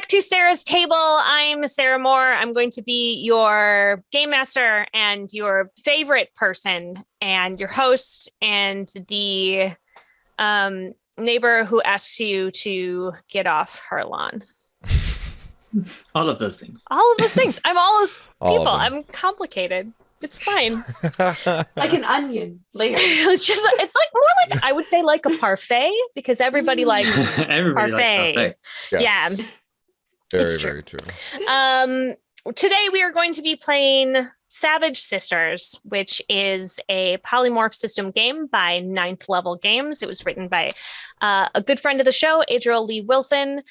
to Sarah's Table. I'm Sarah Moore. I'm going to be your game master and your favorite person and your host and the neighbor who asks you to get off her lawn. All of those things. All of those things. I'm all those people. I'm complicated. It's fine. Like an onion layer. It's like more like, I would say like a parfait, because everybody likes Everybody parfait. likes parfait. Yes. Yeah. It's Very true. Today we are going to be playing Savage Sisters, which is a polymorph system game by Ninth Level Games. It was written by a good friend of the show, Adriel Lee Wilson.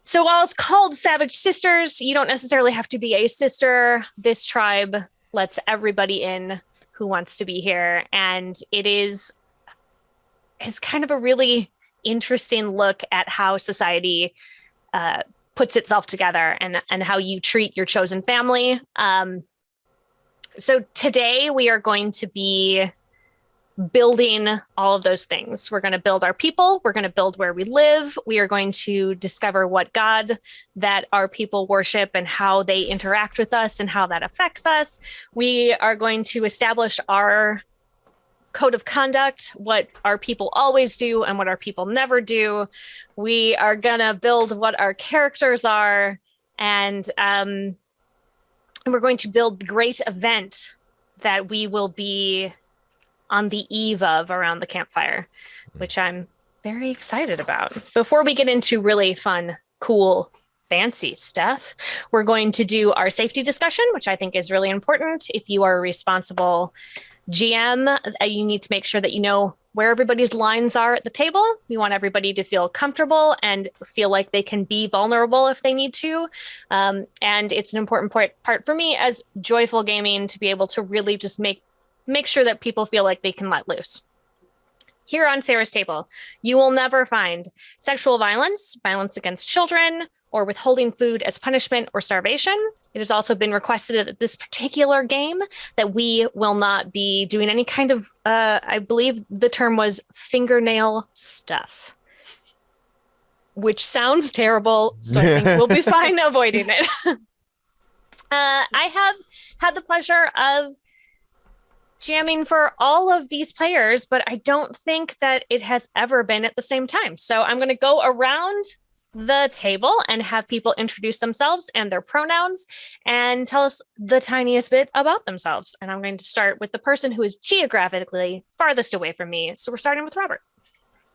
So while it's called Savage Sisters, you don't necessarily have to be a sister. This tribe lets everybody in who wants to be here. And it's kind of a really interesting look at how society puts itself together and how you treat your chosen family. So today we are going to be building all of those things. We're going to build our people. We're going to build where we live. We are going to discover what God that our people worship and how they interact with us and how that affects us. We are going to establish our code of conduct, what our people always do and what our people never do. We are going to build what our characters are. And we're going to build the great event that we will be on the eve of around the campfire, which I'm very excited about. Before we get into really fun, cool, fancy stuff, we're going to do our safety discussion, which I think is really important. If you are a responsible GM, you need to make sure that you know where everybody's lines are at the table. We want everybody to feel comfortable and feel like they can be vulnerable if they need to. And it's an important part for me as Joyful Gaming to be able to really just make sure that people feel like they can let loose. Here on Sarah's Table, you will never find sexual violence, violence against children, or withholding food as punishment or starvation. It has also been requested at this particular game that we will not be doing any kind of, I believe the term was fingernail stuff, which sounds terrible, so I think we'll be fine avoiding it. I have had the pleasure of jamming for all of these players, but I don't think that it has ever been at the same time. So I'm going to go around the table and have people introduce themselves and their pronouns and tell us the tiniest bit about themselves. And I'm going to start with the person who is geographically farthest away from me. So we're starting with Robert.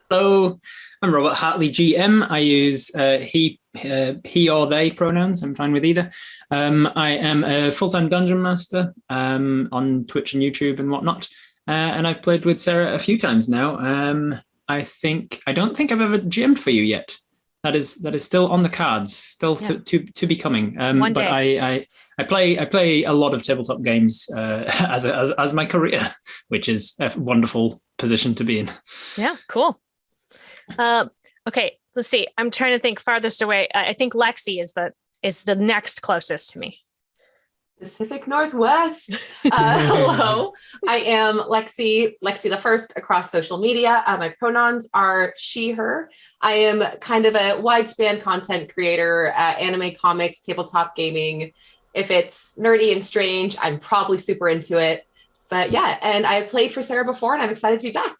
Hello, I'm Robert Hartley, GM. I use he or they pronouns. I'm fine with either. I am a full-time dungeon master on Twitch and YouTube and whatnot. And I've played with Sarah a few times now. I don't think I've ever GM'd for you yet. That is still on the cards, still to be coming. One but day. I play a lot of tabletop games as my career, which is a wonderful position to be in. Yeah, cool. Okay, let's see. I'm trying to think farthest away. I think Lexi is the next closest to me. Pacific Northwest. Hello, I am Lexi the First across social media. My pronouns are she, her. I am kind of a wide span content creator, anime, comics, tabletop gaming. If it's nerdy and strange, I'm probably super into it. But yeah, and I've played for Sarah before and I'm excited to be back.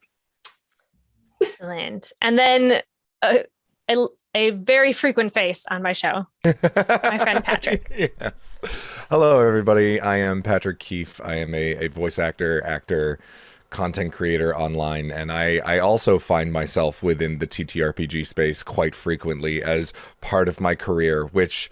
Excellent. And then a very frequent face on my show, my friend Patrick. Yes. Hello, everybody. I am Patrick Keeffe. I am a voice actor, content creator online, and I also find myself within the TTRPG space quite frequently as part of my career, which,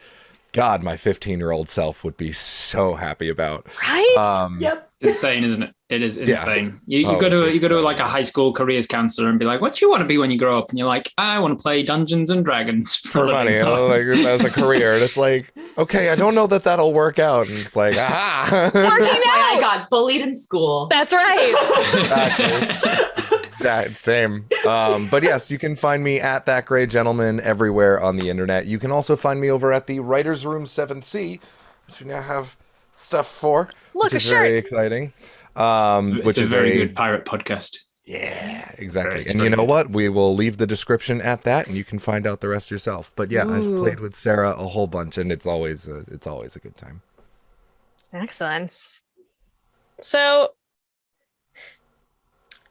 God, my 15-year-old self would be so happy about. Right? Yep. Insane, isn't it? It is insane. Yeah. You go to like a high school careers counselor and be like, "What do you want to be when you grow up?" And you're like, "I want to play Dungeons and Dragons for money, like as a career." And it's like, okay, I don't know that'll work out. And it's like, Working That's why out. I got bullied in school. That's right. Exactly. That same. But yes, you can find me at That Gray Gentleman everywhere on the internet. You can also find me over at the Writers Room 7C, which we now have stuff for. Look, which a is shirt. very exciting. It's Which a is very good pirate podcast. Yeah, exactly. It's And you know very what? We will leave the description at that, and you can find out the rest yourself. But yeah, I've played with Sarah a whole bunch, and it's always a good time. Excellent. So,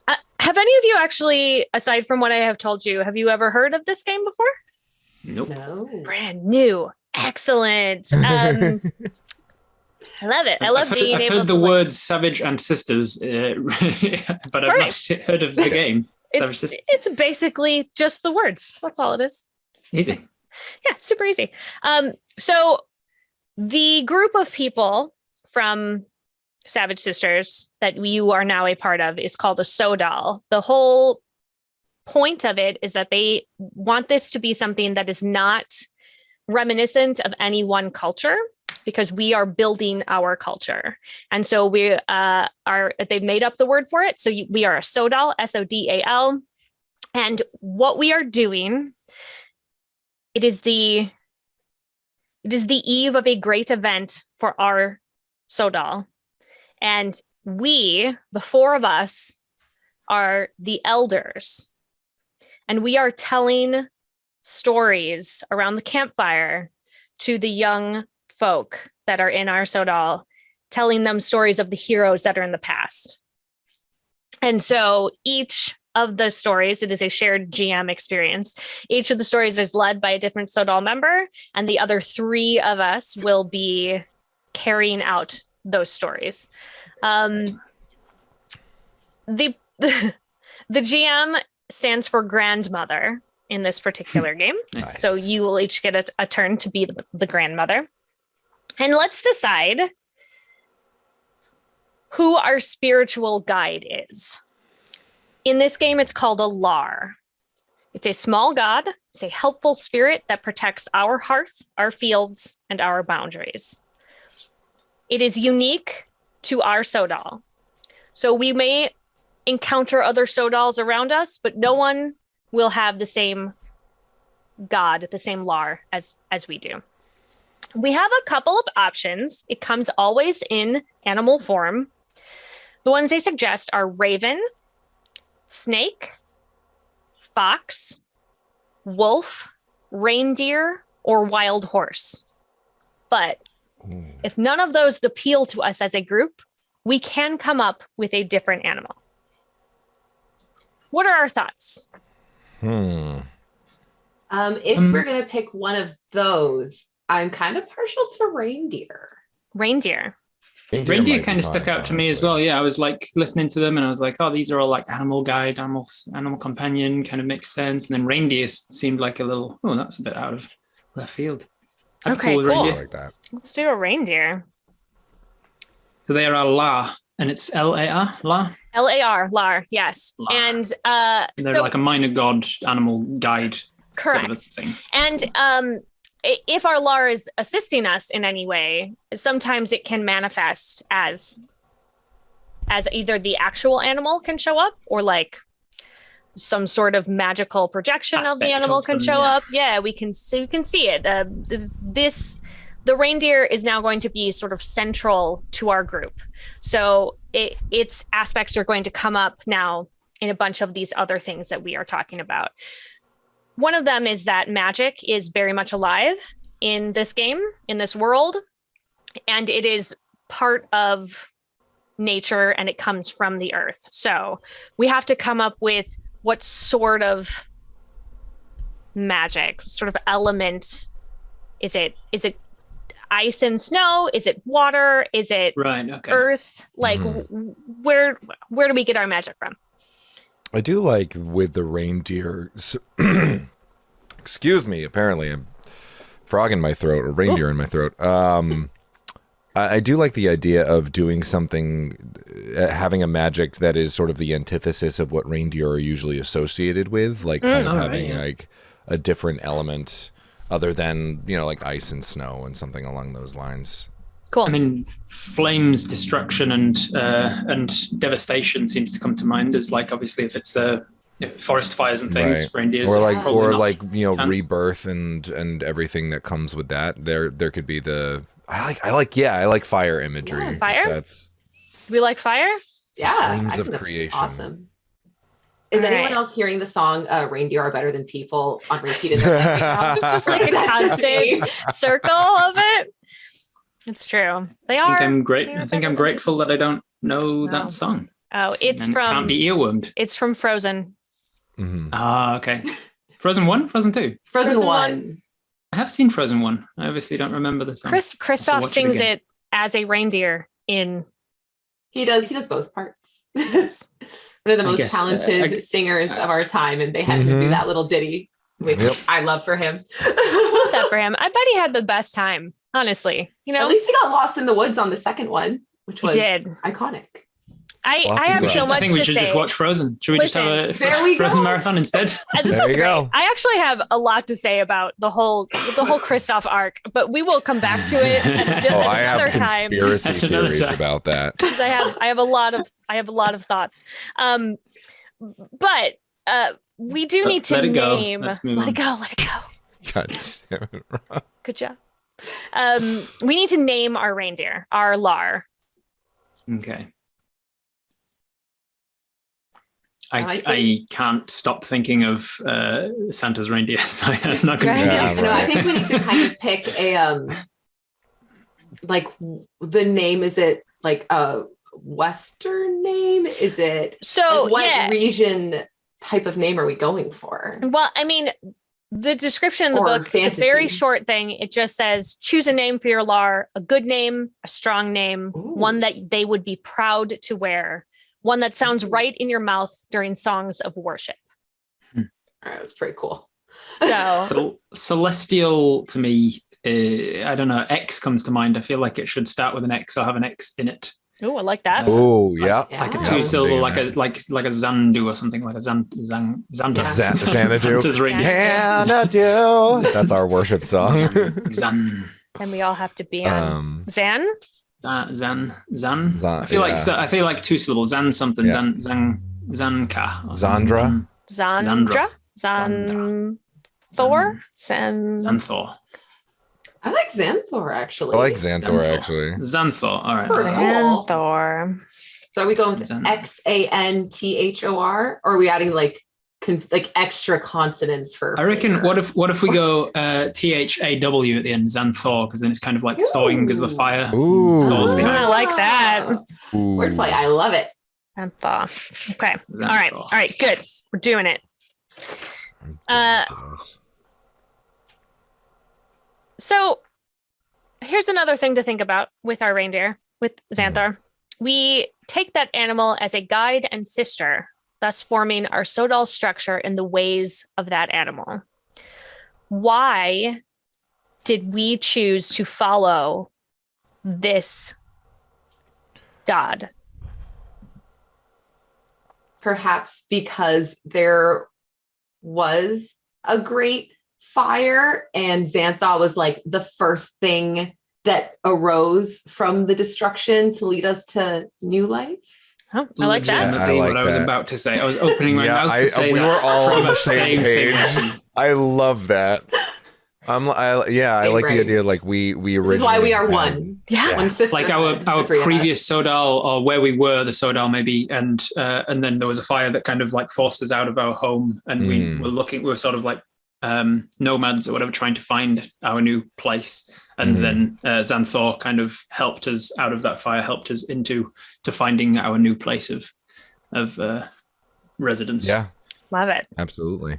have any of you actually, aside from what I have told you, have you ever heard of this game before? Nope. No. Brand new. Excellent. I love it. I love being I've able heard to the words Savage and Sisters, but I've not heard of the game. Savage Sisters. It's basically just the words. That's all it is. Easy. Yeah, super easy. So the group of people from Savage Sisters that you are now a part of is called a Sodal. The whole point of it is that they want this to be something that is not reminiscent of any one culture, because we are building our culture. And so we they've made up the word for it. So we are a Sodal, Sodal. And what we are doing, it is the eve of a great event for our Sodal. And we, the four of us, are the elders. And we are telling stories around the campfire to the young folk that are in our Sodal, telling them stories of the heroes that are in the past. And so each of the stories, it is a shared GM experience. Each of the stories is led by a different Sodal member, and the other three of us will be carrying out those stories. The GM stands for grandmother in this particular game. Nice. So you will each get a turn to be the grandmother. And let's decide who our spiritual guide is. In this game, it's called a Lar. It's a small god. It's a helpful spirit that protects our hearth, our fields, and our boundaries. It is unique to our Sodal. So we may encounter other Sodals around us, but no one will have the same god, the same Lar as we do. We have a couple of options. It comes always in animal form. The ones they suggest are raven, snake, fox, wolf, reindeer, or wild horse. But if none of those appeal to us as a group, we can come up with a different animal. What are our thoughts? If we're going to pick one of those, I'm kind of partial to reindeer. Reindeer. Reindeer kind of stuck out to me as well. Yeah, I was like listening to them and I was like, oh, these are all like animal guide, animal companion, kind of makes sense. And then reindeer seemed like a little, oh, that's a bit out of left field. Okay, cool. I like that. Let's do a reindeer. So they are a La, and it's L-A-R, La? L-A-R, Lar, yes. Lar. And They're so, like a minor god animal guide correct. sort of thing. And if our Lar is assisting us in any way, sometimes it can manifest as either the actual animal can show up or like some sort of magical projection of the animal can show up. Yeah, we can see it. The reindeer is now going to be sort of central to our group. So its aspects are going to come up now in a bunch of these other things that we are talking about. One of them is that magic is very much alive in this game, in this world, and it is part of nature and it comes from the earth. So we have to come up with what sort of magic, sort of element is it? Is it ice and snow? Is it water? Is it earth? Like where do we get our magic from? I do like with the reindeer. Excuse me. Apparently, I'm frog in my throat or reindeer in my throat. I do like the idea of doing something, having a magic that is sort of the antithesis of what reindeer are usually associated with, like kind of having like a different element other than, you know, like ice and snow and something along those lines. Cool. I mean, flames, destruction, and devastation seems to come to mind as like obviously if it's forest fires and things, reindeers, or like you know, rebirth and everything that comes with that. There could be the I like fire imagery. Yeah, fire. That's we like fire. Yeah, flames I of think that's creation. awesome. Is All anyone right. else hearing the song "Reindeer Are Better Than People" on repeat in their head right now? Just like a Is that just me? constant circle of it. It's true. They I think are. I'm great. they are I think better I'm than grateful that I don't know No. that song. Oh, it's And can't from be earwormed. it's from Frozen. Mhm. Ah, okay. Frozen 1, Frozen 2. Frozen Frozen 1. I have seen Frozen 1. I obviously don't remember the song. Kristoff watch it sings again. it as a reindeer in He does both parts. One of the I most guess, talented singers of our time, and they had him do Mhm. that little ditty, which Yep. I love for him. that for him. I bet he had the best time, honestly. You know, At least he got lost in the woods on the second one, which He was did. iconic. I have so I much think we to should say. just watch Frozen. Should we just have a There we Frozen go. marathon instead? This There is you great. go. I actually have a lot to say about the whole Kristoff arc, but we will come back to it at Oh, I another have time. conspiracy That's another theories time. about that. 'Cause I have a lot of thoughts. But we do need to Let it go. name. Let's move Let it on. go. Let it go. God damn it. Good job. We need to name our reindeer, our Lar. Okay. I think- I can't stop thinking of Santa's reindeer, so I'm not going to Right. do Yeah, that. No, I right. think we need to kind of pick a like the name. Is it like a Western name? Is it So like, what yeah. region type of name are we going for? Well, I mean, the description in the Or book, it's a very fantasy. short thing. It just says, choose a name for your Lar, a good name, a strong name, Ooh. one that they would be proud to wear, one that sounds Ooh. right in your mouth during songs of worship. All right, that's pretty cool. So, Celestial to me, I don't know, X comes to mind. I feel like it should start with an X or have an X in it. oh, I like that. Oh, yeah. Like a Yeah. two syllable, I'm like digging a Zandu or something, like a Xanta. Yeah. Xanadu. Santa's reindeer. Xanadu. That's our worship song. Zan. And we all have to be on Zan. Zan. Zan, I feel like yeah. I feel like two syllables. Zan something. Yeah. Zanka. or something. Zandra? Zandra. Zandra. Thor. San. Xanthor. I like Xanthor actually. I like Xanthor, Xanthor. actually. Xanthor. All right. Cool. Xanthor. So are we going with Xan- Xanthor, or are we adding like extra consonants for? I reckon. flavor? What if we go THAW at the end, Xanthor, because then it's kind of like thawing because the fire. Ooh. Thaws the I ice. like that. Ooh. Wordplay. I love it. Xanthaw. Okay. Xanthor. All right. All right. Good. We're doing it. So here's another thing to think about with our reindeer, with Xanthor. We take that animal as a guide and sister, thus forming our Sodal structure in the ways of that animal. Why did we choose to follow this god? Perhaps because there was a great fire and Xanthaw was like the first thing that arose from the destruction to lead us to new life. Oh, I like that. Legitimately I like what I was that. about to say. I was opening my mouth to say we that. were all Pretty on the much same thing. page. I love that. I like Right. the idea like we originally. This is why we are had- one. Yeah. One sister. Like our the three of us. previous Sodal, or where we were, the Sodal maybe, and then there was a fire that kind of like forced us out of our home, and we were sort of like nomads or whatever, trying to find our new place. And then Xanthor kind of helped us out of that fire, helped us into finding our new place of residence. Yeah, Love it. absolutely.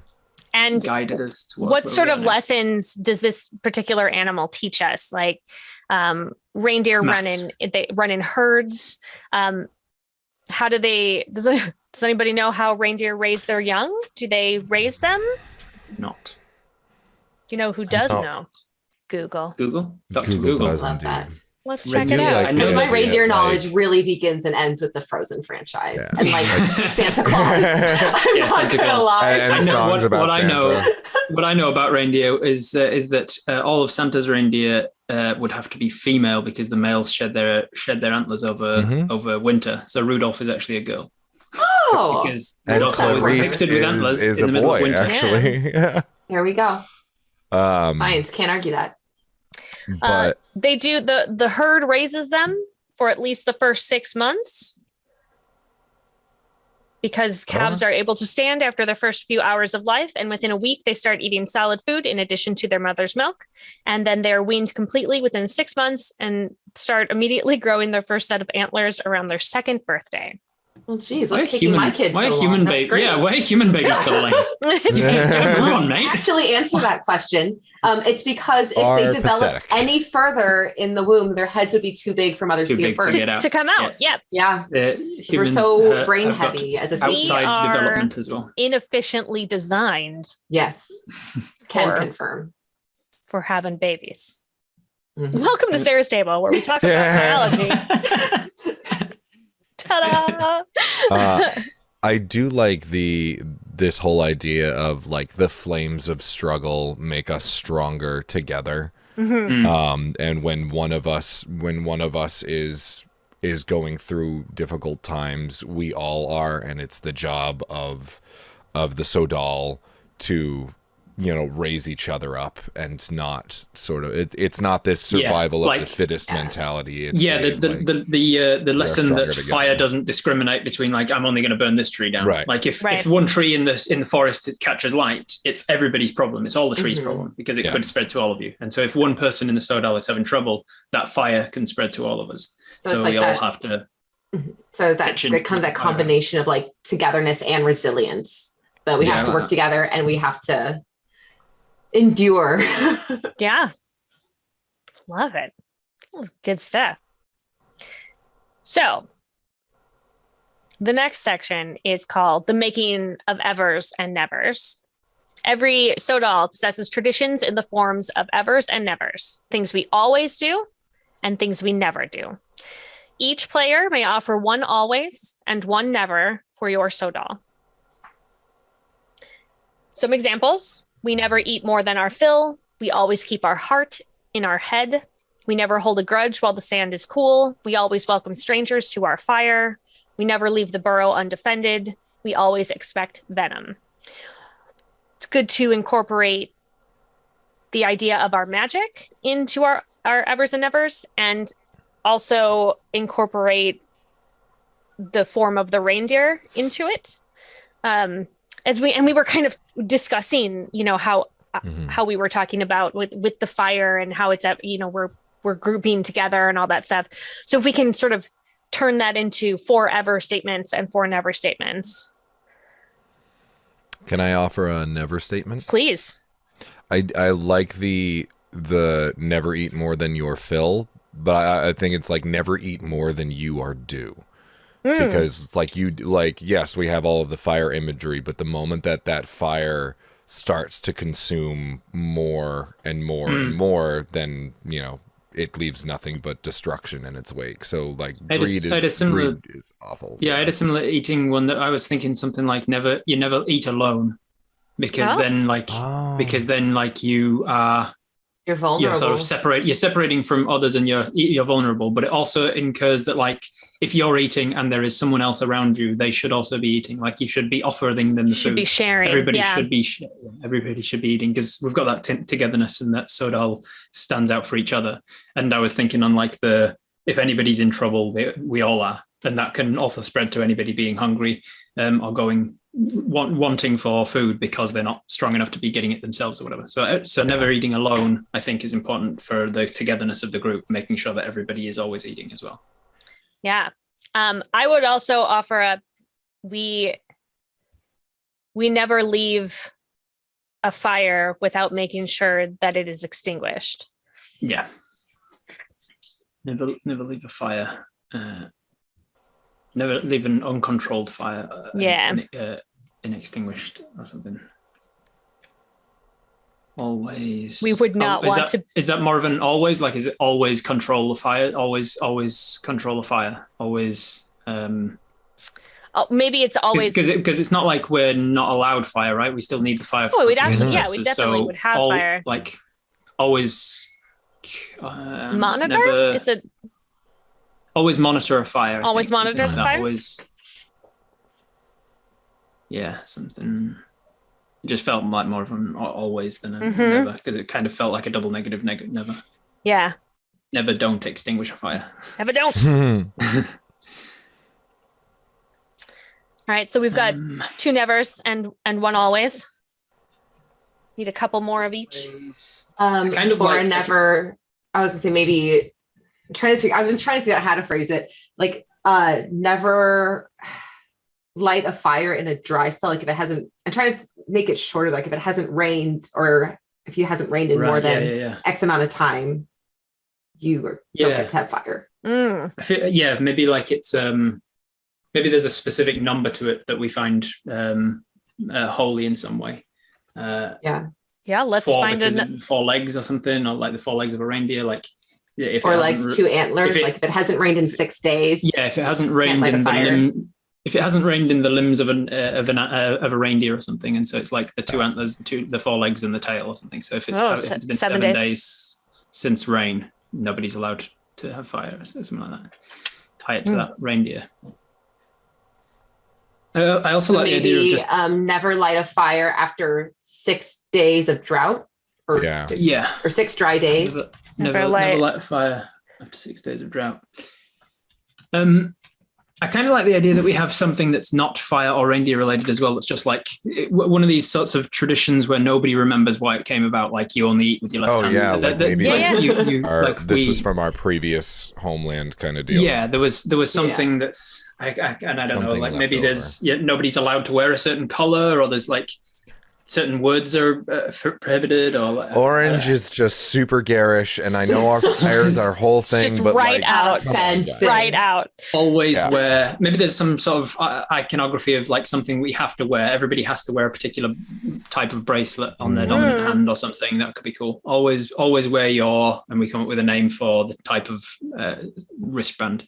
And Guided us towards what where sort we of are now. lessons does this particular animal teach us? Like reindeer Maths. they run in herds. How do they? Does anybody know how reindeer raise their young? Do they raise them? Not Do you know who does No. know? Google. Google. Dr. Google Google. does Love indeed. that. Let's Reindeer, check it out. like, I know Because my that. reindeer like- knowledge really begins and ends with the Frozen franchise Yeah. and like Santa Claus. I'm Yeah, not Santa gonna Claus. lie. And I know songs about what I know. Santa. What I know about reindeer is that all of Santa's reindeer would have to be female because the males shed their antlers over winter. So Rudolph is actually a girl Oh, because And Rudolph's always Clarice depicted with antlers is in a the middle of boy, winter. actually. Yeah. there we go. Um, Science can't argue that. but They do the herd raises them for at least the first 6 months. because calves are able to stand after their first few hours of life, and within a week they start eating solid food in addition to their mother's milk, and then they're weaned completely within 6 months and start immediately growing their first set of antlers around their second birthday. Well, geez, what's taking my kids why so a human long? baby? Yeah, why are human babies so late? Come on, mate. Actually answer that question. It's because if they developed any further in the womb, their heads would be too big for mothers to give birth. To come out. Yeah. We're so brain heavy as a species. Outside development as well. Inefficiently designed. Yes. Can confirm. For having babies. Mm-hmm. Welcome to Sarah's Table, where we talk about biology. Ta-da! I do like this whole idea of like the flames of struggle make us stronger together. Mm-hmm. And when one of us is going through difficult times, we all are, and it's the job of the Sodal to raise each other up and not sort of it's not this survival of the fittest mentality. It's the lesson that fire doesn't discriminate between like I'm only going to burn this tree down. Right. Like if one tree in the forest catches light, it's everybody's problem. It's all the trees' problem because it could spread to all of you. And so if one person in the Sodal is having trouble, that fire can spread to all of us. So we all have to. So that kind of that combination of like togetherness and resilience, that we have to work together and we have to endure. Yeah. Love it. Good stuff. So the next section is called The Making of Evers and Nevers. Every Sodal possesses traditions in the forms of evers and nevers, things we always do and things we never do. Each player may offer one always and one never for your Sodal. Some examples: we never eat more than our fill. We always keep our heart in our head. We never hold a grudge while the sand is cool. We always welcome strangers to our fire. We never leave the burrow undefended. We always expect venom. It's good to incorporate the idea of our magic into our evers and nevers, and also incorporate the form of the reindeer into it. We were kind of discussing, how we were talking about with the fire and how it's we're grouping together and all that stuff. So if we can sort of turn that into 4 ever statements and 4 never statements. Can I offer a never statement? Please. I like the never eat more than your fill, but I think it's like never eat more than you are due. Because yes, we have all of the fire imagery, but the moment that fire starts to consume more and more and more, then it leaves nothing but destruction in its wake. So like greed is awful. Yeah, I had a similar eating one that I was thinking something like you never eat alone, because then you are. You're vulnerable. You're separating from others and you're vulnerable, but it also incurs that like if you're eating and there is someone else around you, they should also be eating. Like you should be offering them the food. Should be sharing. Everybody should be eating, because we've got that togetherness, and that Sodal stands out for each other. And I was thinking on like if anybody's in trouble, we all are, and that can also spread to anybody being hungry or wanting for food because they're not strong enough to be getting it themselves or whatever. So never eating alone, I think, is important for the togetherness of the group, making sure that everybody is always eating as well. Yeah. I would also offer we never leave a fire without making sure that it is extinguished. Yeah. Never leave a fire. Never leave an uncontrolled fire. Inextinguished or something. Always. We would not want to. Is that more of an always? Like, is it always control the fire? Always control the fire. Always. Maybe it's always because it's not like we're not allowed fire, right? We still need the fire. Oh, we'd actually, we definitely would have fire. Like, always. Monitor? Is it? Always monitor a fire. Always monitor the fire. Always. Yeah, something. It just felt like more of an always than a never, because it kind of felt like a double negative never. Yeah. Never don't extinguish a fire. Never don't. All right, so we've got 2 nevers and 1 always. Need a couple more of each. Kind of for like a never, I was gonna say maybe I've been trying to figure out how to phrase it. Like never light a fire in a dry spell. Like if it hasn't, I'm trying to make it shorter. Like if it hasn't rained, or if it hasn't rained in more than X amount of time, you don't get to have fire. I feel, maybe like it's maybe there's a specific number to it that we find holy in some way. Let's find 4 legs or something, or like the 4 legs of a reindeer. Like if 4 legs, 2 antlers. Like if it hasn't rained in 6 days. Yeah, if it hasn't rained in the if it hasn't rained in the limbs of a reindeer or something, and so it's like the 2 antlers, the 4 legs, and the tail or something. So if it's been 7 days since rain, nobody's allowed to have fire or something like that. Tie it to that reindeer. I also like the idea of just never light a fire after 6 days of drought, or 6 dry days. Never light a fire after 6 days of drought. I kind of like the idea that we have something that's not fire or reindeer related as well. That's just like one of these sorts of traditions where nobody remembers why it came about. Like you only eat with your left hand. This was from our previous homeland kind of deal. Yeah, there was something that's and I don't know. Like maybe there's nobody's allowed to wear a certain color, or there's like certain woods are prohibited, or orange is just super garish, and I know our fires our whole thing, just but right out, right out. Always wear. Maybe there's some sort of iconography of like something we have to wear. Everybody has to wear a particular type of bracelet on their dominant hand or something. That could be cool. Always wear and we come up with a name for the type of wristband.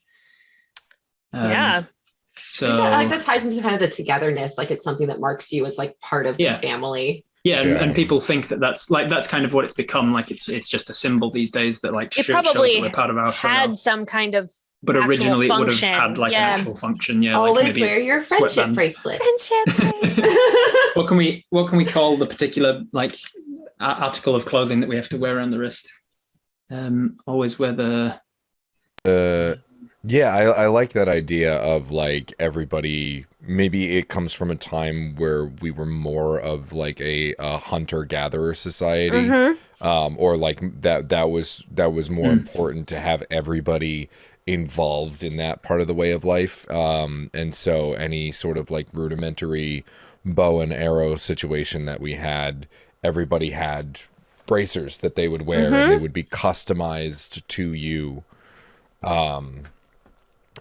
So I like that ties into kind of the togetherness. Like it's something that marks you as like part of the family. And people think that's kind of what it's become. Like it's just a symbol these days that like it probably we're part of our had some kind of. But originally function. It would have had like an actual function. Yeah, always like maybe wear your friendship bracelet. What can we call the particular like article of clothing that we have to wear around the wrist? Always wear the. I like that idea of like everybody. Maybe it comes from a time where we were more of like a hunter-gatherer society, or like that was more important to have everybody involved in that part of the way of life. And so any sort of like rudimentary bow and arrow situation that we had, everybody had bracers that they would wear, and they would be customized to you.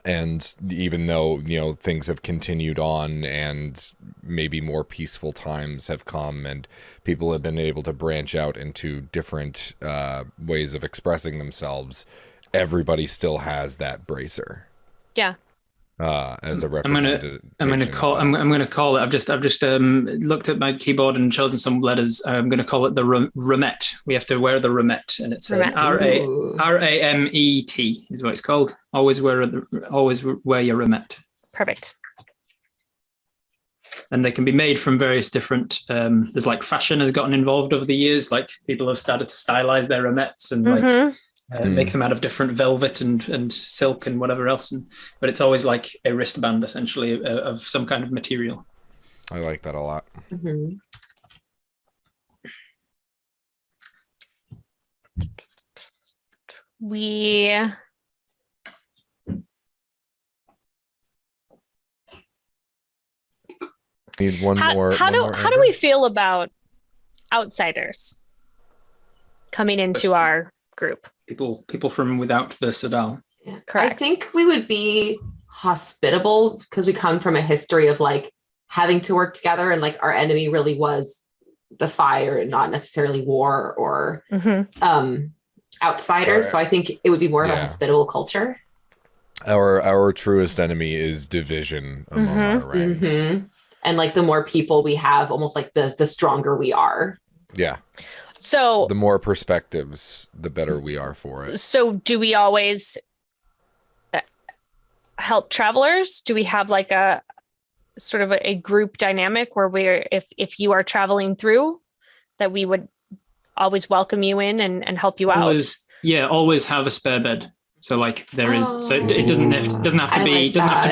And even though, things have continued on and maybe more peaceful times have come and people have been able to branch out into different ways of expressing themselves, everybody still has that bracer. Yeah. As a representative. I'm going to call it. I've just looked at my keyboard and chosen some letters. I'm going to call it the Ramet. We have to wear the Ramet, and it's Ramet is what it's called. Always wear your Ramet. Perfect. And they can be made from various different. There's like fashion has gotten involved over the years. Like people have started to stylize their Ramets and like. Make them out of different velvet and silk and whatever else, but it's always like a wristband essentially of some kind of material. I like that a lot. We need one more. How do we feel about outsiders coming into our group? People from without the Sodal. Yeah. Correct. I think we would be hospitable because we come from a history of like having to work together, and like our enemy really was the fire and not necessarily war or outsiders. So I think it would be more of a hospitable culture. Our truest enemy is division among our ranks. And like the more people we have, almost like the stronger we are. Yeah. So the more perspectives, the better we are for it. So do we always help travelers? Do we have like a sort of a group dynamic where if you are traveling through, that we would always welcome you in and help you out? Always have a spare bed. So like there is, so it doesn't have to be, it doesn't have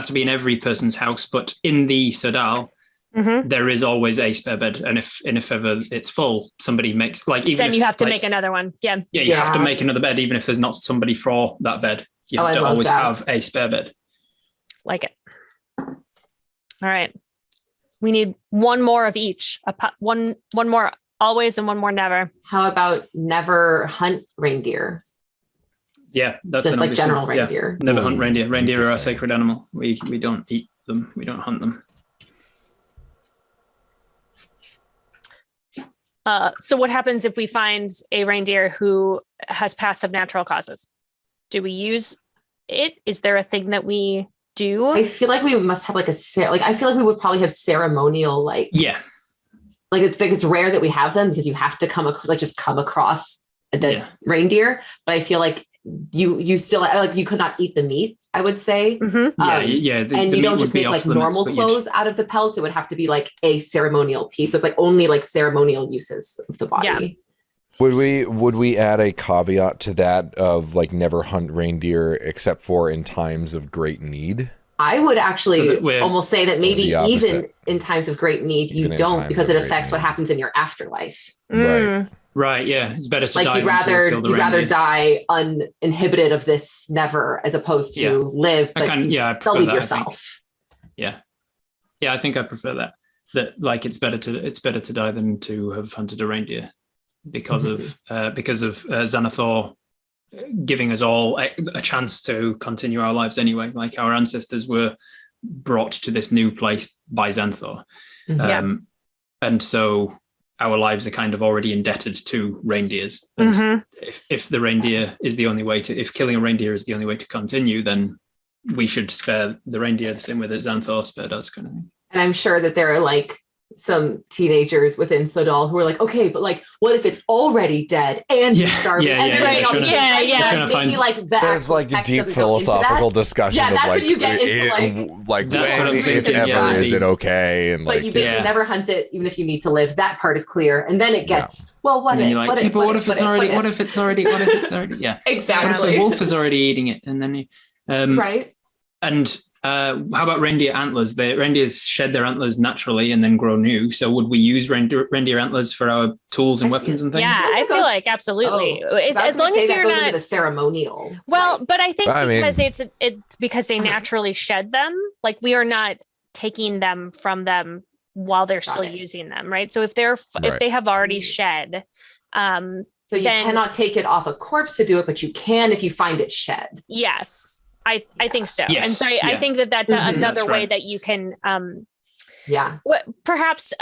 to be in every person's house, but in the Sodal, there is always a spare bed, and if ever it's full, somebody makes like even then if, you have to like, make another one. Yeah, you have to make another bed, even if there's not somebody for that bed. You have to always have a spare bed. Like it. All right, we need one more of each. One more always and one more never. How about never hunt reindeer? Yeah, that's just like general one. reindeer. Never hunt reindeer. Reindeer are a sacred animal. We don't eat them. We don't hunt them. So what happens if we find a reindeer who has passed of natural causes? Do we use it? Is there a thing that we do? I feel like we must have like I feel like we would probably have ceremonial like it's rare that we have them because you have to come across the reindeer, but I feel like you still like you could not eat the meat, I would say. Mm-hmm. And you don't just make like normal clothes out of the pelts. It would have to be like a ceremonial piece. So it's like only like ceremonial uses of the body. Yeah. Would we add a caveat to that of like never hunt reindeer except for in times of great need? I would actually almost say that maybe even in times of great need, you don't, because it affects what happens in your afterlife. Right. Yeah. It's better to die. You'd rather die uninhibited of this never, as opposed to live, but still leave yourself. Yeah. I think I prefer that. That like it's better to die than to have hunted a reindeer because of Xanathar giving us all a chance to continue our lives anyway. Like our ancestors were brought to this new place by Xanathar. And so our lives are kind of already indebted to reindeers. And if the reindeer is the only way if killing a reindeer is the only way to continue, then we should spare the reindeer the same way that Xanathar spared us, kind of thing. And I'm sure that there are like some teenagers within Sodal who are like, okay, but like, what if it's already dead and you're starving? Maybe like that. There's like a deep philosophical discussion. Yeah, that's of like, when you get into like when, if ever, is it okay? And but like, you basically never hunt it, even if you need to live. That part is clear, and then it gets what if it's already? What if it's already? Yeah, exactly. What if a wolf is already eating it, and then right? And how about reindeer antlers? The reindeers shed their antlers naturally and then grow new. So would we use reindeer antlers for our tools and weapons and things? Yeah, I feel like absolutely. As long as you're not the ceremonial. Well, but I think because it's because they naturally shed them. Like we are not taking them from them while they're still using them, right? So if they have already shed, so you cannot take it off a corpse to do it, but you can if you find it shed. Yes. I think so. Yes, and so I think that's another way that you can, perhaps,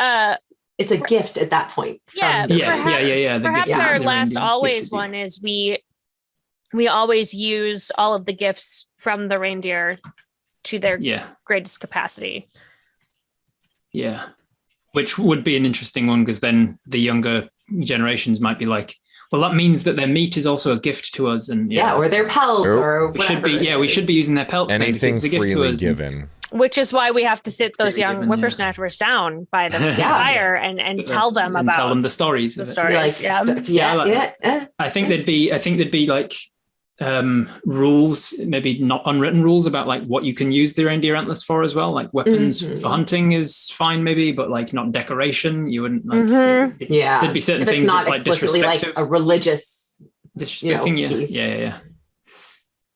it's a gift at that point. Perhaps our last always one is we always use all of the gifts from the reindeer to their greatest capacity. Yeah. Which would be an interesting one, because then the younger generations might be like, well, that means that their meat is also a gift to us, and or their pelts, or whatever. We should be using their pelts. Anything it's a gift freely to us. given. Which is why we have to sit those young whippersnappers down by the fire and tell them the stories. The stories. I think there'd be like rules, maybe not unwritten rules, about like what you can use the reindeer antlers for as well. Like weapons for hunting is fine, maybe, but like not decoration. You wouldn't like. There'd be certain things that's like disrespectful, like a religious disrespecting. Piece. Yeah.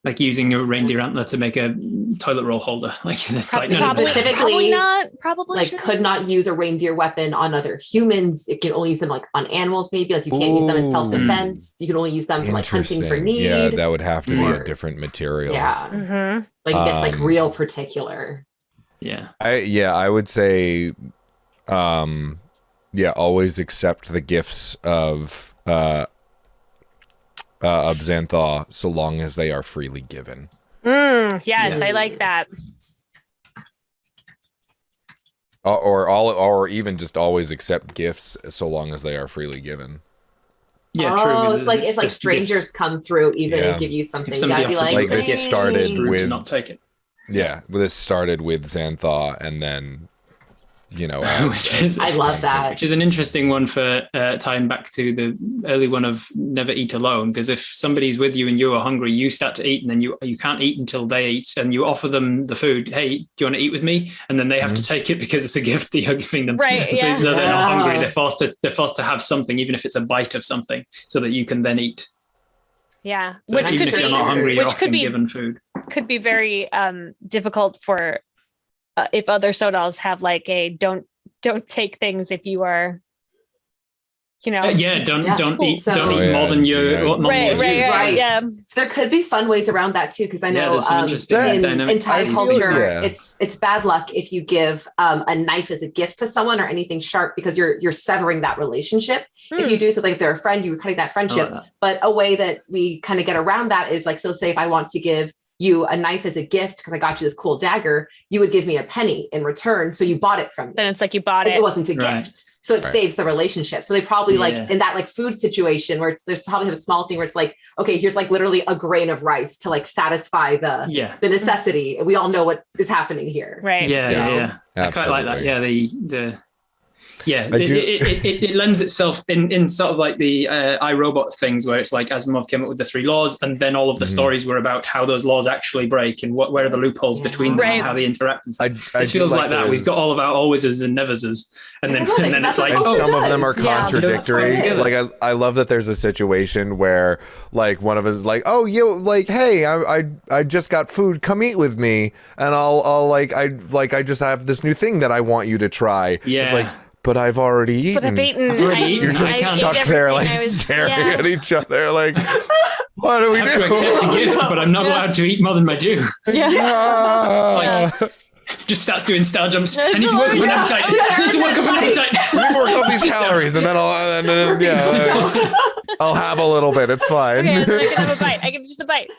Like using a reindeer antler to make a toilet roll holder. Like that's probably not. Could not use a reindeer weapon on other humans. It can only use them like on animals, maybe. Like you can't use them in self-defense. You can only use them for like hunting for need. Yeah, that would have to be a different material. Yeah. Like it gets like real particular. Yeah. I would say always accept the gifts of Xanathar, so long as they are freely given. Yes, I like that. Or even just always accept gifts so long as they are freely given. Yeah, true. It's like strangers gifts. Come through even and give you something. You gotta be like this started with not take it. Yeah, this started with Xanathar, and then you know, I love that. Which is an interesting one for tying back to the early one of never eat alone. Because if somebody's with you and you are hungry, you start to eat, and then you can't eat until they eat, and you offer them the food. Hey, do you want to eat with me? And then they have to take it because it's a gift that you're giving them. Right. So Yeah. even though they're not hungry, they're forced to have something, even if it's a bite of something, so that you can then eat. Yeah. So Which even could if you're be, not hungry, you're which could often be given food. could be very difficult for if other Sodals have like a don't take things if you are, you know. Don't eat more than you. Right. Yeah. So there could be fun ways around that too, because I know there's some interesting in dynamics. Thai culture, Yeah. it's bad luck if you give a knife as a gift to someone or anything sharp, because you're severing that relationship. If you do something, if they're a friend, you're cutting that friendship. But a way that we kind of get around that is like, so say if I want to give you a knife as a gift because I got you this cool dagger, you would give me a penny in return. So you bought it from me. Then it's like you bought it. It wasn't a gift. So it saves the relationship. So they probably like in that like food situation where there's probably have a small thing where it's like, okay, here's like literally a grain of rice to like satisfy the necessity. We all know what is happening here. Right. Yeah. I quite like that. Yeah, it lends itself in sort of like the iRobot things where it's like Asimov came up with the 3 laws, and then all of the stories were about how those laws actually break and where are the loopholes between them and how they interact and stuff. It feels like that. We've got all of our alwayses and neverses, and then it's like some of them are contradictory. Like I love that there's a situation where like one of us is like, oh, you like, hey, I just got food, come eat with me, and I'll I just have this new thing that I want you to try. Yeah. It's like, but I've already eaten. But I've eaten. You're just stuck there, like staring at each other, like, what do we do? I have to accept a gift, but I'm not allowed to eat more than my due. Just starts doing star jumps. I need to work up an appetite. I need to work up an appetite. Let me work up these calories, and then I'll have a little bit. It's fine. Okay, then I can have a bite. I can just a bite.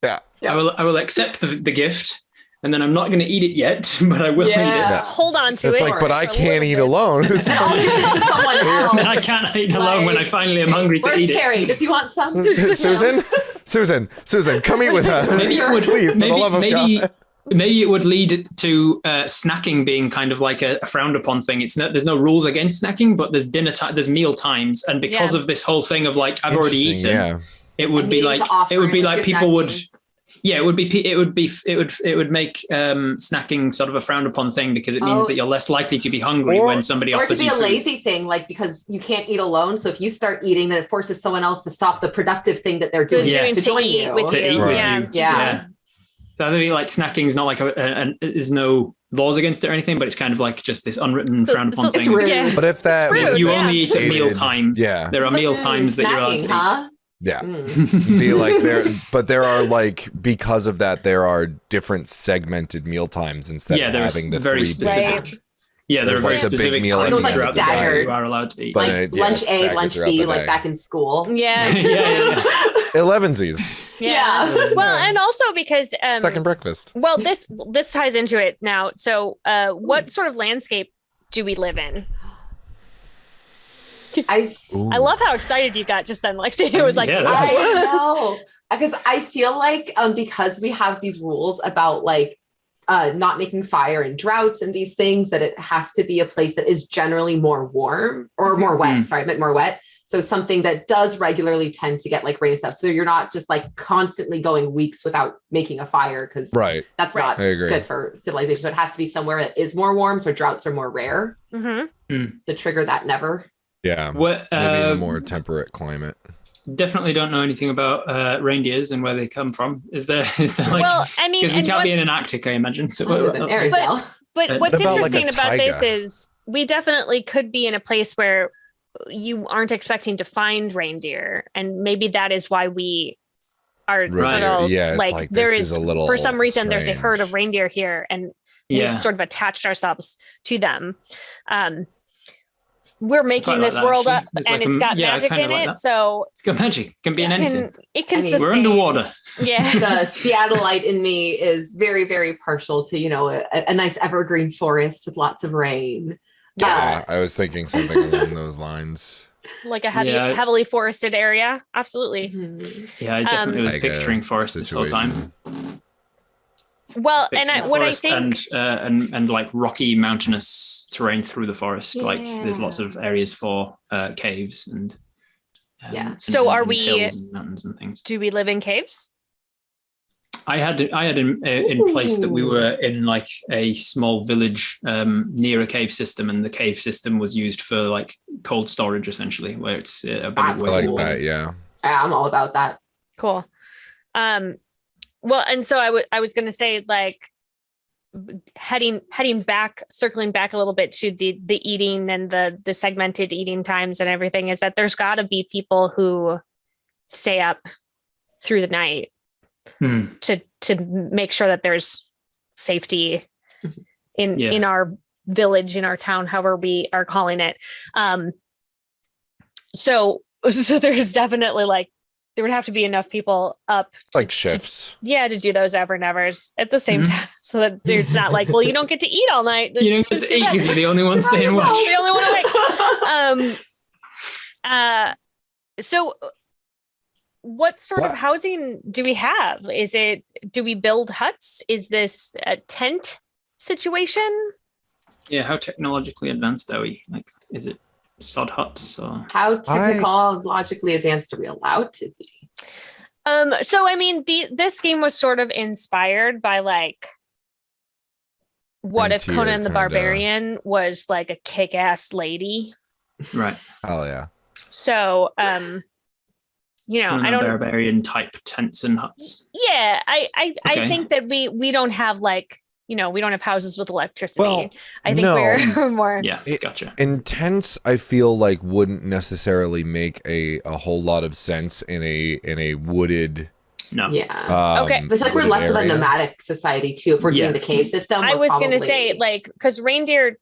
Yeah. I will accept the gift. And then I'm not going to eat it yet, but I will eat it. Hold on to it. It's like, but I can't eat alone. And I'll give it to someone else. I can't eat alone when I finally am hungry to eat it. Where's Terry? Does he want some? Susan, come eat with us. Maybe it would, please, for the love of God. Maybe it would lead to snacking being kind of like a frowned upon thing. There's no rules against snacking, but there's dinner time, there's meal times, and because of this whole thing of like I've already eaten, it would be like people would. Yeah, it would make snacking sort of a frowned upon thing because it means that you're less likely to be hungry when somebody offers you food. Or it could be a lazy thing, like because you can't eat alone. So if you start eating, then it forces someone else to stop the productive thing that they're doing to join you. To eat with you. Yeah. So I think like snacking is not like there's no laws against it or anything, but it's kind of like just this unwritten frowned upon thing. But if that you only eat at meal times, there are meal times that you're allowed to eat. Yeah. Be like there are like, because of that, there are different segmented meal times instead of having the very 3 specific. big. Yeah, there are very like specific meal times like throughout the day staggered. you are allowed to eat. Like lunch A, lunch B, like back in school. Yeah. 11sies. Yeah. Well, and also because second breakfast. Well, this ties into it now. So, what sort of landscape do we live in? I love how excited you got just then, Lexi. It was like, I know, because I feel like because we have these rules about like not making fire in droughts and these things, that it has to be a place that is generally more warm or more wet. Sorry, I meant more wet. So something that does regularly tend to get like rain and stuff. So you're not just like constantly going weeks without making a fire, because that's not good for civilization. So it has to be somewhere that is more warm, so droughts are more rare to trigger that never. Yeah, maybe in a more temperate climate. Definitely don't know anything about reindeers and where they come from. Is there like? Well, I mean, because we can't be in an Arctic, I imagine. So, but what's interesting about this is we definitely could be in a place where you aren't expecting to find reindeer, and maybe that is why we are sort of like there is for some reason there's a herd of reindeer here, and we've sort of attached ourselves to them. We're making this world up, and it's got magic in it. So it's got magic. It can be in anything. It can sustain. We're underwater. Yeah. The Seattleite in me is very, very partial to, a nice evergreen forest with lots of rain. Yeah, I was thinking something along those lines. Like a heavily forested area. Absolutely. Yeah, I definitely was picturing forest this whole time. Well, Bit and through the what I forest think, and like rocky mountainous terrain through the forest. Like there's lots of areas for caves and So are and we- hills and mountains and things. do we live in caves? I had in place that we were in like a small village near a cave system, and the cave system was used for like cold storage essentially, where it's a bit That's of I like cool. that. Yeah. I'm all about that. Cool. Well, and so I was going to say, like, heading back, circling back a little bit to the eating and the segmented eating times and everything, is that there's got to be people who stay up through the night to make sure that there's safety in our village, in our town, however we are calling it. So there's definitely like, there would have to be enough people up Like shifts. to do those ever nevers at the same time, so that it's not like, well, you don't get to eat all night. You don't get to eat because you're the only one staying watch. The only one awake. So what sort of housing do we have? Do we build huts? Is this a tent situation? Yeah, how technologically advanced are we? Like, is it sod huts or How technologically advanced are we allowed to be? So I mean, this game was sort of inspired by like, what if Frontier Conan the kinda. Barbarian was like a kick-ass lady? right? Hell yeah. So you know, Conan I the don't. Barbarian type tents and huts. Yeah, I Okay. think that we don't have like, you know, we don't have houses with electricity. Well, I think no. we're more. Yeah, gotcha. Intense, I feel like wouldn't necessarily make a whole lot of sense in a wooded. No. Yeah. Okay. I feel like we're wooded less of a area. nomadic society too. If we're doing the cave system, I we're was going to probably- say, like, because reindeer,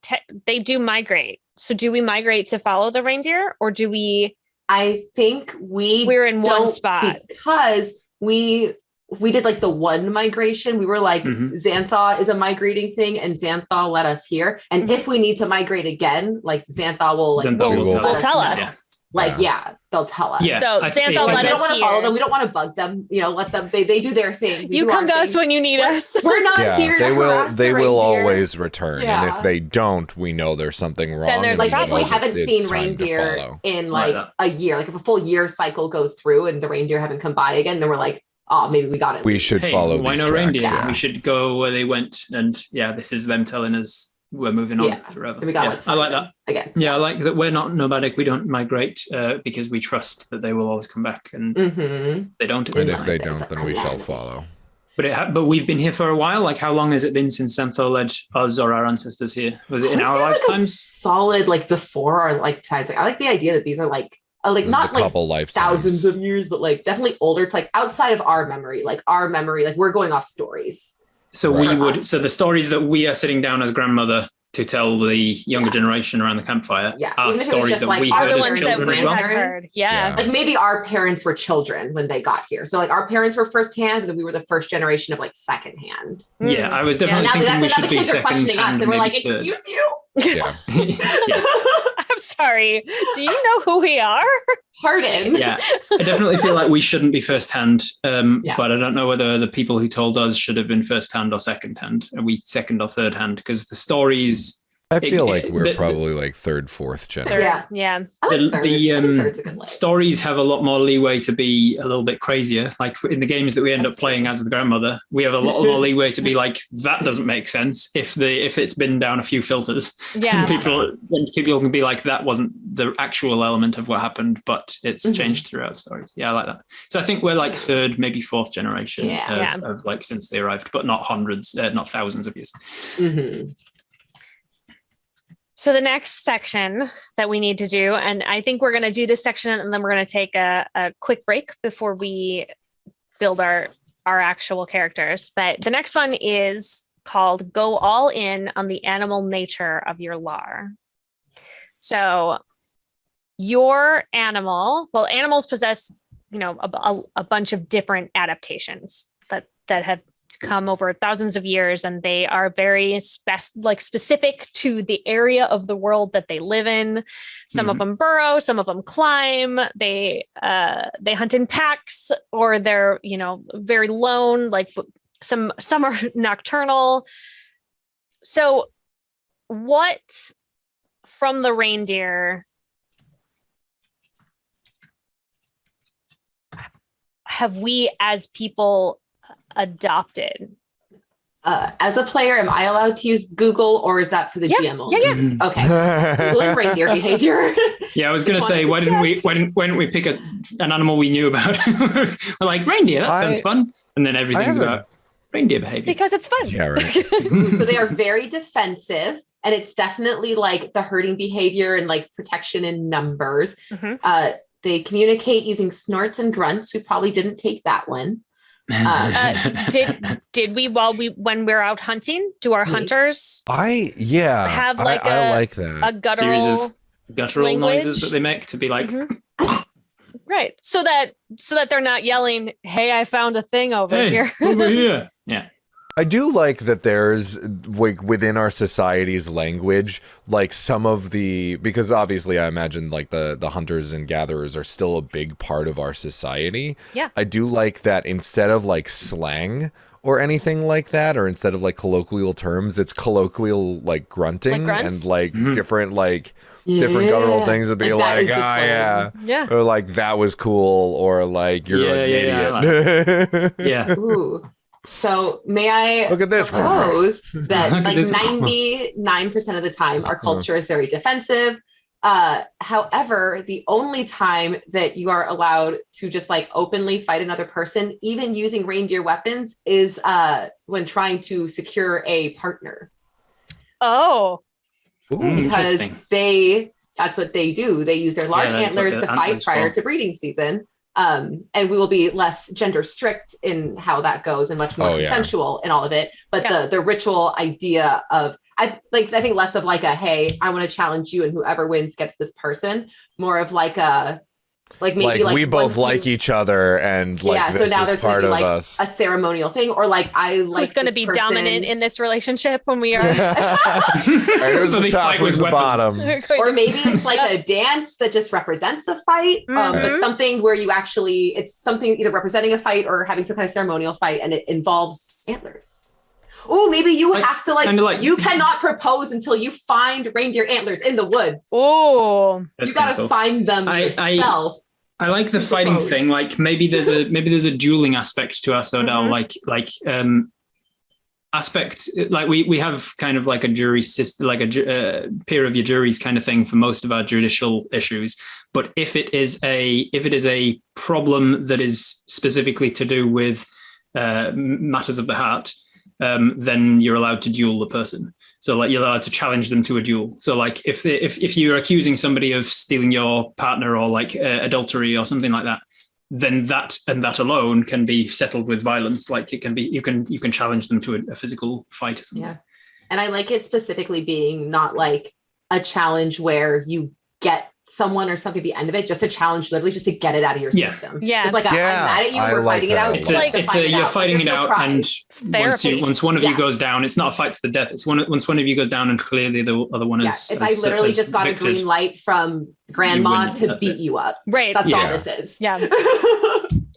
they do migrate. So do we migrate to follow the reindeer, or do we? I think We're in one don't, spot. because we did like the one migration. We were like, Xanthaw is a migrating thing, and Xanthaw let us here. And if we need to migrate again, like Xanthaw will like Xanthaw will will tell know. us. Like, yeah, they'll tell us. Yeah. So I- Xanthaw it's Like, let we don't us want to follow here. them. We don't want to bug them. You know, let them. They do their thing. We You do come our to us thing. when you need us. We're not Yeah, here to they will. harass They the will reindeer. always return, and Yeah. if they don't, we know there's something wrong. there's and like, Like, if know we Probably that haven't it's seen time to reindeer follow. in Like like that. a year, like if a full year cycle goes through and the reindeer haven't come by again, then we're like, oh, maybe we got it. We should Hey, follow why these no tracks. reindeer? Yeah. We should go where they went, and this is them telling us we're moving on Yeah. forever. Then we got Yeah, like I like find that. them again. Yeah, I like that we're not nomadic. We don't migrate because we trust that they will always come back, and Mm-hmm. they don't. And It's if fine. they There's don't, a then we shall calamity. follow. But we've been here for a while. Like, how long has it been since Xantho led us or our ancestors here? Was it in our Like a lifetimes? solid, like before our lifetimes. Like, I like the idea that these are like This is not a like couple lifetimes. thousands of years, but like definitely older. It's like outside of our memory. Like we're going off stories. So Right. we would. So the stories that we are sitting down as grandmother to tell the younger generation around the campfire Yeah, are even if it was stories just, that like, we our Are heard the as ones that children we as well. had heard. Yeah. Like maybe our parents were children when they got here. So like our parents were firsthand, and we were the first generation of like secondhand. Yeah, I was Yeah, definitely now, thinking we now should the be kids are second questioning us, hand, and we're like, maybe third. excuse you? Yeah. Yeah. I'm sorry. Do you know who we are? Pardon. Yeah, I definitely feel like we shouldn't be first hand, Yeah. but I don't know whether the people who told us should have been first hand or second hand. Are we second or third hand? Because the stories, I feel like the- we're probably like third, fourth generation. Yeah. Yeah. I like the, third. the I think third's a good like. stories have a lot more leeway to be a little bit crazier. Like in the games that we end That's up playing true. as the grandmother, we have a lot more leeway to be like, that doesn't make sense if it's been down a few filters. Yeah. People can be like, that wasn't the actual element of what happened, but it's Mhm. changed throughout stories. Yeah, I like that. So I think we're like third, maybe fourth generation Yeah. of like since they arrived, but not hundreds, not thousands of years. Mhm. So the next section that we need to do, and I think we're going to do this section and then we're going to take a quick break before we build our actual characters. But the next one is called Go All In on the Animal Nature of Your Lar. So your animal, well, animals possess, you know, a bunch of different adaptations that have come over thousands of years, and they are very specific to the area of the world that they live in. Some of them burrow, some of them climb. They hunt in packs, or they're, you know, very lone. Like some are nocturnal. So what from the reindeer have we as people adopted? As a player, am I allowed to use Google, or is that for the GM only? Yeah. Okay. Googling reindeer behavior. Yeah, I was going to say, why didn't we pick an animal we knew about? We're like, reindeer, that sounds fun. And then everything's about reindeer behavior. Because it's fun. Yeah, right. So they are very defensive, and it's definitely like the herding behavior and like protection in numbers. They communicate using snorts and grunts. We probably didn't take that one. Did we when we're out hunting, do our hunters have like I like that. a guttural guttural noises that they make to be like right, so that they're not yelling, "Hey, I found a thing over here." Over here. Yeah. I do like that there's like within our society's language, like some of the, because obviously I imagine like the hunters and gatherers are still a big part of our society. Yeah. I do like that instead of like slang or anything like that, or instead of like colloquial terms, it's colloquial like grunting and like different different guttural things would be like, yeah, or like that was cool, or like you're an idiot. Yeah. Ooh. So may I look at this propose that like 99% of the time our culture is very defensive. However, the only time that you are allowed to just like openly fight another person, even using reindeer weapons, is when trying to secure a partner. Oh. Because that's what they do. They use their large antlers to fight prior to breeding season. And we will be less gender strict in how that goes and much more consensual in all of it. But the ritual idea of, I think less of like a, hey, I want to challenge you and whoever wins gets this person, more of like a, like maybe like we both like each other and like this so now is there's part of like us. A ceremonial thing, or like I like who's going to be dominant in this relationship when we are. Here's the top, here's the bottom. Or maybe it's like a dance that just represents a fight, but something where you actually, it's something either representing a fight or having some kind of ceremonial fight, and it involves antlers. Oh, maybe you have to you cannot propose until you find reindeer antlers in the woods. Oh, you gotta find them yourself. I like the fighting thing. Like maybe there's a dueling aspect to our Sodal, aspect. Like we have kind of like a jury system, like a peer review juries kind of thing for most of our judicial issues. But if it is a problem that is specifically to do with matters of the heart, then you're allowed to duel the person. So like you're allowed to challenge them to a duel. So like if you're accusing somebody of stealing your partner or like adultery or something like that, then that alone can be settled with violence. Like it can be, you can challenge them to a physical fight or something. Yeah. And I like it specifically being not like a challenge where you get someone or something at the end of it, just a challenge, literally just to get it out of your system. Yeah. Just like I'm mad at you, we're fighting it out. You're fighting it out, and once one of you goes down, it's not a fight to the death. It's once one of you goes down, and clearly the other one is. If I literally just got a green light from grandma to beat you up. Right. That's all this is. Yeah.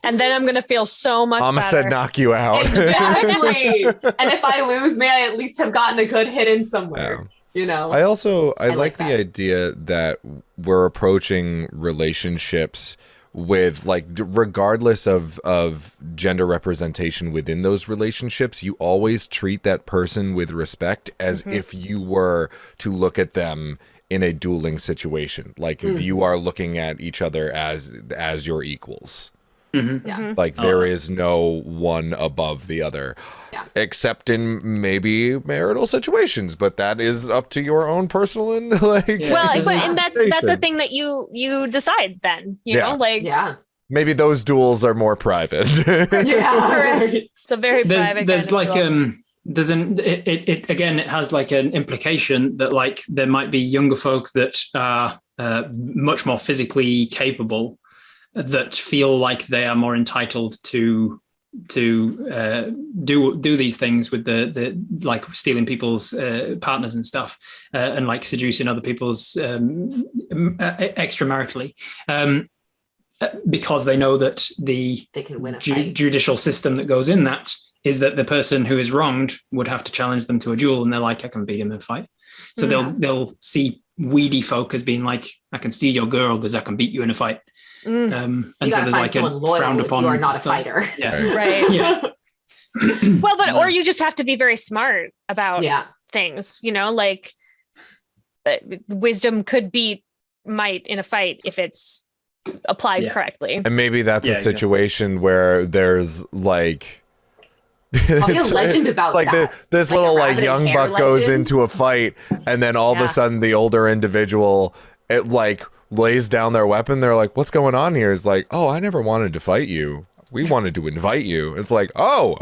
And then I'm going to feel so much Mama better. said knock you out. Exactly. And if I lose, may I at least have gotten a good hit in somewhere. Yeah. You know, I like the idea that we're approaching relationships with like, regardless of gender representation within those relationships, you always treat that person with respect as if you were to look at them in a dueling situation. Like you are looking at each other as your equals. Like there is no one above the other, except in maybe marital situations, but that is up to your own personal and like. Well, and that's a thing that you decide then. You know, like maybe those duels are more private. It's a very private. There's like it has like an implication that like there might be younger folk that are much more physically capable, that feel like they are more entitled to do these things with the like stealing people's partners and stuff, and like seducing other people's extramaritally, because they know that the they can win a fight. Judicial system that goes in that is that the person who is wronged would have to challenge them to a duel, and they're like, I can beat him in a fight. So they'll see weedy folk as being like, I can steal your girl because I can beat you in a fight. So and so there's like a frowned upon. You are not a fighter. Yeah. Right. Yeah. Well, but or you just have to be very smart about things, like wisdom could beat might in a fight if it's applied correctly. And maybe that's a situation where there's like Probably a legend about like that. This Like little a like rabbit young and buck hare goes legend. into a fight, and then all of a sudden the older individual like lays down their weapon. They're like, "What's going on here?" Is like, "Oh, I never wanted to fight you. We wanted to invite you." It's like, oh.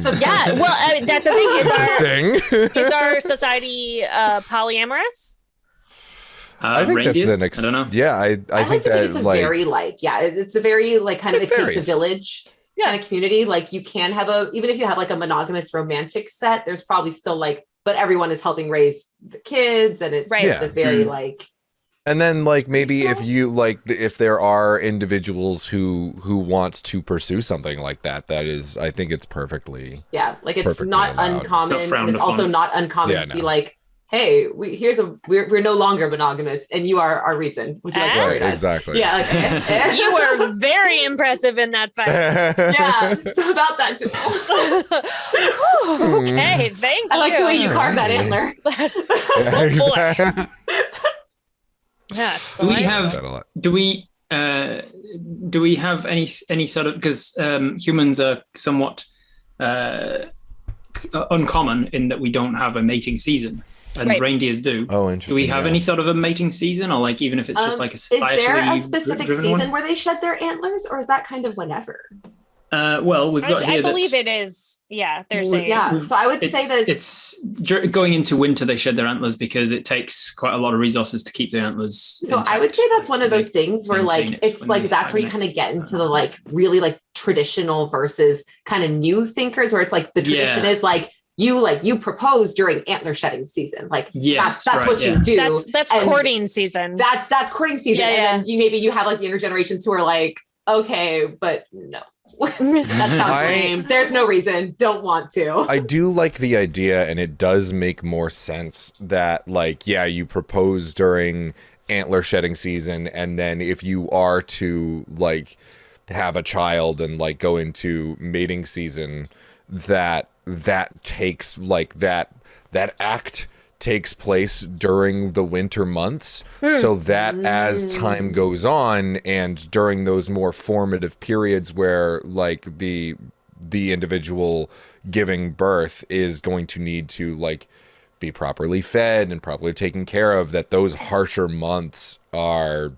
So yeah, well, that's a thing. Is our society polyamorous? I think reindeers? that's I don't know. Yeah, I think that it's a like very it's a very like kind of, it takes varies. a village kind of community. Like you can have even if you have like a monogamous romantic set, there's probably still like, but everyone is helping raise the kids, and it's just a very like. And then like maybe if you like if there are individuals who want to pursue something like that, that is, I think it's perfectly like it's not allowed. uncommon, It's and it's also not uncommon to be like, hey, we're no longer monogamous, and you are our reason. Would you like to right, marry us? exactly. Yeah, like, You were very impressive in that fight. yeah. So about that duel. Okay, thank you. I like the way you carved that antler. Yeah. Do we have any sort of, because humans are somewhat uncommon in that we don't have a mating season, and reindeers do. Oh, interesting. Do we have any sort of a mating season, or like even if it's just like a societally is there a specific driven season one? where they shed their antlers, or is that kind of whenever? Well, we've got here. I believe it is. Yeah, there's So I would say that it's going into winter. They shed their antlers because it takes quite a lot of resources to keep the antlers. So I would say that's one of those things where like it's like that's where you kind of get into the like really like traditional versus kind of new thinkers, where it's like the tradition is like you propose during antler shedding season, like that's what you do. That's courting season. That's courting season. And then you have like the younger generations who are like, okay, but no. That sounds lame. There's no reason. Don't want to. I do like the idea, and it does make more sense that like, you propose during antler shedding season, and then if you are to like have a child and like go into mating season, that takes like that act takes place during the winter months, so that as time goes on and during those more formative periods where like the individual giving birth is going to need to like be properly fed and properly taken care of, that those harsher months are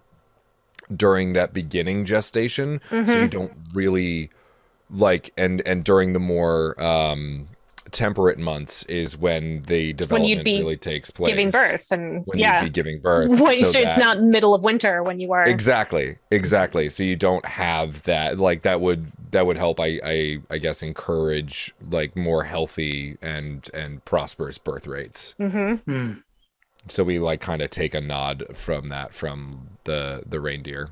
during that beginning gestation, so you don't really like, and during the more temperate months is when the development really takes place. Giving birth, and when you'd be giving birth. So it's not middle of winter when you are exactly. So you don't have that. Like that would help. I guess encourage like more healthy and prosperous birth rates. So we like kind of take a nod from that from the reindeer.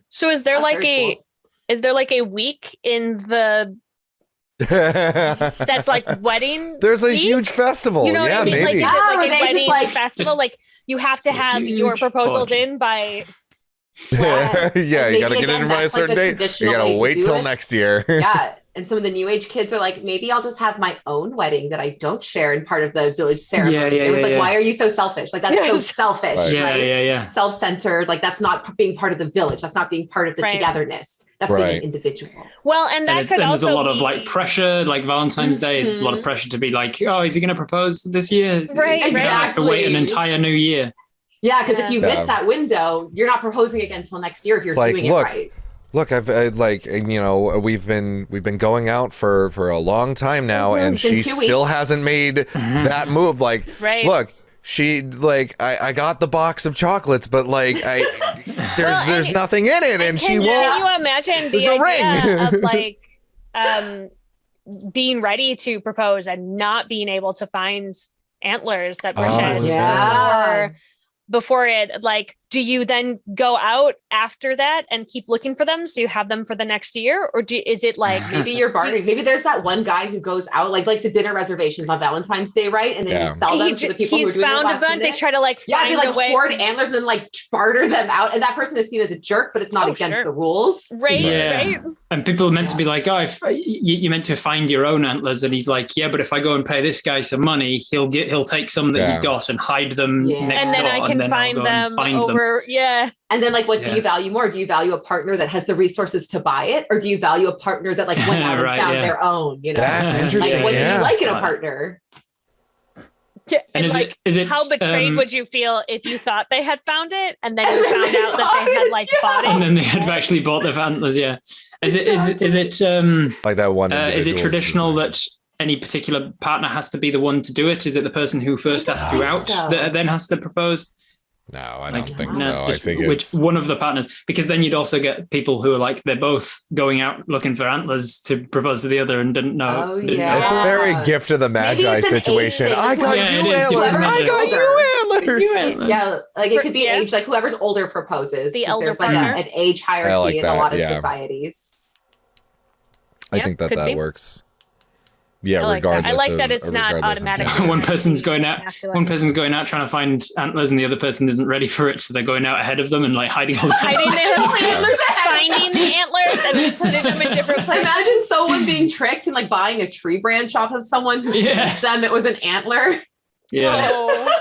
So is there like a week in the that's like wedding? There's a week? huge festival. You know what I mean? Maybe. Like, is it like a wedding just festival? Like you have to have your proposals in by. You gotta get it in by a certain date. You gotta wait till next year. Yeah. And some of the new age kids are like, maybe I'll just have my own wedding that I don't share in part of the village ceremony. It was like, why are you so selfish? Like, that's so selfish, right? Self-centered. Like, that's not being part of the village. That's not being part of the togetherness. That's being an individual. Well, and that could also there's a lot of like pressure, like Valentine's Day. It's a lot of pressure to be like, oh, is he going to propose this year? Right. You have to wait an entire new year. Yeah, because if you miss that window, you're not proposing again until next year if you're doing it right. Look, I've like, we've been going out for a long time now, and she still hasn't made that move. Like, look, she like, I got the box of chocolates, but like, there's nothing in it, and she won't. Can you imagine the idea of like, being ready to propose and not being able to find antlers that were shed before it, like do you then go out after that and keep looking for them so you have them for the next year, or is it like maybe you're bartering? Maybe there's that one guy who goes out like the dinner reservations on Valentine's Day, right? And then you sell them to the people who are doing found it a bunch. They try to like find they a way. hoard antlers and then like barter them out, and that person is seen as a jerk, but it's not against the rules, right? Right. And people are meant to be like, oh, if you're meant to find your own antlers, and he's like, yeah, but if I go and pay this guy some money, he'll take some that he's got and hide them next and then door, I can find them over. Yeah. And then like, what do you value more? Do you value a partner that has the resources to buy it, or do you value a partner that like went out and found their own? You know, that's interesting. Like, what do you like in a partner? Yeah, and is it how betrayed would you feel if you thought they had found it and then you found out that they had like bought it, and then they had actually bought the antlers? Yeah. Is it like that one? Is it traditional that any particular partner has to be the one to do it? Is it the person who first asked you out that then has to propose? No, I don't think so. I think it's one of the partners, because then you'd also get people who are like, they're both going out looking for antlers to propose to the other and didn't know. It's a very gift of the Magi situation. I got you antlers. I got you antlers. Yeah, like it could be age, like whoever's older proposes. The elder there's like an age hierarchy in a lot of societies. I think that works. Yeah, regardless. I like that it's not automatic. One person's going out trying to find antlers, and the other person isn't ready for it, so they're going out ahead of them and like hiding all the antlers, finding the antlers and then putting them in different places. Imagine someone being tricked and like buying a tree branch off of someone who convinced them it was an antler. Yeah.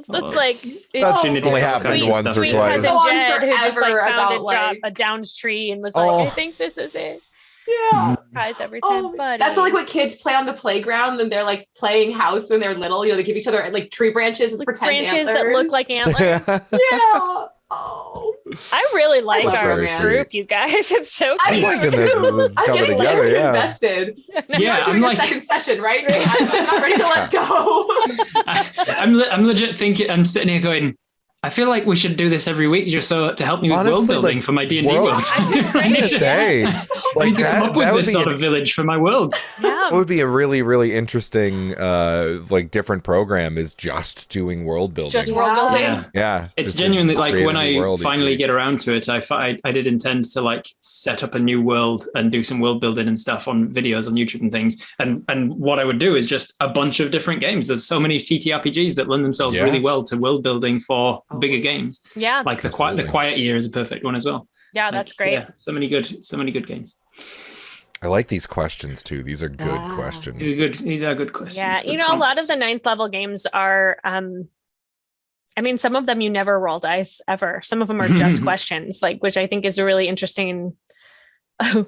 That's like that's only happened once or twice. Cousin Jed, who just like found a downed tree and was like, I think this is it. Yeah. Surprise every time, buddy. That's like what kids play on the playground, and they're like playing house when they're little. You know, they give each other like tree branches as like pretend branches antlers. that look like antlers. Yeah. Oh. I really like our group, you guys. It's so cute. I'm liking this. I'm getting together, invested. Yeah, I'm like second session, right? I'm not ready to let go. I'm legit thinking. I'm sitting here going, I feel like we should do this every week just so to help me with world building for my D&D world. I need to say, I need to come up with this sort of village for my world. Yeah. What would be a really, really interesting, like different program is just doing world building. Just world building. Yeah. It's genuinely like when I finally get around to it, I did intend to like set up a new world and do some world building and stuff on videos on YouTube and things. And what I would do is just a bunch of different games. There's so many TTRPGs that lend themselves really well to world building for bigger games. Yeah. Like the Quiet Year is a perfect one as well. Yeah, that's great. Yeah, so many good games. I like these questions too. These are good questions. These are good questions. Yeah, a lot of the 9th level games are some of them you never roll dice ever. Some of them are just questions, like, which I think is a really interesting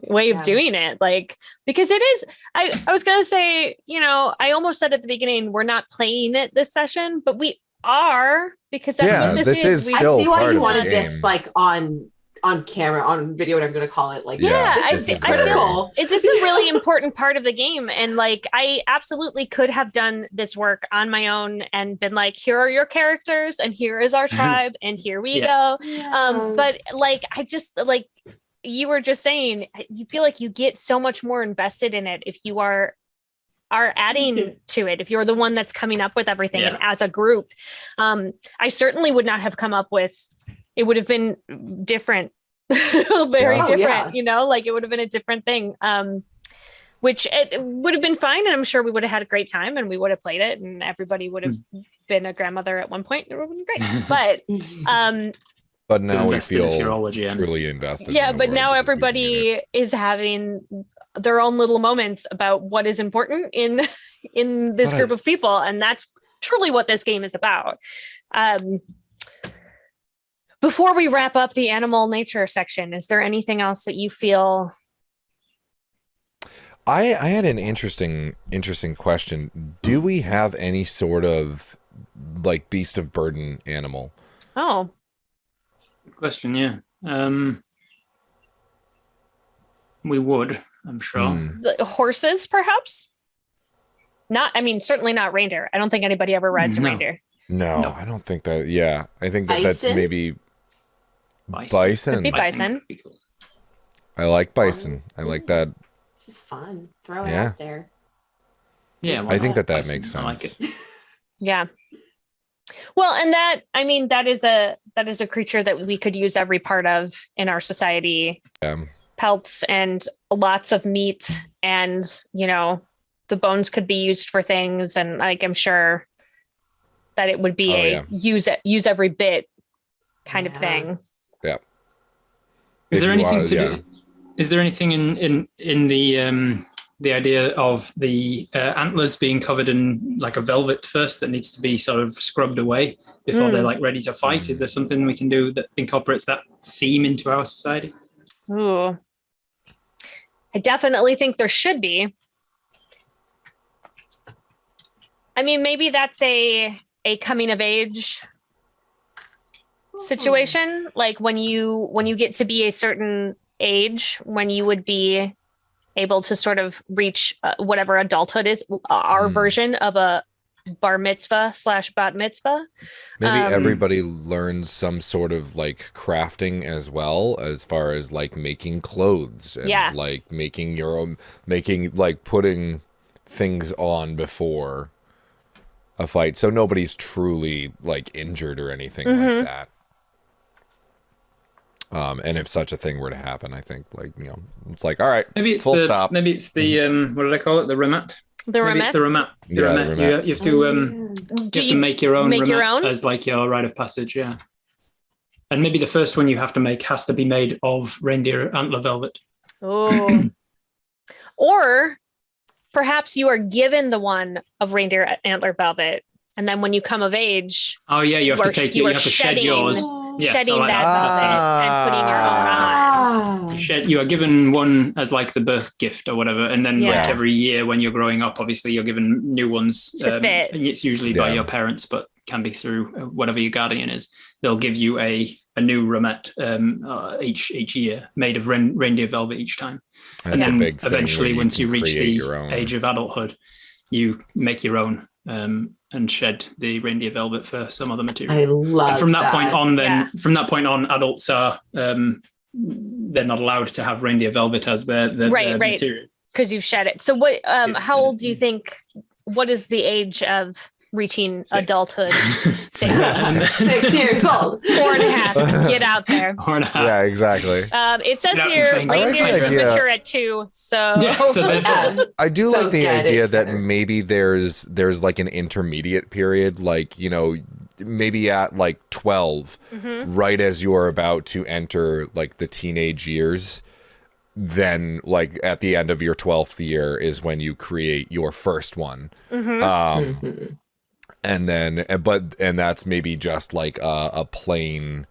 way of doing it. Like, because it is, I was gonna say, I almost said at the beginning, we're not playing it this session, but we are, because that's what this is. I see why you wanted this like on camera, on video, whatever you're going to call it. Like, I feel this is a really important part of the game. And like, I absolutely could have done this work on my own and been like, here are your characters and here is our tribe and here we go. But like, I just like, you were just saying, you feel like you get so much more invested in it if you are adding to it, if you're the one that's coming up with everything. And as a group, I certainly would not have come up with, it would have been different, very different, like it would have been a different thing, which it would have been fine. And I'm sure we would have had a great time and we would have played it and everybody would have been a grandmother at one point. It would have been great. But now we feel truly invested. Yeah, but now everybody is having their own little moments about what is important in this group of people, and that's truly what this game is about. Before we wrap up the animal nature section, is there anything else that you feel? I had an interesting question. Do we have any sort of like beast of burden animal? Oh, good question. Yeah, we would. I'm sure. Horses, perhaps? Certainly not reindeer. I don't think anybody ever rides a reindeer. No, I don't think that. Yeah, I think that's maybe bison. Could be bison. I like bison. I like that. This is fun. Throw it out there. Yeah, I think that makes sense. I like it. Yeah. Well, and that is a creature that we could use every part of in our society. Pelts and lots of meat, and the bones could be used for things, and like I'm sure that it would be use every bit kind of thing. Yeah. Is there anything is there anything in the idea of the antlers being covered in like a velvet first that needs to be sort of scrubbed away before they're like ready to fight? Is there something we can do that incorporates that theme into our society? Ooh. I definitely think there should be. I mean, maybe that's a coming of age situation. Like when you get to be a certain age, when you would be able to sort of reach whatever adulthood is, our version of a bar mitzvah / bat mitzvah. Maybe everybody learns some sort of like crafting as well, as far as like making clothes and like making your own, putting things on before a fight, so nobody's truly like injured or anything like that. And if such a thing were to happen, I think it's like, all right, maybe it's full stop. Maybe it's the what did I call it? The remat. The maybe remat. It's the remat. The remat. You have to make your own remat as like your rite of passage. Yeah. And maybe the first one you have to make has to be made of reindeer antler velvet. Oh. Or perhaps you are given the one of reindeer antler velvet, and then when you come of age, you have to take it. You have to shed yours. Shedding that velvet and putting your own on. You are given one as like the birth gift or whatever, and then like every year when you're growing up, obviously you're given new ones to fit. And it's usually by your parents, but can be through whatever your guardian is. They'll give you a new remet each year, made of reindeer velvet each time. That's and then a big thing eventually, once you reach the age of adulthood, you make your own and shed the reindeer velvet for some other material. I love and from that point on, from that point on, adults are they're not allowed to have reindeer velvet as their material because you've shed it. So what? How old do you think? What is the age of reaching adulthood? 6 years old. 4.5. Get out there. 4.5. Yeah, exactly. It says here reindeers mature at 2. So, I do like the idea that maybe there's like an intermediate period, like maybe at like 12, right as you're about to enter like the teenage years. Then like at the end of your 12th year is when you create your first one. And then, and that's maybe just like a plain,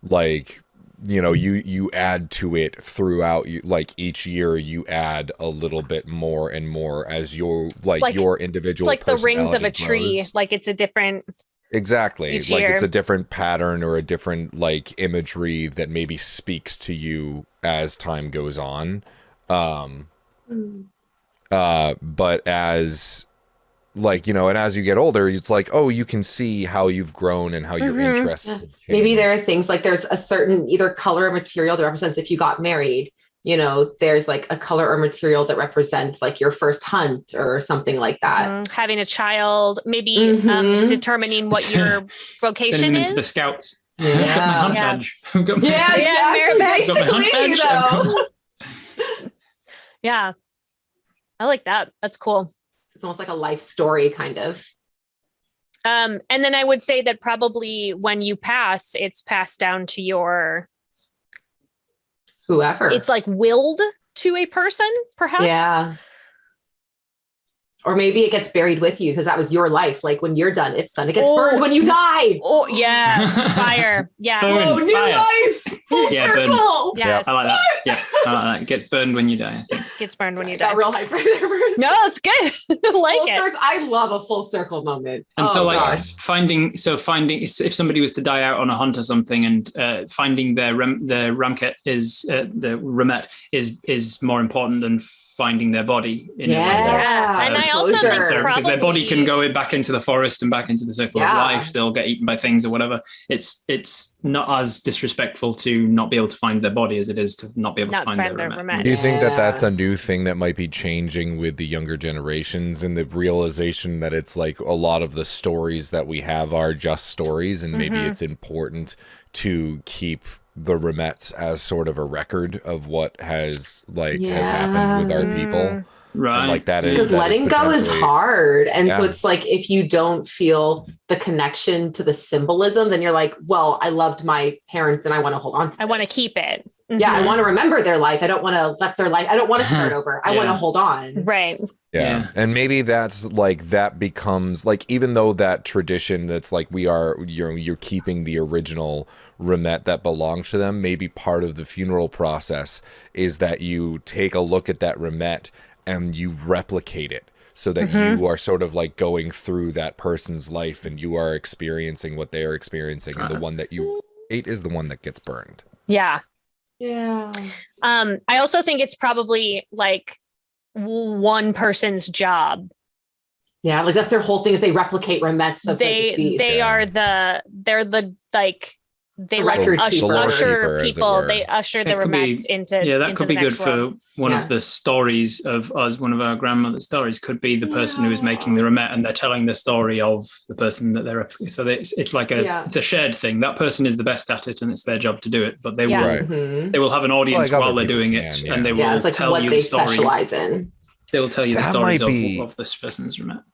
like, you add to it throughout, like each year you add a little bit more and more as your, like your individual. It's like the rings of a tree. Grows. Like it's a different. Exactly. Like it's a different pattern or a different like imagery that maybe speaks to you as time goes on. But as like, and as you get older, it's like, oh, you can see how you've grown and how your interests have changed. Maybe there are things like there's a certain either color or material that represents if you got married, there's like a color or material that represents like your first hunt or something like that. Having a child, maybe determining what your vocation is. Into the scouts. Yeah. I've got my hunt badge. I've got my hunt badge. Yeah. I like that. That's cool. It's almost like a life story kind of. And then I would say that probably when you pass, it's passed down to your whoever. It's like willed to a person, perhaps. Yeah. Or maybe it gets buried with you because that was your life. Like when you're done, it's done. It gets burned when you die. Oh yeah, fire. Yeah. Oh, new life. Full circle. Yes. I like that. Yeah, I like that. It gets burned when you die. I think. Gets burned when you die. Got real hype right there. No, it's good. I like it. I love a full circle moment. And so, like finding if somebody was to die out on a hunt or something, and finding their ramket is the remet is more important than finding their body in Yeah. And I also think because their body can go back into the forest and back into the circle of Yeah. life. They'll get eaten by things or whatever. It's not as disrespectful to not be able to find their body as it is to not be able to find their remet. Do you think that that's a new thing that might be changing with the younger generations, and the realization that it's like a lot of the stories that we have are just stories, and maybe it's important to keep the remets as sort of a record of what has happened with our people? Right. And like that is because letting go is hard. And so it's like, if you don't feel the connection to the symbolism, then you're like, well, I loved my parents and I want to hold on to I want to keep it. Yeah, I want to remember their life. I don't want to let their life, I don't want to start over. I want to hold on. Right. Yeah. And maybe that's like, that becomes like, even though that tradition that's like, you're keeping the original remet that belongs to them, maybe part of the funeral process is that you take a look at that remet and you replicate it, so that you are sort of like going through that person's life and you are experiencing what they are experiencing, and the one that you hate is the one that gets burned. Yeah. Yeah. I also think it's probably like one person's job. Yeah, like that's their whole thing, is they replicate remets of They usher people. They usher the remets into. Yeah, that into could the be good next world. for one of the stories of us. One of our grandmother's stories could be the person who is making the remet, and they're telling the story of the person that they're. So it's like it's a shared thing. That person is the best at it, and it's their job to do it. But they will have an audience while they're doing it, and they will tell you the stories. They will tell you the stories of this person's remet.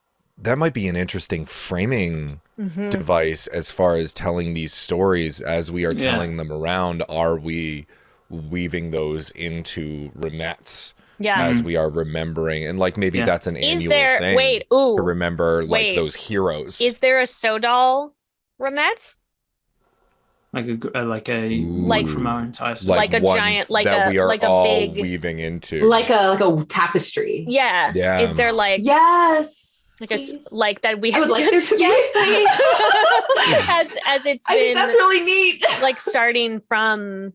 That might be an interesting framing device as far as telling these stories as we are telling them around. Are we weaving those into remets as we are remembering? And like maybe that's an annual thing to remember like those heroes. Is there a Sodal remet? Like from our entire story. Like a giant, like that a we are like a all big weaving into, like a tapestry. Yeah. Is there like like please. a like that we I would like there to be. Yes, please. as it's been. I think that's really neat. Like starting from,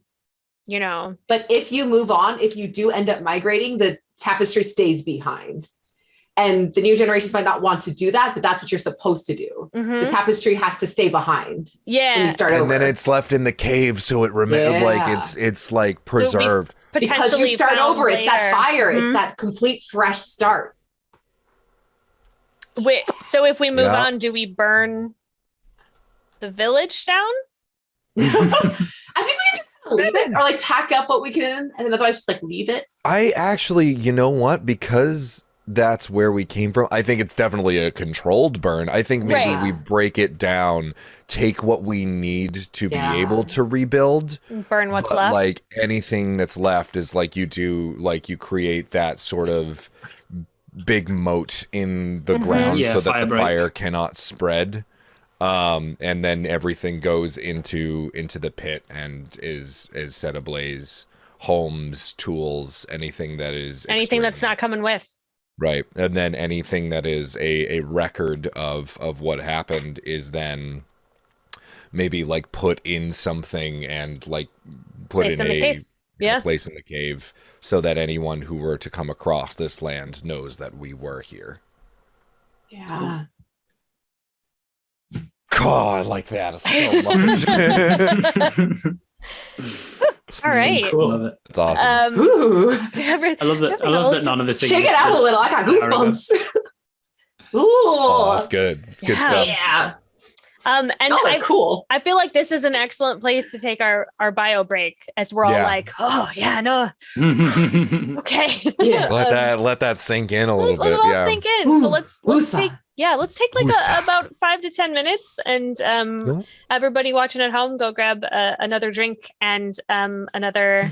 But if you move on, if you do end up migrating, the tapestry stays behind. And the new generations might not want to do that, but that's what you're supposed to do. The tapestry has to stay behind. Yeah. When you start over. And then it's left in the cave, so it like it's like preserved. So because you start over, it's that fire, it's that complete fresh start. Wait, so if we move on, do we burn the village down? I think we just leave it, or like pack up what we can, and then otherwise just like leave it. I actually, you know what? Because that's where we came from. I think it's definitely a controlled burn. I think maybe we break it down, take what we need to be able to rebuild, burn what's left. Like anything that's left is like you do, like you create that sort of big moat in the ground so that the fire cannot spread. And then everything goes into the pit and is set ablaze. Homes, tools, anything that's not coming with. Right. And then anything that is a record of what happened is then maybe like put in something and like put in a place in the cave, so that anyone who were to come across this land knows that we were here. Yeah. God, I like that so much. All right. Cool. Love it. It's awesome. I love that none of this. Shake it out a little. I got goosebumps. Ooh. Oh, that's good. It's good stuff. Yeah. And cool. I feel like this is an excellent place to take our bio break, as we're all like, oh yeah, no. Okay. Yeah. Let that sink in a little bit. Let it sink in. Ooh, So let's take like about 5 to 10 minutes, and everybody watching at home, go grab another drink and another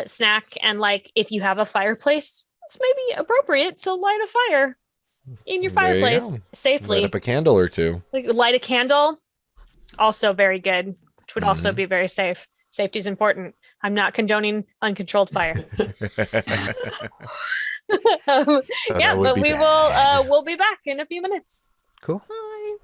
snack, and like if you have a fireplace, it's maybe appropriate to light a fire in your fireplace safely. Light up a candle or two. Like light a candle, also very good, which would also be very safe. Safety is important. I'm not condoning uncontrolled fire. But we'll be back in a few minutes. Cool. Bye.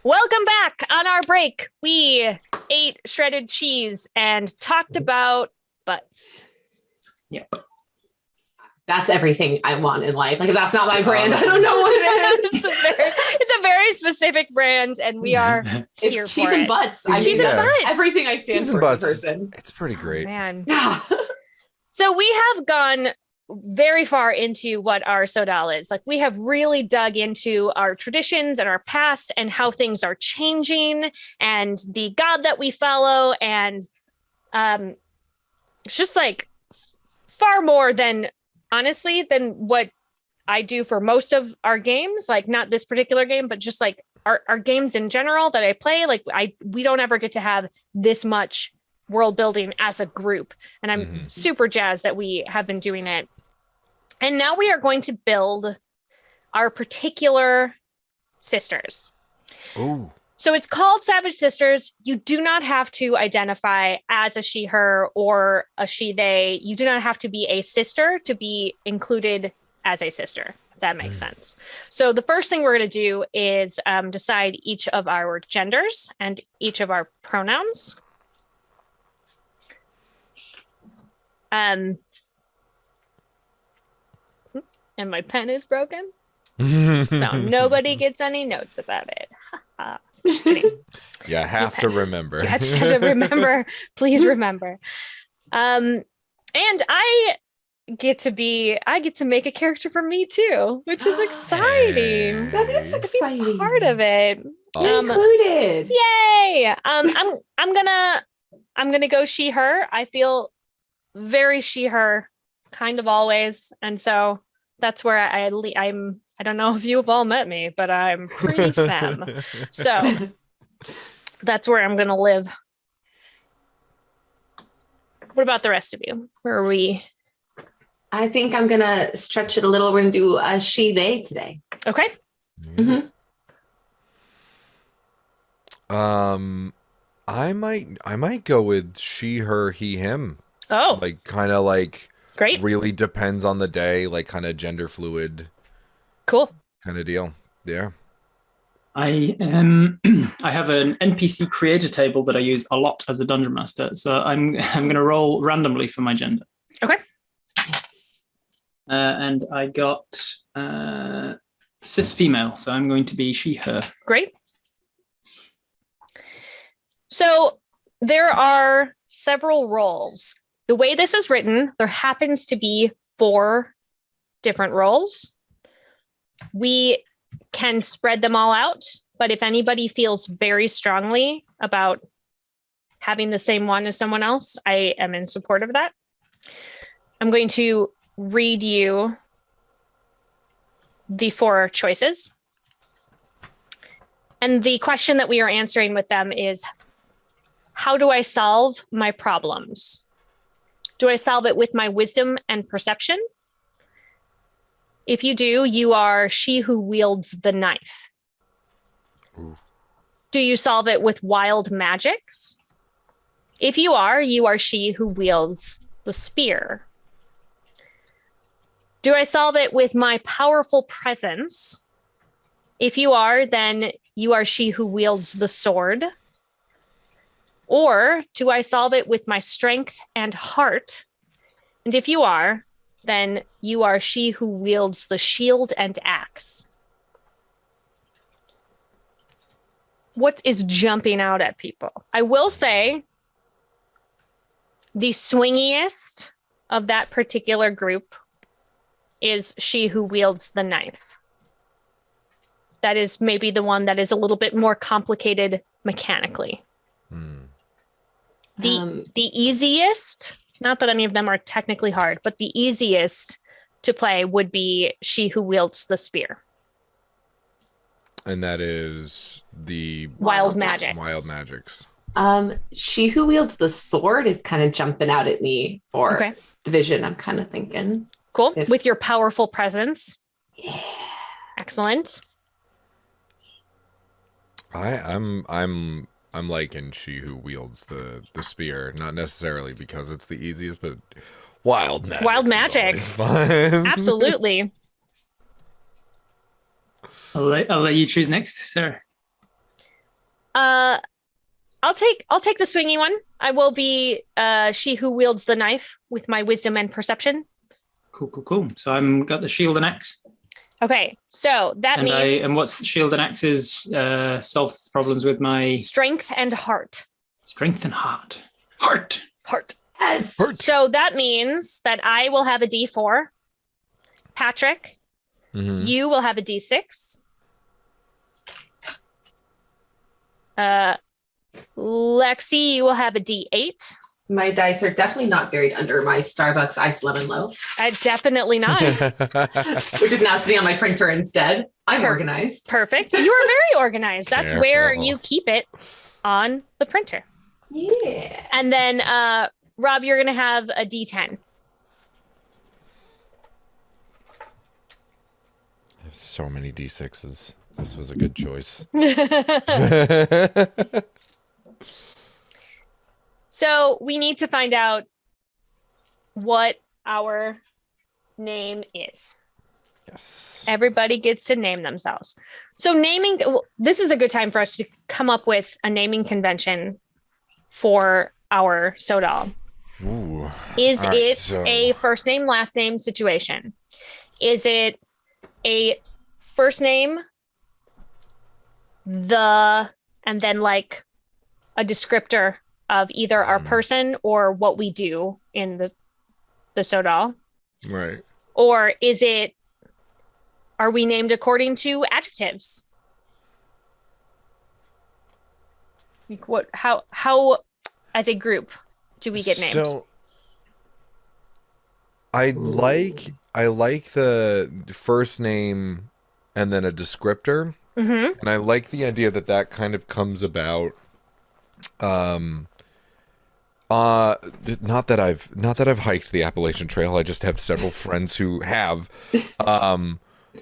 Welcome back. On our break, we ate shredded cheese and talked about butts. Yep. That's everything I want in life. Like, if that's not my brand, I don't know what it is. It's a very specific brand, and we are here It's for cheese and it. butts. Cheese and butts. Everything I stand Cheese for and as a butts. person. It's pretty great. Man. Yeah. So we have gone very far into what our Sodal is. Like, we have really dug into our traditions and our past and how things are changing and the God that we follow. And it's just like far more than, honestly, than what I do for most of our games. Like, not this particular game, but just like our games in general that I play. Like, we don't ever get to have this much world building as a group. And I'm super jazzed that we have been doing it. And now we are going to build our particular sisters. Ooh. So it's called Savage Sisters. You do not have to identify as a she, her, or a she, they. You do not have to be a sister to be included as a sister, if that makes sense. So the first thing we're going to do is decide each of our genders and each of our pronouns. And my pen is broken, so nobody gets any notes about it. Just kidding. Yeah, have to remember. You just have to remember. Please remember. And I get to make a character for me too, which is exciting. That is To exciting. be part of it. Included. Yay! I'm gonna go she, her. I feel very she, her, kind of always, and so that's where I'm. I don't know if you've all met me, but I'm pretty femme. So that's where I'm gonna live. What about the rest of you? Where are we? I think I'm gonna stretch it a little. We're gonna do a she, they today. Okay. Mm-hmm. I might go with she, her, he, him. Oh, Like, kind of like great. really depends on the day, like kind of gender fluid Cool. kind of deal. Yeah. I have an NPC creator table that I use a lot as a dungeon master, so I'm going to roll randomly for my gender. Okay. And I got cis female, so I'm going to be she, her. Great. So there are several roles. The way this is written, there happens to be 4 different roles. We can spread them all out, but if anybody feels very strongly about having the same one as someone else, I am in support of that. I'm going to read you the 4 choices. And the question that we are answering with them is, how do I solve my problems? Do I solve it with my wisdom and perception? If you do, you are she who wields the knife. Ooh. Do you solve it with wild magics? If you are she who wields the spear. Do I solve it with my powerful presence? If you are, then you are she who wields the sword. Or do I solve it with my strength and heart? And if you are, then you are she who wields the shield and axe. What is jumping out at people? I will say the swingiest of that particular group is she who wields the knife. That is maybe the one that is a little bit more complicated mechanically. The easiest, not that any of them are technically hard, but the easiest to play would be she who wields the spear. And that is the Wild magics. Wild magics. She who wields the sword is kind of jumping out at me for Okay. division. I'm kind of thinking. Cool. If- With your powerful presence. Yeah. Excellent. I'm liking she who wields the spear, not necessarily because it's the easiest, but wild magic. Wild magic. Fun. I'll let you choose next, Sarah. I'll take the swingy one. I will be she who wields the knife with my wisdom and perception. Cool. So I'm got the shield and axe. Okay, so that means and what's the shield and axes solve problems with my strength and heart. Strength and heart. Heart. Yes. Heart. So that means that I will have a D4. Patrick, you will have a D6. Lexi, you will have a D8. My dice are definitely not buried under my Starbucks iced lemon loaf. Definitely not. Which is now sitting on my printer instead. I'm organized. Perfect. You are very organized. That's Careful. where you keep it on the printer. Yeah. And then, Rob, you're going to have a D10. I have so many D6s. This was a good choice. So we need to find out what our name is. Yes. Everybody gets to name themselves. So naming, this is a good time for us to come up with a naming convention for our Sodal. Ooh. Is All right, it so- a first name, last name situation? Is it a first name, and then like a descriptor of either our person or what we do in the Sodal? Right. Or are we named according to adjectives? Like how as a group do we get named? So I like the first name and then a descriptor. Mm-hmm. And I like the idea that kind of comes about not that I've hiked the Appalachian Trail. I just have several friends who have.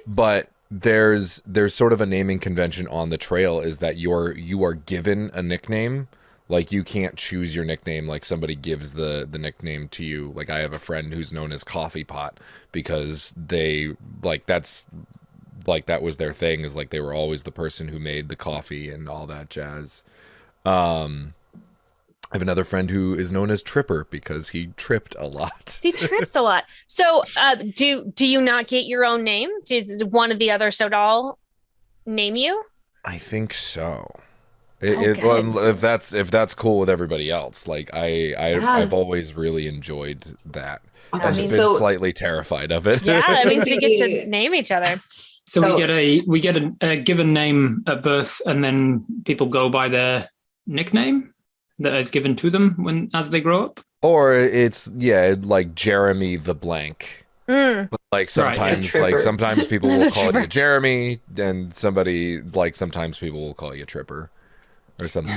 But there's sort of a naming convention on the trail is that you are given a nickname. Like you can't choose your nickname. Like somebody gives the nickname to you. Like I have a friend who's known as Coffee Pot because they like that was their thing, is like they were always the person who made the coffee and all that jazz. I have another friend who is known as Tripper because he tripped a lot. He trips a lot. So do you not get your own name? Did one of the other Sodal name you? I think so. Okay. Well, if that's cool with everybody else, like I've always really enjoyed that. I've been slightly terrified of it. Yeah, that means we get to name each other. So we get a given name at birth, and then people go by their nickname that is given to them as they grow up. Or it's like Jeremy the blank. But like sometimes sometimes people will call you Jeremy, and sometimes people will call you Tripper or something.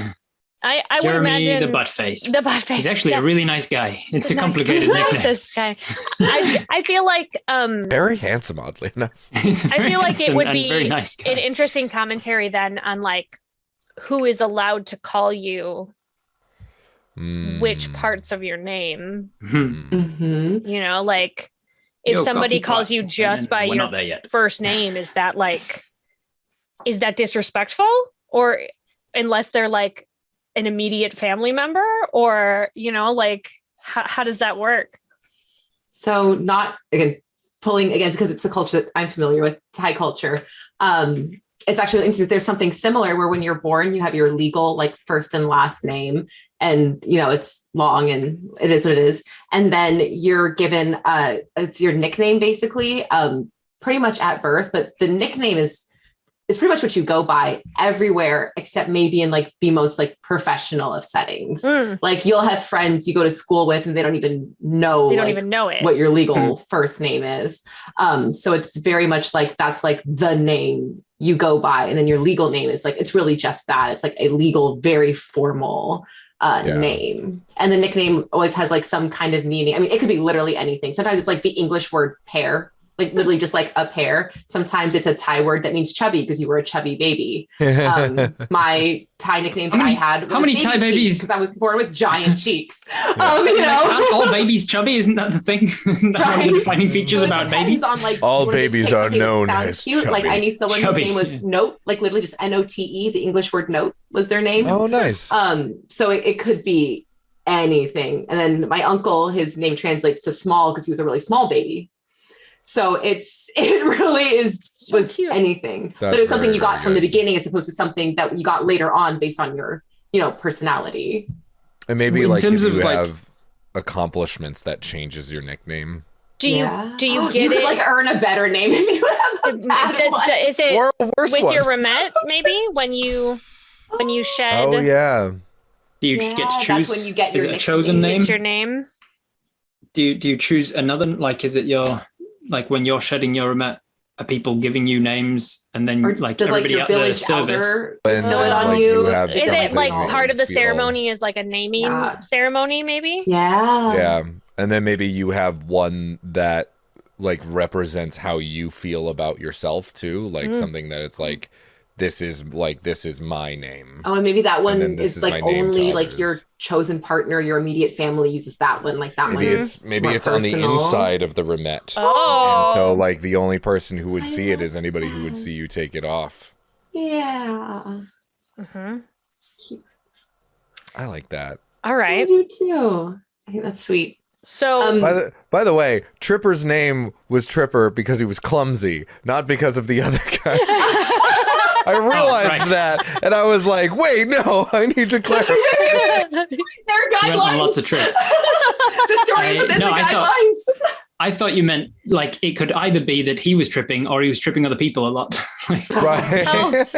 I would Jeremy imagine the butt face. The butt face. He's actually a really nice guy. It's a complicated nickname. Nicest guy. I feel like very handsome, oddly enough. I feel like it would be very nice guy. an interesting commentary then on like who is allowed to call you which parts of your name. Mm-hmm. You know, like if somebody calls you just by your first name, is that disrespectful? Or unless they're like an immediate family member, or, you know, like how does that work? So not, again, pulling again, because it's a culture that I'm familiar with, Thai culture. It's actually interesting. There's something similar where when you're born, you have your legal like first and last name, and you know it's long and it is what it is. And then you're given it's your nickname basically, pretty much at birth. But the nickname is pretty much what you go by everywhere, except maybe in like the most like professional of settings. Like you'll have friends you go to school with and they don't even know it, what your legal first name is. So it's very much like that's like the name you go by, and then your legal name is like it's really just that. It's like a legal, very formal name. And the nickname always has like some kind of meaning. I mean, it could be literally anything. Sometimes it's like the English word pear. like literally just like a pair. Sometimes it's a Thai word that means chubby because you were a chubby baby. My Thai nickname that I had was how many Thai babies? Because I was born with giant cheeks. Yeah. You know, aren't all babies chubby? Isn't that the thing? Isn't that one of the defining features about babies? On, like, all babies are known as cute. chubby. Like I knew someone whose name was Note, like literally just Note. The English word note was their name. Oh, nice. So it could be anything. And then my uncle, his name translates to small because he was a really small baby. So it really was cute. Anything. But it was something you got from the beginning as opposed to something that you got later on based on your, personality. And maybe in like terms if you of have accomplishments that changes your nickname. Do you get you it? Could, like earn a better name if you have a bad one. Is it or a worse with one. your remet maybe when you shed? Oh yeah. Do you get to choose? That's when you get your is it a chosen name? It's your name. Do you choose another? Like, is it your like when you're shedding your remet? Are people giving you names and then like does, everybody like, your at the village service? Bestow it on like, you? Is it like something part of the feel- ceremony is like a naming ceremony maybe? Yeah. And then maybe you have one that like represents how you feel about yourself too, like something that it's like this is my name. Oh, and maybe that one is is like only like your chosen partner, your immediate family uses that one. Like that maybe one. Maybe it's on the inside of the remet. Oh. And so like the only person who would see it is anybody who would see you take it off. Yeah. Mm-hmm. I like that. All right. I do too. I think that's sweet. So By the way, Tripper's name was Tripper because he was clumsy, not because of the other guy. I realized that, and I was like, "Wait, no, I need to clarify." There are guidelines. Lots of tricks. The story is within the guidelines. I thought you meant like it could either be that he was tripping or he was tripping other people a lot. Right.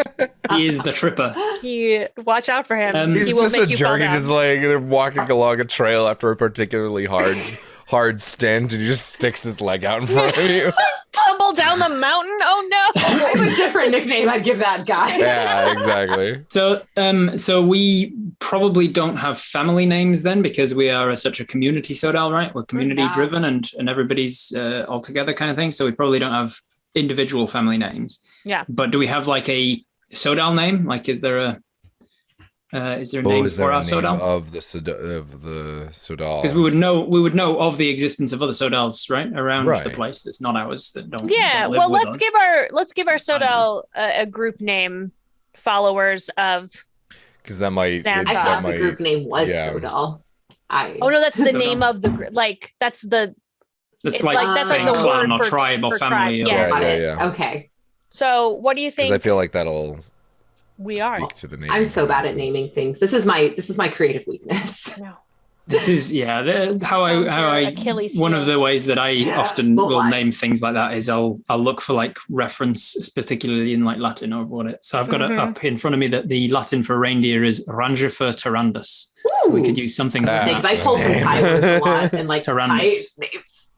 He is the tripper. Watch out for him. He's He will just make a you fall jerk. He's down. just like they're walking along a trail after a particularly hard stint, and he just sticks his leg out in front of you. Tumble down the mountain. Oh no! I have a different nickname I'd give that guy. Yeah, exactly. So we probably don't have family names then because we are such a community Sodal, right? We're community driven and everybody's all together kind of thing. So we probably don't have individual family names. Yeah. But do we have like a Sodal name? Like, is there a name for our Sodal? Of the Sodal? Because we would know of the existence of other Sodals, right, around the place that's not ours that don't. Yeah. Don't live Well, with let's give our Sodal a group name. Followers of. Because that might. I thought the group name was Sodal. Oh no, that's the name of the group. Like that's the. It's like that's saying like the clan word or for tribe or family. tribe. Yeah. Okay. So what do you think? Because I feel like that'll. We are. Speak to the name. I'm so bad at naming things. This is my creative weakness. No. This is how I Achilles one heel. of the ways that I often will name things like that is I'll look for like reference, particularly in like Latin or what it. So I've got it up in front of me that the Latin for reindeer is Rangifer tarandus. So we could use something like Because that. I pull from Thai words a lot and like Thai Tarandus. names.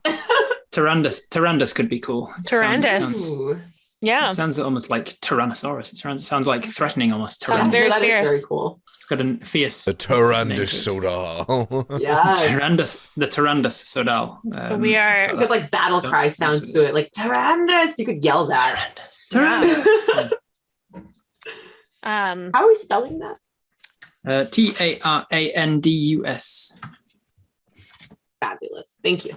Tarandus could be cool. Tarandus. Yeah. It sounds almost like Tyrannosaurus. It sounds like threatening almost. Sounds very That is fierce. very cool. It's got a fierce. The Tyrandus Sodal. Yeah. The Tyrandus Sodal. So we are. A good like battle cry sound to it, like Tyrandus. You could yell that. Tyrandus. How are we spelling that? Tarandus. Fabulous. Thank you.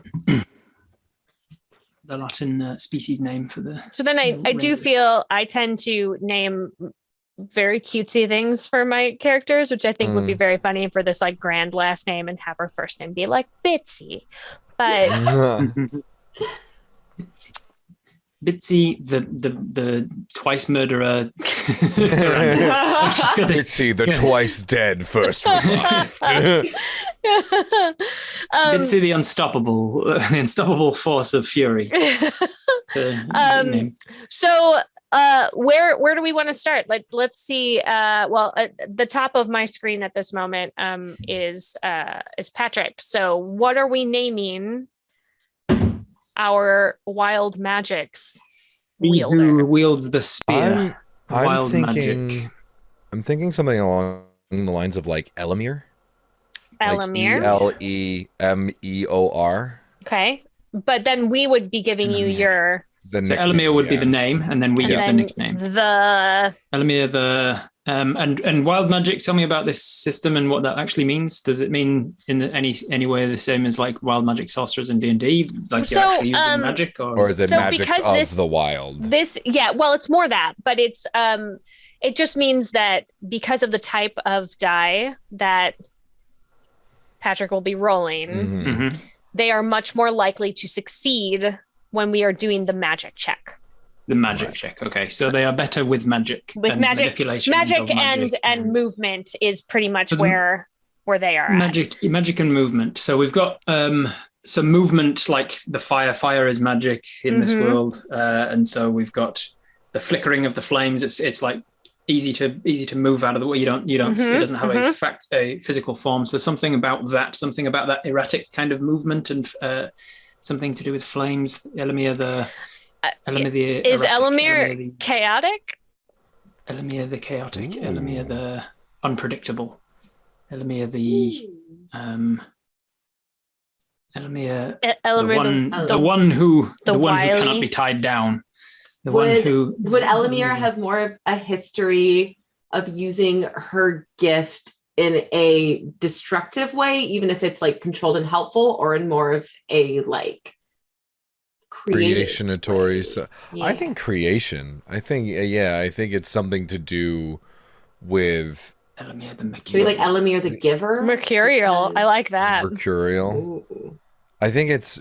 The Latin species name for the. So then I do feel I tend to name very cutesy things for my characters, which I think would be very funny for this like grand last name and have her first name be like Bitsy. But Bitsy, the twice murderer. Bitsy, the twice dead first revived. Bitsy, the unstoppable force of fury. So where do we want to start? Let's see. Well, at the top of my screen at this moment is Patrick. So what are we naming our wild magics wielder? Who wields the spear? I'm thinking. Magic. I'm thinking something along the lines of like Elamir. Elamir. Like Elemeor. Okay. but then we would be giving you your The So nickname, Elamir would be yeah. the name, and then we and give the then nickname. the Elamir, and wild magic. Tell me about this system and what that actually means. Does it mean in any way the same as like wild magic sorcerers in D&D? Like So, you're actually using magic, Or is it So magics because of this- the wild? this well it's more that, but it's it just means that because of the type of die that Patrick will be rolling, Mhm. Mhm. they are much more likely to succeed when we are doing the magic check. The magic check. Okay, so they are better with magic. With and magic, manipulations magic of and movement is pretty much So the- where they are at. magic and movement. So we've got some movement like the fire. Fire is magic in this Mhm. world, and so we've got the flickering of the flames. It's like easy to move out of the way. You don't. Mhm, It doesn't have a physical form. So something about that erratic kind of movement, and something to do with flames. Elamir the Is erratic, Elamir chaotic? Elamir the chaotic, Ooh. Elamir the unpredictable, Elamir the Elamir Elamir the one who wily. cannot be tied down. The Would- one who Would Elamir have more of a history of using her gift in a destructive way, even if it's like controlled and helpful, or in more of a like Creationatory. way? So Yeah. I think creation. I think it's something to do with Elamir the Maybe mercurial. like Elamir the giver. Mercurial. I like that. mercurial. Ooh. I think it's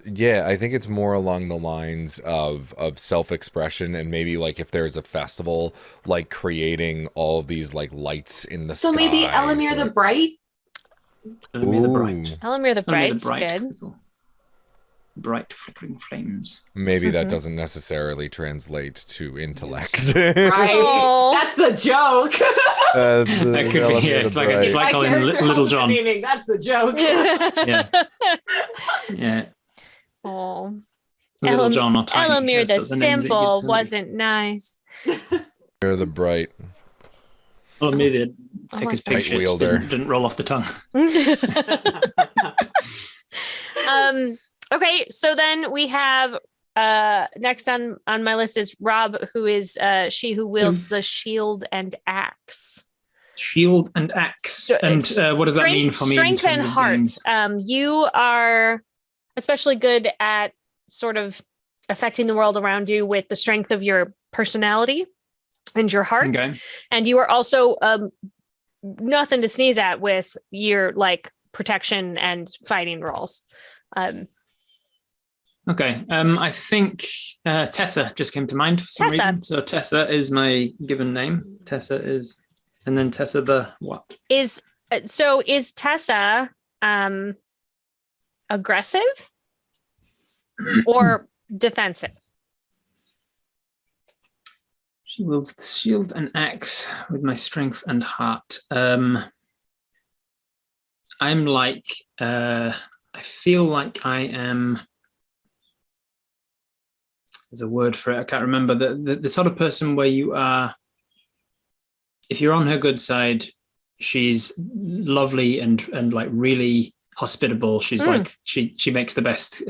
more along the lines of self-expression, and maybe like if there's a festival, like creating all of these like lights in the So sky. maybe Elamir the Bright. Elamir the bright. Ooh. Elamir the Elamir the Bright's good. Bright flickering flames. Maybe that Mhm. doesn't necessarily translate to intellect. Right. Oh. That's the joke. That That could be. Yeah, it's like My calling him character Little has a John. meaning. That's the joke. Yeah, Oh, Little John or Tiny. Elamir Those the are names that you give simple somebody. wasn't nice. Elamir the bright. Elamir the I thick like as that. pig Right shit wielder. didn't roll off the tongue. Okay, so then we have next on my list is Rob, who is she who wields the shield and axe. Shield and axe. So And it's what does that mean for me? in Strength and terms of heart. being- You are especially good at sort of affecting the world around you with the strength of your personality and your heart. Okay. And you are also nothing to sneeze at with your like protection and fighting rolls. Okay. I think Tessa just came to mind for some Tessa. reason. So Tessa is my given name. Tessa is, and then Tessa the what? Is Tessa aggressive or defensive? She wields the shield and axe with my strength and heart. I'm like, I feel like I am. There's a word for it. I can't remember the sort of person where you are. If you're on her good side, she's lovely and like really hospitable. She's like she makes the best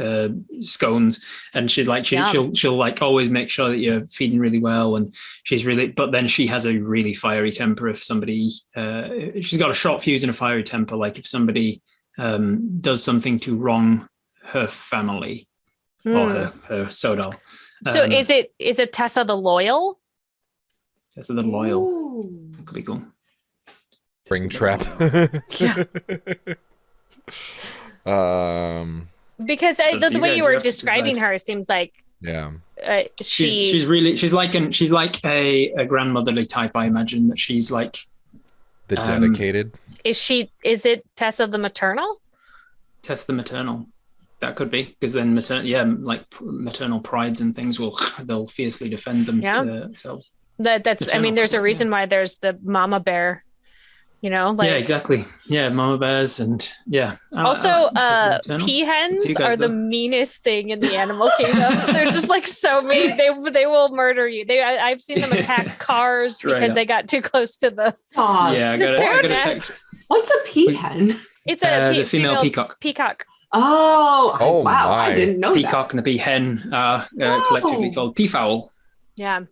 scones, and she's like she'll like always make sure that you're feeding really well, and she's really. But then she has a really fiery temper. If somebody, she's got a short fuse and a fiery temper. Like if somebody does something to wrong her family or her Sodal. So is it Tessa the Loyal? Tessa the Loyal. Ooh. That could be cool. Ring Tessa trap. Yeah. Because So the do you way guys you were have to describing decide. her seems like Yeah. She's like a grandmotherly type. I imagine that she's like The dedicated. is it Tessa the maternal? Tess the maternal. That could be, because then maternal prides and things they'll fiercely defend themselves. That's I mean, Maternal, there's a yeah. reason why there's the mama bear, like yeah, exactly. Yeah, mama bears and yeah. also Tess the maternal. peahens Do you guys are the though? meanest thing in the animal kingdom. They're just like so mean. They will murder you. I've seen them attack cars Straight because up. they got too close to the Stop. Yeah, I got to What? text What's a peahen? it's a the female peacock. peacock. Oh, wow. my. I didn't know Peacock and the peahen are collectively called peafowl. Yeah.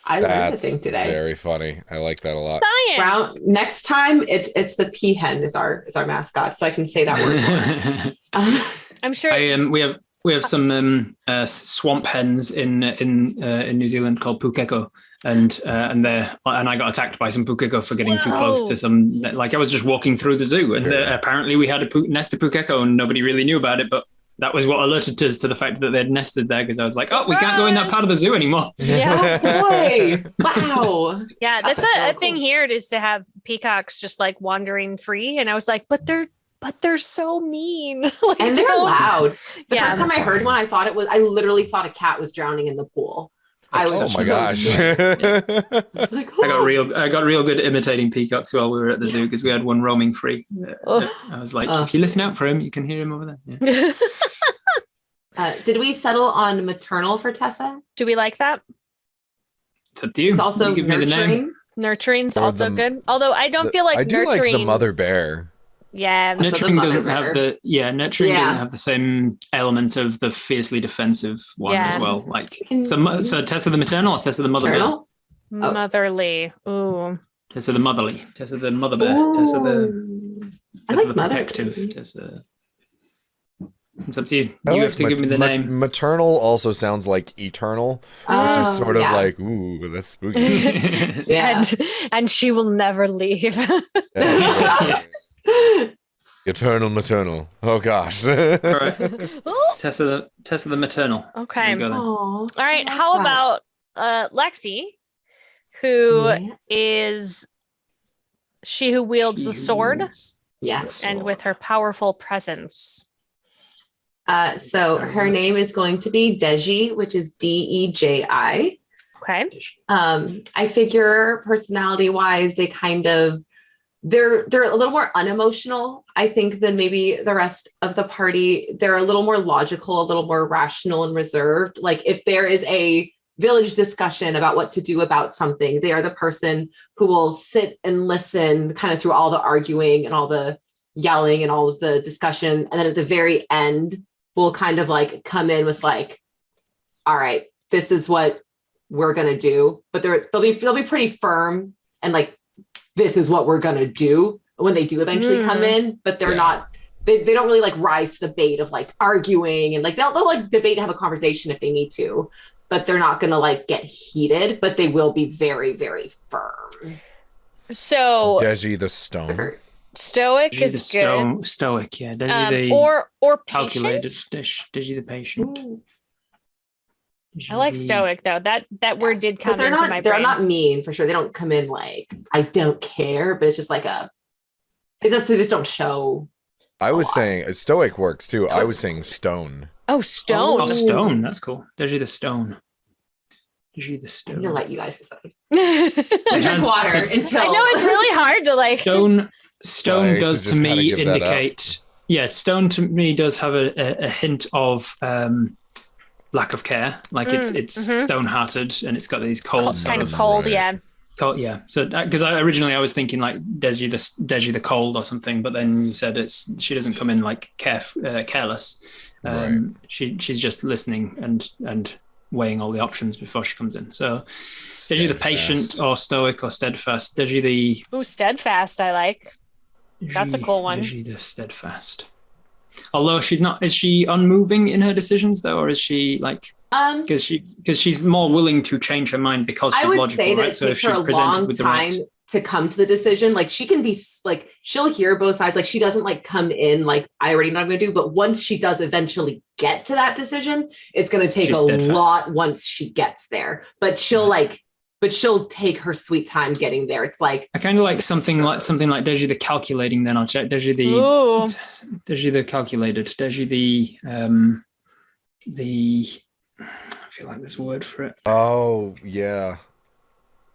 I learned a That's thing today. very funny. I like that a lot. Science. Next time, it's the peahen is our mascot, so I can say that word more. I'm sure. We have some swamp hens in New Zealand called pukeko, and I got attacked by some pukeko for getting too close to some. Like I was just walking through the zoo, and apparently we had a nest of pukeko, and nobody really knew about it, but. That was what alerted us to the fact that they'd nested there, because I was like, we can't go in that part of the zoo anymore. Yeah. Boy. Wow. Yeah, that's a thing here. It is to have peacocks just like wandering free. And I was like, but they're so mean. Like, and they're loud. The Yeah. first time I heard one, I literally thought a cat was drowning in the pool. Oh my gosh. Like, I got real good at imitating peacocks while we were at the zoo, because we had one roaming free. I was like, if you listen out for him, you can hear him over there. Yeah. Did we settle on maternal for Tessa? Do we like that? It's up to you. It's also you give me the name. nurturing. Nurturing's Or also good. Although I don't feel like I do nurturing. like the mother bear. Yeah. Nurturing mother doesn't bear. have nurturing doesn't have the same element of the fiercely defensive one as well. Like so Tessa the maternal or Tessa the mother bear? Maternal? Motherly. Ooh. Tessa the motherly. Tessa the mother bear. Tessa the protective. Tessa. It's up to you. You have to give me the name. Maternal also sounds like eternal, which is sort of like, ooh, that's spooky. Yeah. And she will never leave. Eternal maternal. Oh gosh. All right. Tessa the maternal. Okay. There you go then. All right. How about Lexi, who is she who wields the sword? Yes. And with her powerful presence. So her name is going to be Deji, which is Deji. Okay. I figure personality-wise, they kind of they're a little more unemotional, I think, than maybe the rest of the party. They're a little more logical, a little more rational and reserved. Like if there is a village discussion about what to do about something, they are the person who will sit and listen kind of through all the arguing and all the yelling and all of the discussion. And then at the very end, will kind of like come in with like, all right, this is what we're going to do. But they'll be pretty firm and like, this is what we're going to do when they do eventually come in, but they're not, they don't really like rise to the bait of like arguing, and like they'll like debate and have a conversation if they need to, but they're not going to like get heated, but they will be very, very firm. So Deji the stone. Stoic Deji is the good. Stoic, yeah. Deji the or calculated. patient. Deji the patient. I like stoic though. That word did come into my brain. They're not mean for sure. They don't come in like I don't care, but it's just like they just don't show. I was saying stoic works too. I was saying stone. Oh, stone. Oh, stone. That's cool. Deji the stone. Deji the stone. I'm gonna let you guys decide. I Drink water until know it's really hard to like. Stone does to me indicate. Yeah, stone to me does have a hint of lack of care. Like it's stone-hearted and it's got these cold kind of cold, yeah. Cold, yeah. So because originally I was thinking like Deji the cold or something, but then you said she doesn't come in like careless. She's just listening and weighing all the options before she comes in. So Deji the patient or stoic or steadfast. Deji the steadfast. I like. That's a cool one. Deji the steadfast. Although she's not, is she unmoving in her decisions though, or is she like? Because she's more willing to change her mind because she's logical, say that right? it So if takes her she's a presented long with the time right to come to the decision, like she can be like she'll hear both sides. Like she doesn't like come in like I already know what I'm going to do. But once she does eventually get to that decision, it's going to take lot once she gets there. But she'll take her sweet time getting there. It's like I kind of like something like Deji the calculating. Then I'll check Deji the calculated. Deji the I feel like there's a word for it. Oh yeah.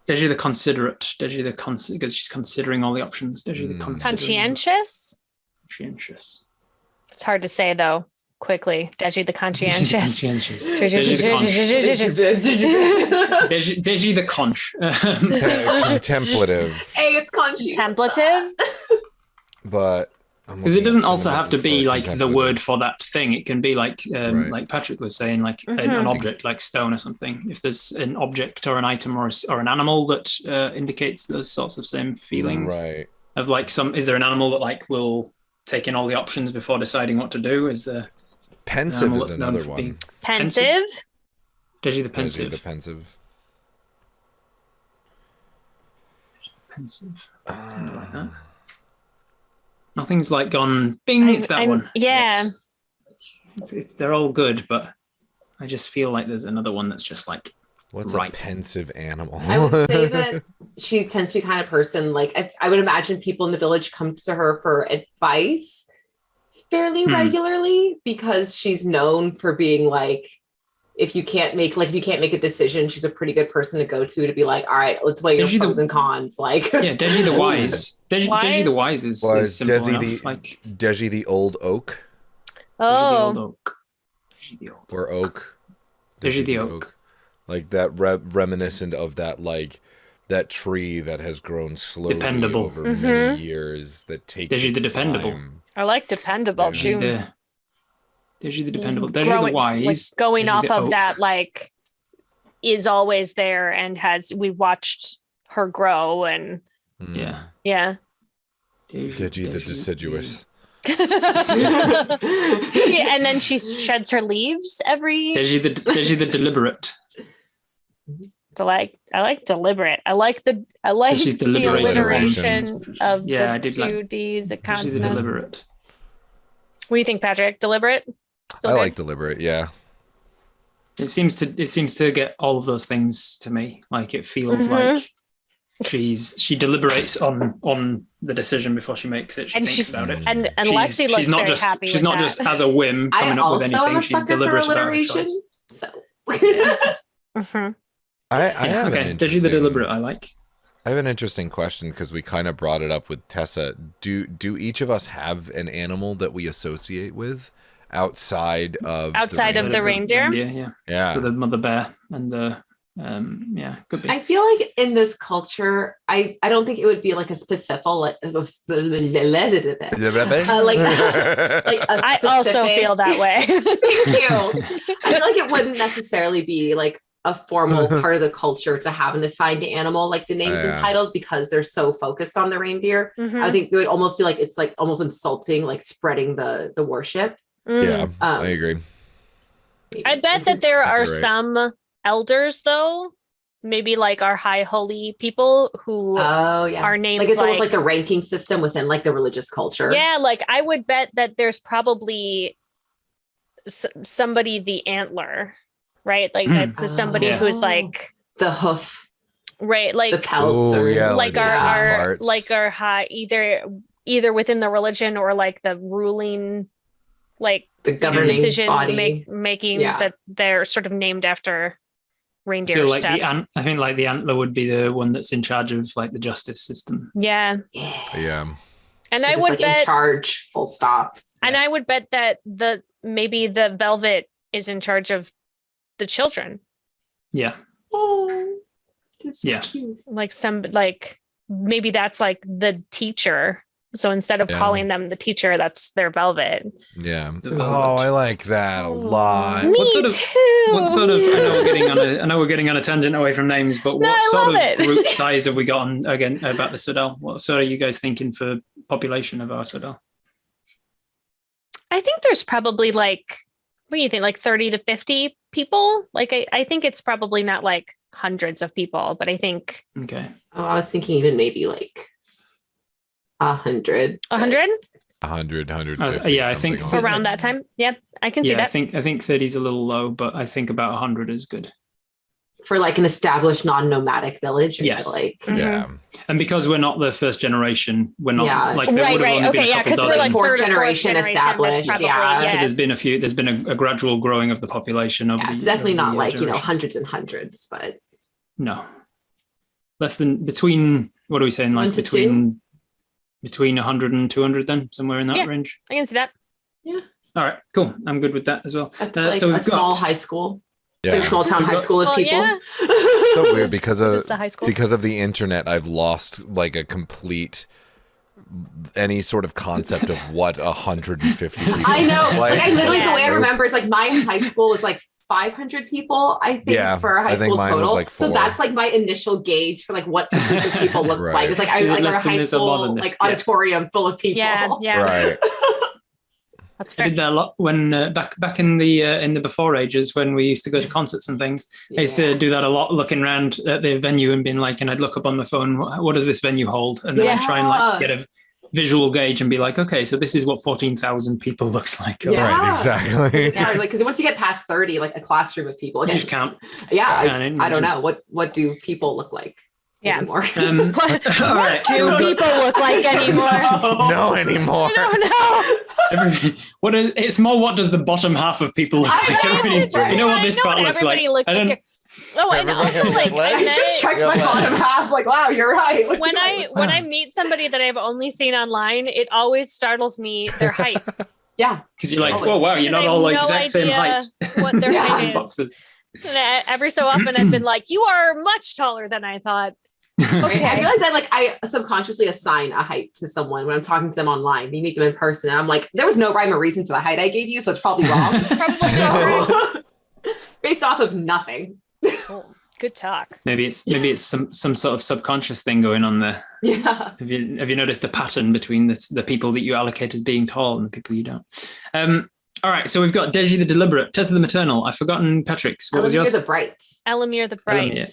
Deji the considerate. Deji the because she's considering all the options. Deji the conscientious. Conscientious. It's hard to say though. Quickly, Deji the conscientious. Conscientious. Deji the conch. Deji the conch. Contemplative. Hey, it's conchi. Contemplative. But Because it doesn't also have to be like the word for that thing. It can be like like Patrick was saying, like an object like stone or something. If there's an object or an item or an animal that indicates those sorts of same feelings. Right. Of like is there an animal that like will take in all the options before deciding what to do? Is there pensive is another one. Pensive? Deji the pensive. Deji the pensive. Pensive. Like that. Nothing's like gone bing. It's that one. Yeah. They're all good, but I just feel like there's another one that's just like what's right. a pensive animal? I would say that she tends to be the kind of person like I would imagine people in the village come to her for advice fairly regularly because she's known for being like if you can't make a decision, she's a pretty good person to go to be like, all right, let's weigh your pros and cons. Like, yeah, Deji the Wise. Deji the Wise is simple enough. Like Deji the Old Oak. Oh, Deji the Old or Oak. Deji the Oak. Like that reminiscent of that, like that tree that has grown slowly over many years. That takes Deji the Dependable. Time. I like dependable too. Deji the Dependable. Deji the Wise. Like going Deji off of Oak. that, like, is always there and we've watched her grow and yeah. Deji the Deciduous. And then she sheds her leaves every. Deji the Deliberate. I like deliberate. I like the alliteration of the two D's, the consonant. She's deliberate. What do you think, Patrick? Deliberate? I like deliberate, yeah. It seems to get all of those things to me. Like it feels like she deliberates on the decision before she makes it. She thinks about it. And Lexi looks very happy. She's not just as a whim coming up with anything. She's deliberate about her choice. So. I have an Deji the Deliberate. I like. I have an interesting question because we kind of brought it up with Tessa. Do each of us have an animal that we associate with outside of the reindeer? Yeah. So the mother bear and the could be. I feel like in this culture, I don't think it would be like a specific like I also feel that way. Thank you. I feel like it wouldn't necessarily be like a formal part of the culture to have an assigned animal like the names and titles because they're so focused on the reindeer. I think it would almost be like it's like almost insulting, like spreading the worship. Yeah, I agree. I bet that there are some elders though, maybe like our high holy people who are named like it's almost like the ranking system within like the religious culture. Yeah, like I would bet that there's probably somebody the antler. Right, like that's somebody who's like the hoof, right? Like the pelts, like our high either within the religion or like the ruling, like the governing decision body making that they're sort of named after reindeer like stuff. I think like the antler would be the one that's in charge of like the justice system. Yeah. And I would bet in charge, full stop. And I would bet that maybe the velvet is in charge of the children. Yeah. Oh, that's so cute. Like maybe that's like the teacher. So instead of calling them the teacher, that's their velvet. Yeah. Oh, I like that a lot. Me too. What sort of? I know we're getting on a tangent away from names, but what sort of group size have we got on again about the Sodal? What sort are you guys thinking for population of our Sodal? I think there's probably like, what do you think? Like 30 to 50 people? Like I think it's probably not like hundreds of people, but I think. Okay. Oh, I was thinking even maybe like 100. 100? 150. Yeah, I think around that time. Yeah, I can see that. I think 30 is a little low, but I think about 100 is good. For like an established non-nomadic village. Yes. Yeah. And because we're not the first generation, we're not like there would have only been a couple dozen. We're like fourth generation established. Probably, So there's been a gradual growing of the population of it's definitely not like, hundreds and hundreds, but no. Less than between what are we saying? Like between 100 and 200 then, somewhere in that range. I can see that. Yeah. All right, cool. I'm good with that as well. That's like so we've got small high school. Yeah. So small town high school of people. Yeah. So weird because of the internet, I've lost like a complete any sort of concept of what 150 people. I know. Like I literally, the way I Yeah. remember is like my high school was like 500 people, I think, Yeah, for a I high think school mine was total. like So 4. that's like my initial gauge for like what a group of people looks Right. like. It's like I Is was it like less our than high this or more than school this? like Yeah. auditorium full of people. Yeah. Right. That's I fair. did that a lot when back in the before ages when we used to go to concerts and things. I used to do that a lot, looking around at the venue and being like, and I'd look up on my phone, what does this venue hold? And then I'd try and like get a visual gauge and be like, okay, so this is what 14,000 people looks like. Yeah. Right, exactly. Yeah, like because once you get past 30, like a classroom of people, You again, just can't. I don't know what do people look like Yeah. anymore. What All right, so do we've got people look like anymore? No anymore. it's more what does the bottom half of people look I like? know, Everybody- you know what this part looks like. Everybody looks I don't- like oh, and Everybody also has like legs. I and just checked Yeah, my like- bottom half. Like, wow, you're right. Look when at I that. meet somebody that I've only seen online, it always startles me their height. Yeah, Because you're like, Always. oh wow, you're not I have all no exact same idea height. what their Yeah. height is. Boxes. And every so often I've been like, you are much taller than I thought. okay. I realize that like I subconsciously assign a height to someone when I'm talking to them online. We meet them in person, and I'm like, there was no rhyme or reason to the height I gave you, so it's probably wrong. Probably not. Based off of nothing. Oh, good talk. Maybe it's some sort of subconscious thing going on there. Yeah. Have you noticed a pattern between the people that you allocate as being tall and the people you don't? All right, so we've got Deji the Deliberate, Tessa the Maternal. I've forgotten Patrick's. What was You're yours? the bright. Elamir the Bright.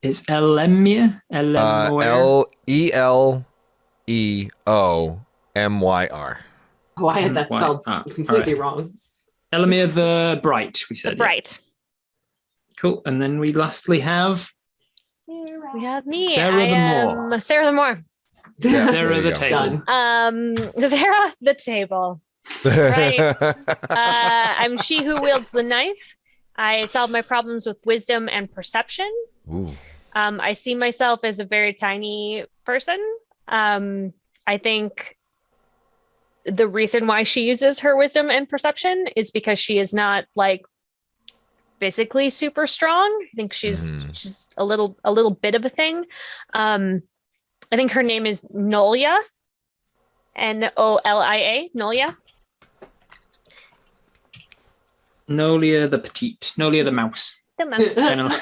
It's Elemir? Leoemyr. Oh, I had that spelled All completely right. wrong. Elamir the Bright, we said. The yeah. Bright. Cool. And then we lastly have We have me. Sarah I the am Moor. Sarah the Moor. Yeah, there Sarah you the go. Table. Done. Sarah the Table. Right. I'm she who wields the knife. I solve my problems with wisdom and perception. Ooh. I see myself as a very tiny person. I think the reason why she uses her wisdom and perception is because she is not like physically super strong. I think she's just a little bit of a thing. I think her name is Nolia. Nolia. Nolia. Nolia the Petite. Nolia the Mouse. The mouse. Kind of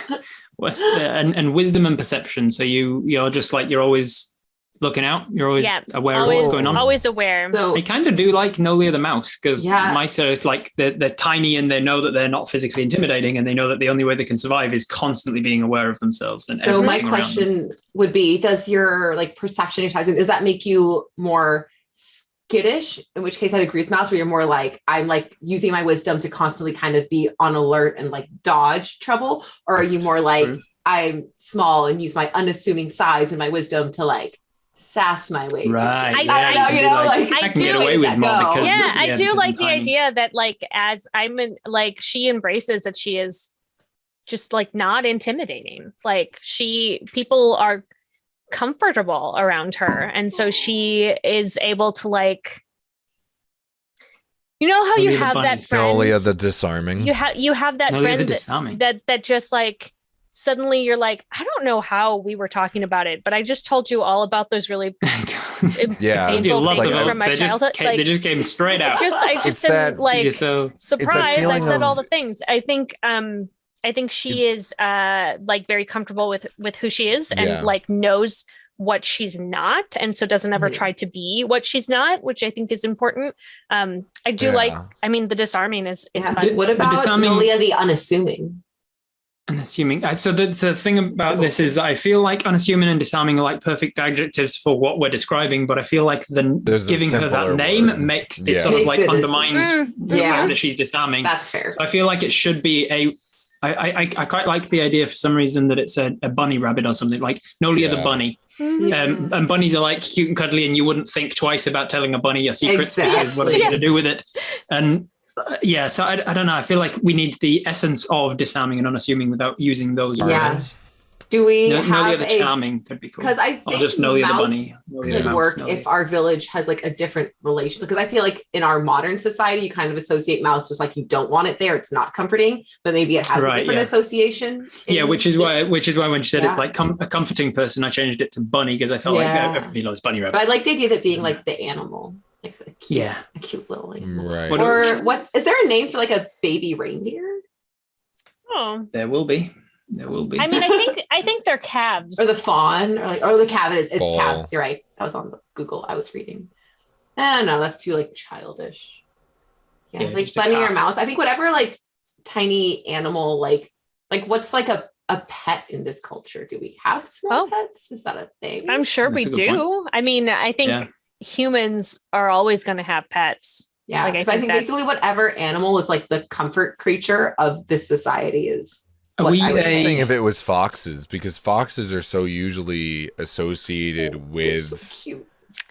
and wisdom and perception. So you're just like, you're always looking out. You're always aware of what's going on. Always aware. So I kind of do like Nolia the Mouse because Yeah. mice are like they're tiny and they know that they're not physically intimidating and they know that the only way they can survive is constantly being aware of themselves. And So my everything around them. question would be, does your like perception exercise, does that make you more skittish? In which case I'd agree with Mouse, where you're more like, I'm like using my wisdom to constantly kind of be on alert and like dodge trouble? Or are you more like, I'm small and use my unassuming size and my wisdom to like sass my way? Right. I- yeah, I- you can you be know, like, like, I I can get do- away with more go. because Yeah, I do because like I'm the tiny. idea that like as I'm in, like she embraces that she is just like not intimidating. Like people are comfortable around her, and so she is able to like, you know how you Nolia the have bunny. that friend. Nolia the Disarming. You have that Nolia the friend Disarming. that just like suddenly you're like, I don't know how we were talking about it, but I just told you all about those really Yeah. I told you painful lots things of from my they just childhood. came, they just came straight out. I It's just am that- like You're so surprised. feeling I've said all of- the things. I think she is like very comfortable with who she is and Yeah. like knows what she's not, and so doesn't ever Mhm. try to be what she's not, which I think is important. I do Yeah. like, I mean, the disarming is Yeah. fun. What about disarming- Nolia the unassuming? unassuming. So the thing about this is that I feel like unassuming and disarming are like perfect adjectives for what we're describing, but I feel like There's a giving her simpler that name word. makes it Yeah. sort of Makes like it as- undermines the Yeah. fact that she's disarming. That's fair. So I feel like it should be I quite like the idea for some reason that it's a bunny rabbit or something like Nolia the Yeah. bunny. Mhm. And bunnies are like cute and cuddly, and you wouldn't think twice about telling a bunny your secrets because what are they Exactly. going to do with it? And so I don't know. I feel like we need the essence of disarming and unassuming without using those Yeah. words. Do we No, have the other charming could be cool. Because I Or think just know the other mouse bunny. could work if our village has like a different relation. Because I feel like in our modern society, you kind of associate mouse just like you don't want it there. It's not comforting, but maybe it has a different association. Yeah, which is why when she said it's like a comforting person, I changed it to bunny because I felt like everybody loves bunny rabbit. But I like the idea of it being like the animal, like a cute little animal. Right. Or what is there a name for like a baby reindeer? Oh, there will be. I mean, I think they're calves. Or the fawn, or the calf. It's calves. You're right. That was on Google. I was reading. No, that's too like childish. Yeah, like bunny or mouse. I think whatever like tiny animal, like what's like a pet in this culture? Do we have small pets? Is that a thing? I'm sure we do. Point. I mean, I think humans are always going to have pets. Yeah, because I think basically whatever animal is like the comfort creature of this society is. I was thinking if it was foxes, because foxes are so usually associated with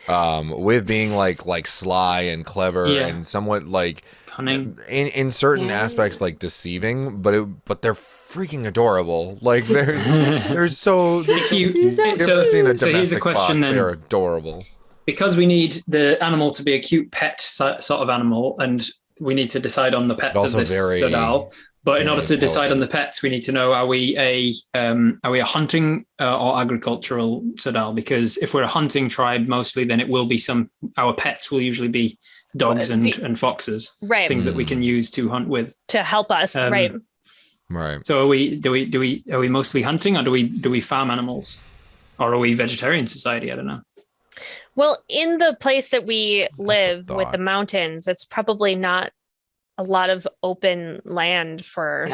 with being like sly and clever and somewhat like cunning in certain aspects, like deceiving, but they're freaking adorable. Like they're so cute. So here's a question then. They're adorable. Because we need the animal to be a cute pet sort of animal, and we need to decide on the pets of this Sodal. But in order to decide on the pets, we need to know: are we a hunting or agricultural Sodal? Because if we're a hunting tribe mostly, then it will be our pets will usually be dogs and foxes, right? Things that we can use to hunt with to help us, right? Right. So are we mostly hunting, or do we farm animals, or are we vegetarian society? I don't know. Well, in the place that we live with the mountains, it's probably not a lot of open land for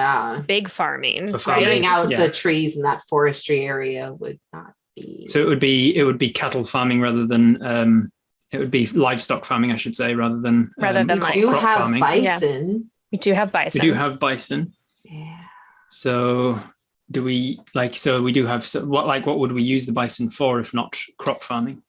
big farming. Clearing out the trees in that forestry area would not be. So it would be cattle farming rather than it would be livestock farming, I should say, rather than we do have farming. Bison. Yeah. We do have bison. We do have bison. Yeah. So do we So we do have what would we use the bison for if not crop farming?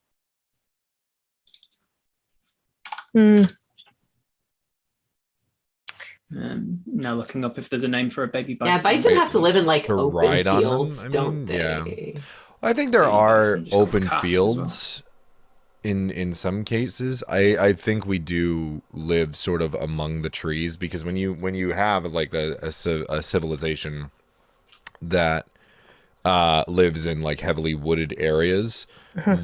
Now looking up if there's a name for a baby bison. Yeah, bison have to live in like open fields, don't they? Yeah. I think there are open fields in some cases. I think we do live sort of among the trees, because when you have like a civilization that lives in like heavily wooded areas,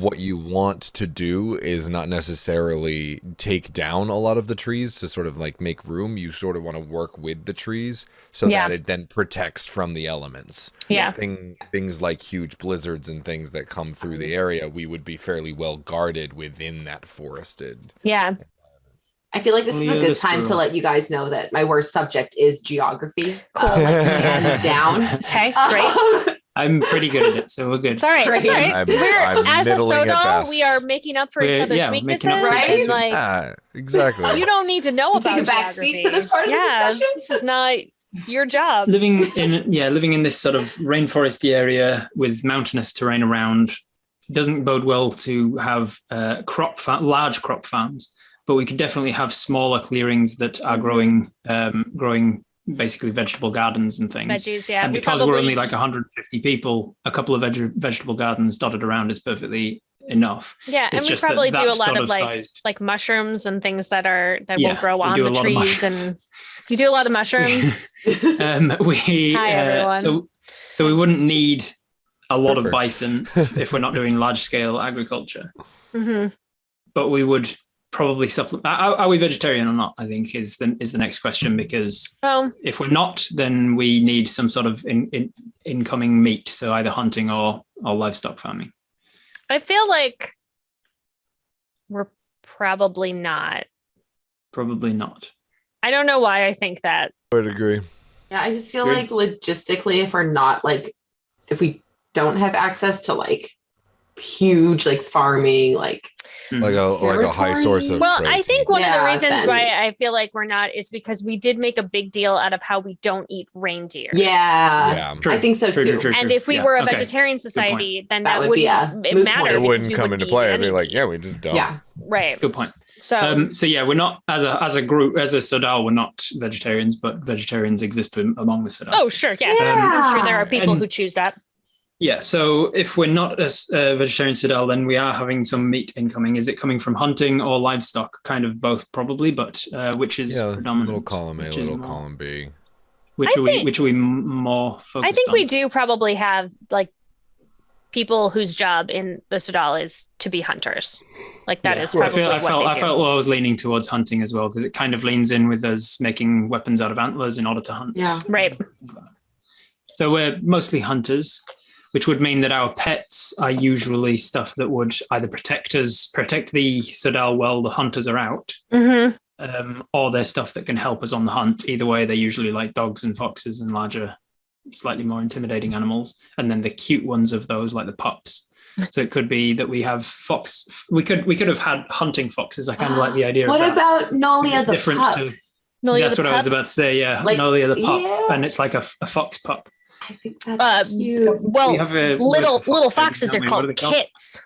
what you want to do is not necessarily take down a lot of the trees to sort of like make room. You sort of want to work with the trees so that it then protects from the elements. Yeah. Things like huge blizzards and things that come through the area, we would be fairly well guarded within that forested. Yeah. I feel like this is a good time to let you guys know that my worst subject is geography. Cool. Hands down. Okay, great. I'm pretty good at it, so we're good. It's all right. It's all right. I'm as a Sodal, we are making up for each other's weaknesses. Right? Like, exactly. You don't need to know about take a back seat to this part of the discussion. This is not your job. Living in this sort of rainforesty area with mountainous terrain around doesn't bode well to have large crop farms, but we could definitely have smaller clearings that are growing basically vegetable gardens and things. Veggies, yeah. And because we're only like 150 people, a couple of vegetable gardens dotted around is perfectly enough. Yeah, it's and we probably do a lot of like mushrooms and things that will grow on the trees. And you do a lot of mushrooms. Hi, everyone. So we wouldn't need a lot of bison if we're not doing large scale agriculture. But we would probably supplement. Are we vegetarian or not? I think is the next question, because if we're not, then we need some sort of incoming meat. So either hunting or livestock farming. I feel like we're probably not. Probably not. I don't know why I think that. I would agree. Yeah, I just feel like logistically, if we don't have access to like huge like farming like a high source of protein. I think one of the reasons why I feel like we're not is because we did make a big deal out of how we don't eat reindeer. I think so too. True. And if we were a vegetarian society, then that wouldn't matter. It wouldn't come into play. I'd be like, we just don't. Yeah, right. Good point. So we're not as a group, as a Sodal, we're not vegetarians, but vegetarians exist among the Sodal. Oh sure, yeah. I'm sure there are people who choose that. Yeah, so if we're not a vegetarian Sodal, then we are having some meat incoming. Is it coming from hunting or livestock? Kind of both, probably, but which is predominant? Little column A, little column B. Which are we more focused on? I think we do probably have like people whose job in the Sodal is to be hunters. Like that is probably I felt I was leaning towards hunting as well, because it kind of leans in with us making weapons out of antlers in order to hunt. Yeah, right. So we're mostly hunters, which would mean that our pets are usually stuff that would either protect the Sodal while the hunters are out, or they're stuff that can help us on the hunt. Either way, they're usually like dogs and foxes and larger, slightly more intimidating animals. And then the cute ones of those, like the pups. So it could be that we have fox. We could have had hunting foxes. I kind of like the idea of that. What about Nolia the pup? That's what I was about to say. Yeah, like, Nolia the pup, and it's like a fox pup. I think that's cute. Well, little foxes are called kits.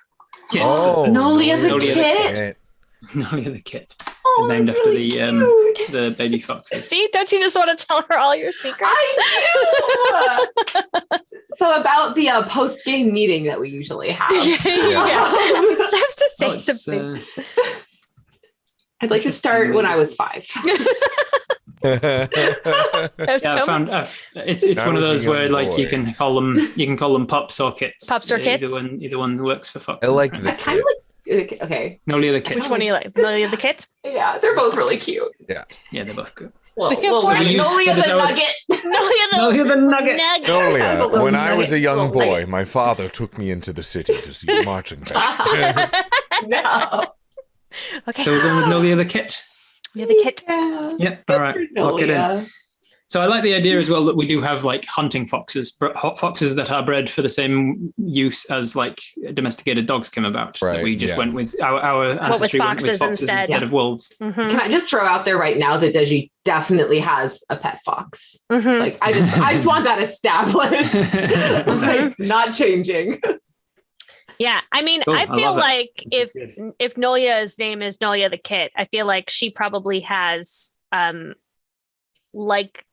Kits. Oh, Nolia the kit. Nolia the kit. Oh, named after really the baby foxes. See, don't you just want to tell her all your secrets? I do. So about the post-game meeting that we usually have. I have to say something. I'd like to start when I was 5. I found it's one of those where like you can call them pups or kits. Pups or kits. Either one works for foxes. I like the I kind of like. Okay. Nolia the kit. Which one do you like? Nolia the kit? Yeah, they're both really cute. Yeah, they're both good. Well, Nolia the nugget. Nolia the nugget. Nolia, when I was a young boy, my father took me into the city to see a marching band. No. Okay. So we're going with Nolia the kit. You're the kit. Yeah. All right. Lock it in. So I like the idea as well that we do have like hunting foxes that are bred for the same use as like domesticated dogs came about. Right. We just went with our ancestry went with foxes instead of wolves. Mm-hmm. Can I just throw out there right now that Deji definitely has a pet fox? Mm-hmm. Like I just want that established. Like, not changing. Yeah, I mean, Cool. I feel like if Nolia's name is Nolia the kit, I feel like she probably has like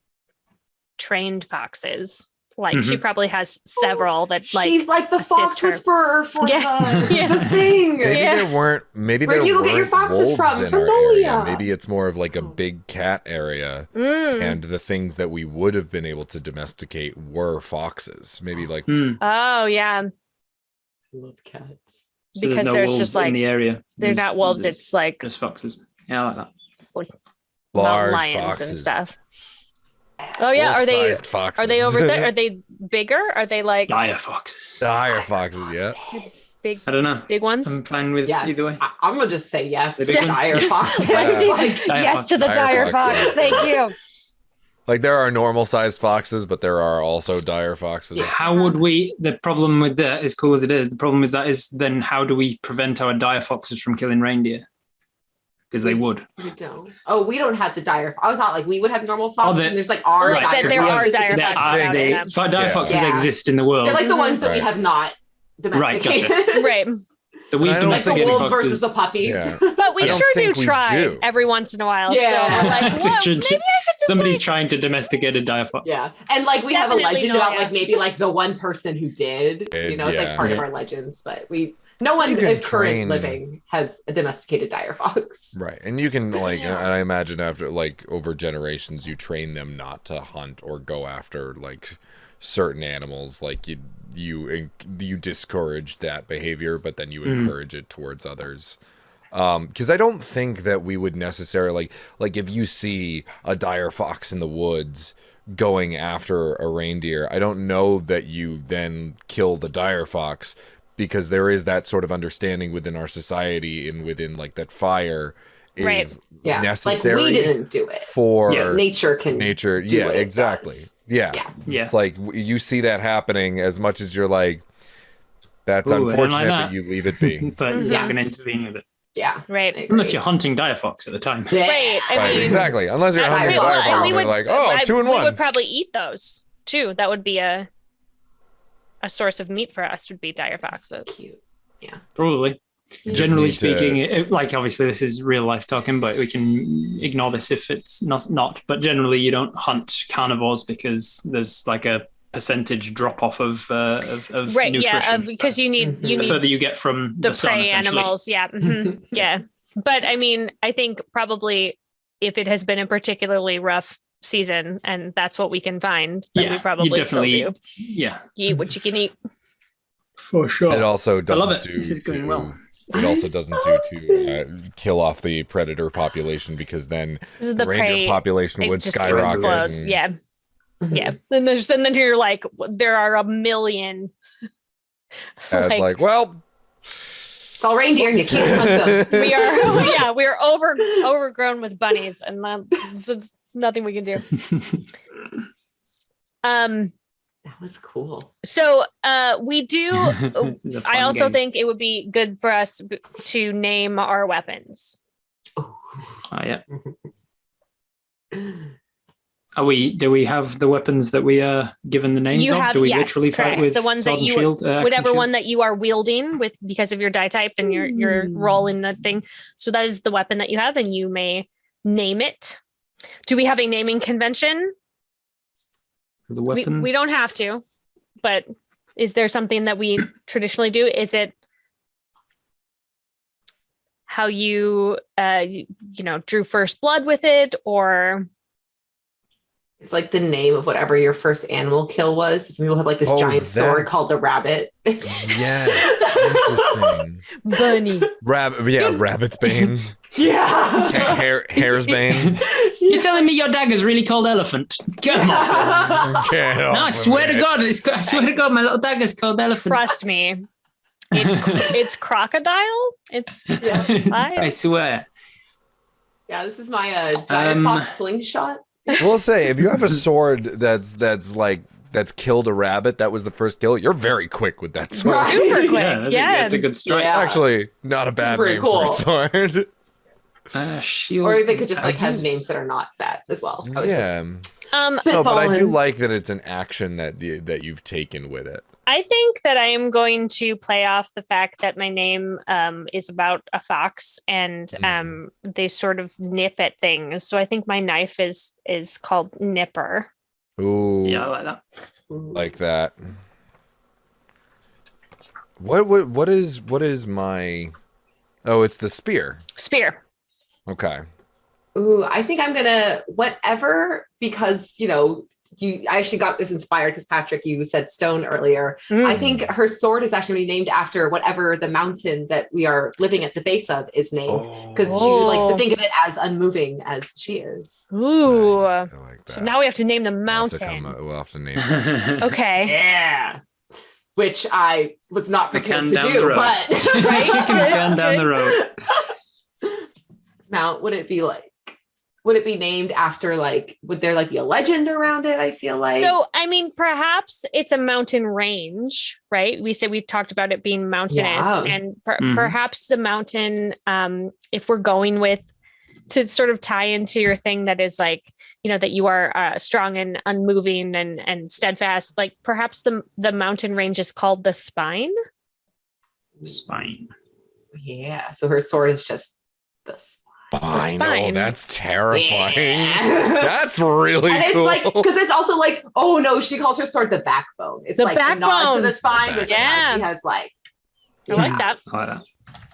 trained foxes. Like she probably has several that like she's like the fox whisperer for the thing. Maybe where there do you go get your foxes from Nolia? Maybe it's more of like a big cat area, and the things that we would have been able to domesticate were foxes. Maybe like oh yeah. I love cats. So because no there's wolves just like in the area. They're not wolves. It's like just foxes. Yeah, I like that. It's like large lions foxes and stuff. Oh yeah, are they oversized? Are they bigger? Are they like dire foxes? Dire foxes, yeah. Big. I don't know. Big ones. I'm fine with either way. I'm gonna just say yes to big ones? dire foxes. Yes to the dire fox. Thank you. Like there are normal sized foxes, but there are also dire foxes. How would we? The problem with that, as cool as it is, the problem is then how do we prevent our dire foxes from killing reindeer? Because they would. We don't. Oh, we don't have the dire. I thought like we would have normal foxes. And there's like our like dire there are dire foxes. Dire foxes exist in the world. They're like the ones that we have not domesticated. Right. Gotcha. Right. So we've domesticated the wolves foxes versus the puppies. Yeah. But we sure do try every once in a while. Yeah. Still. Like, well, maybe I could just somebody's trying to domesticate a dire fox. Yeah. And like we have a legend Nolia. about like maybe like the one person who did. You know, it's like part of our legends, but no one of current living has a domesticated dire fox. Right. And you can like, and I imagine after like over generations, you train them not to hunt or go after like certain animals. Like you discourage that behavior, but then you encourage it towards others. Because I don't think that we would necessarily like if you see a dire fox in the woods going after a reindeer, I don't know that you then kill the dire fox, because there is that sort of understanding within our society and within like that fire is necessary. Like we didn't do it for nature do exactly. Yeah. It's like you see that happening as much as you're like, that's unfortunate, but you leave it be. But you're not going to intervene with it. Yeah. Right. Unless you're hunting dire fox at the time. Yeah. Right. I mean, exactly. Unless you're hunting a dire fox, you're like, 2 in 1. We would probably eat those too. That would be a source of meat for us. Would be dire foxes. Cute. Yeah. Probably. Generally speaking, like obviously this is real life talking, but we can ignore this if it's not. But generally, you don't hunt carnivores because there's like a percentage drop off of right, nutrition. because you need the further you get from the sun, prey animals. Yeah. Yeah. But I mean, I think probably if it has been a particularly rough season and that's what we can find, then we probably still do. Yeah. You eat what you can eat. For sure. It also doesn't I love it. do This is going well. It also doesn't do to kill off the predator population, because then the reindeer population would skyrocket. Yeah. Yeah. Then you're like, there are a million. Well, it's all reindeer and you can't hunt them. we are overgrown with bunnies, and there's nothing we can do. That was cool. So we do. I also game. think it would be good for us to name our weapons. Oh yeah. Do we have the weapons that we are given the names of? Do we literally fight with the ones sword that you, shield, whatever one that you are wielding with because of your die type and your role in the thing? So that is the weapon that you have, and you may name it. Do we have a naming convention? The weapons? We don't have to, but is there something that we traditionally do? Is it how you drew first blood with it, or it's like the name of whatever your first animal kill was? Some people have like this giant sword called the rabbit. Yeah, interesting. Bunny. Rabbit's bane. Yeah. Hare's bane. You're telling me your dagger's really called elephant? Come on. No, I swear to God, my little dagger's called elephant. Trust me. It's crocodile. I swear. Yeah, this is my giant fox slingshot. We'll say if you have a sword that's killed a rabbit, that was the first kill. You're very quick with that sword. Super quick. That's a good strike. Yeah. Actually, not a bad name for a sword. Shield. Or they could just have names that are not that as well. Yeah. No, but I do like that it's an action that you've taken with it. I think that I am going to play off the fact that my name is about a fox, and they sort of nip at things. So I think my knife is called Nipper. Ooh. Yeah, I like that. Like that. What is my? Oh, it's the spear. Spear. Okay. Ooh, I think I'm gonna whatever, because I actually got this inspired because Patrick, you said stone earlier. I think her sword is actually named after whatever the mountain that we are living at the base of is named, because she likes to think of it as unmoving as she is. Ooh. Nice. I like that. So now we have to name the mountain. We'll have to name it. Okay. Yeah. Which I was not prepared to do, but right? Down the road. Mount, would it be like? Would it be named after, would there be a legend around it? I feel like. So, I mean, perhaps it's a mountain range, right? We talked about it being mountainous, and perhaps the mountain, if we're going with to sort of tie into your thing that is that you are strong and unmoving and steadfast, perhaps the mountain range is called the Spine. Spine. Yeah. So her sword is just the spine. Oh, that's terrifying. Yeah. That's really and it's cool. because it's also oh no, she calls her sword the backbone. It's the backbone. Nod to the spine. She has I like that. I like that.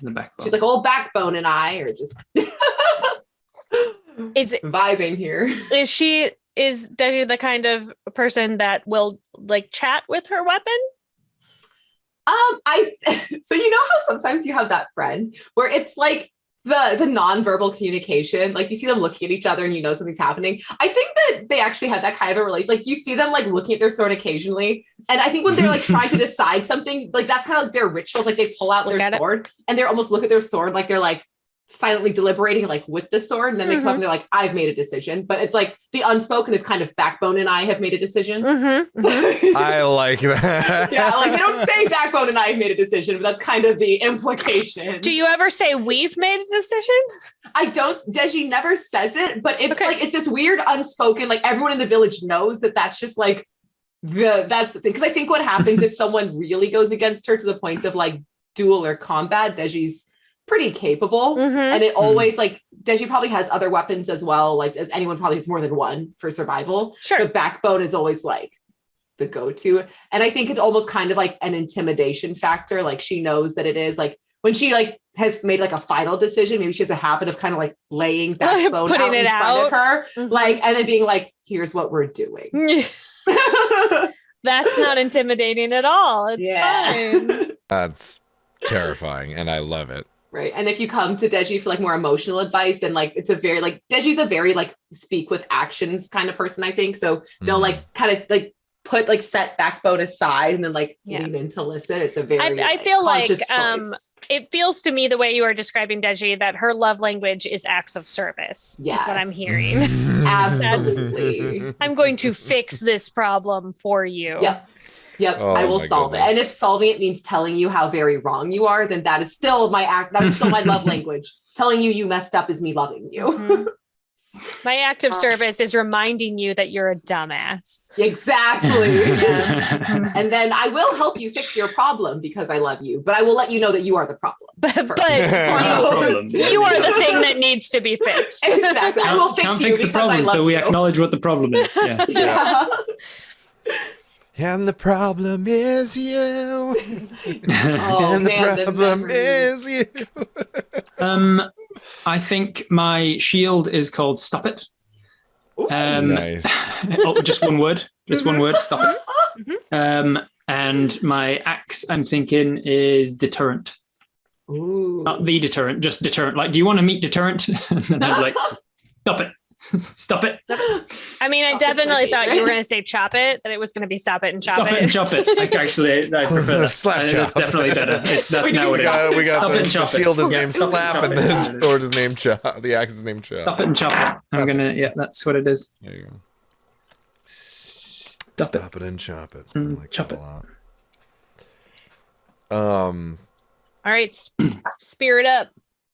The backbone. She's old backbone and I are just vibing here. Is Deji the kind of person that will chat with her weapon? So how sometimes you have that friend where it's the nonverbal communication, you see them looking at each other and something's happening. I think that they actually had that kind of a relationship. You see them looking at their sword occasionally, and I think when they're trying to decide something, that's kind of their rituals. They pull out their sword and they almost look at their sword they're silently deliberating with the sword, and then they come up and they're I've made a decision. But it's the unspoken is kind of backbone and I have made a decision. I like that. Yeah, they don't say backbone and I have made a decision, but that's kind of the implication. Do you ever say we've made a decision? I don't. Deji never says it, but it's it's this weird unspoken, everyone in the village knows that's just that's the thing. Because I think what happens if someone really goes against her to the point of duel or combat, Deji's pretty capable, and it always Deji probably has other weapons as well, as anyone probably has more than one for survival. Sure. The backbone is always the go-to. And I think it's almost kind of like an intimidation factor. Like she knows that it is like when she like has made like a final decision, maybe she has a habit of kind of like laying backbone out in front of her, like, and then being like, here's what we're doing. That's not intimidating at all. It's fine. That's terrifying, and I love it. Right. And if you come to Deji for like more emotional advice, then like it's a very like Deji's a very like speak with actions kind of person, I think. So they'll like kind of like put like set backbone aside and then like lean in to listen. It's a very I feel like choice. It feels to me the way you are describing Deji that her love language is acts of service. Yes. Is what I'm hearing. Absolutely. I'm going to fix this problem for you. Yep. Oh, I will solve it. And if solving it means telling you how very wrong you are, then that is still my love language. Telling you messed up is me loving you. My act of service is reminding you that you're a dumbass. Exactly. And then I will help you fix your problem because I love you, but I will let you know that you are the problem. But you are the thing that needs to be fixed. Exactly. I will fix the problem until we acknowledge what the problem is. And the problem is you. And the problem is you. I think my shield is called Stop It. Nice. Just one word. Just one word. Stop it. And my axe, I'm thinking, is Deterrent. Ooh. Not the deterrent, just deterrent. Like, do you want to meet Deterrent? And then I was like, stop it. Stop it. I mean, I definitely thought you were going to say chop it, that it was going to be stop it and chop it. Stop it and chop it. Like, actually, I prefer that. Slap That's definitely better. That's now what it is. We got the shield is named Stop Slap and the sword is named Chop. The axe is named Chop. Stop it and chop it. I'm going to, that's what it is. There you go. Stop it and chop it. I like chop that it. a lot. All right, spear it up.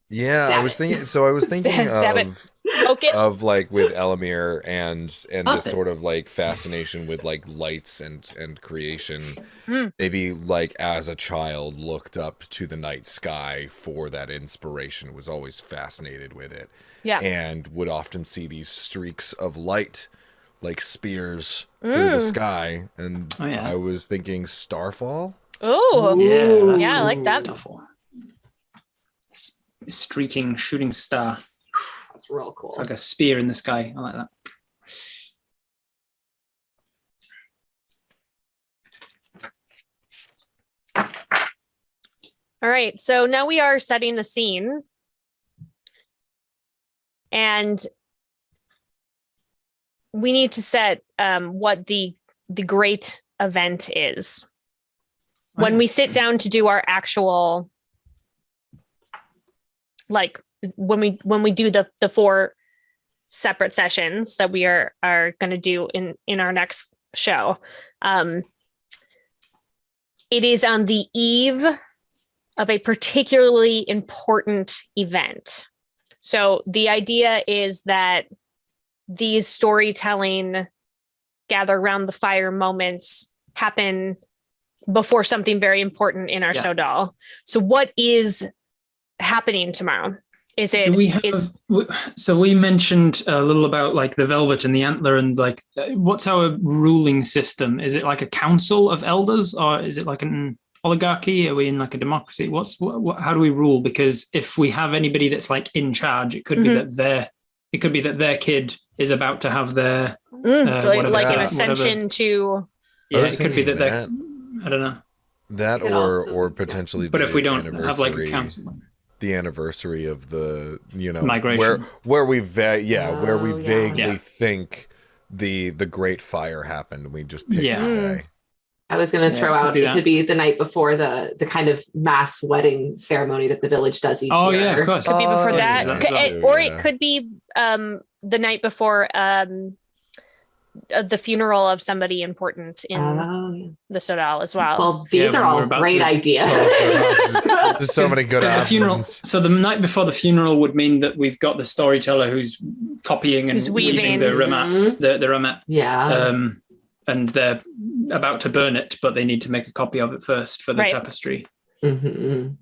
Yeah, Stab I was it. thinking. So I was thinking Stab it. Poke it. of like with Elamir and this sort of like fascination with like lights and creation. Maybe like as a child looked up to the night sky for that inspiration, was always fascinated with it. Yeah. And would often see these streaks of light like spears through the sky. And I was thinking Starfall. Oh, yeah, I like that. Starfall. Streaking shooting star. That's real cool. It's like a spear in the sky. I like that. All right, so now we are setting the scene. And we need to set what the great event is. When we sit down to do our actual, like when we do the 4 separate sessions that we are going to do in our next show, it is on the eve of a particularly important event. So the idea is that these storytelling gather around the fire moments happen before something very important in our Sodal. So what is happening tomorrow? Is it? So we mentioned a little about like the velvet and the antler and like what's our ruling system? Is it like a council of elders or is it like an oligarchy? Are we in like a democracy? How do we rule? Because if we have anybody that's like in charge, it could be that their kid is about to have their like an ascension to. Yeah, it could be that. I don't know. That or potentially. But if we don't have like a council, the anniversary of the migration, where we vaguely think the Great Fire happened, we just picked the day. I was going to throw out it could be the night before the kind of mass wedding ceremony that the village does each year. Oh yeah, of course. Could be before that, it could be the night before the funeral of somebody important in the Sodal as well. Well, these are all great ideas. There's so many good options. The funeral. So the night before the funeral would mean that we've got the storyteller who's copying and weaving the ramat, the ramat. Yeah. And they're about to burn it, but they need to make a copy of it first for the tapestry. Mm-hmm.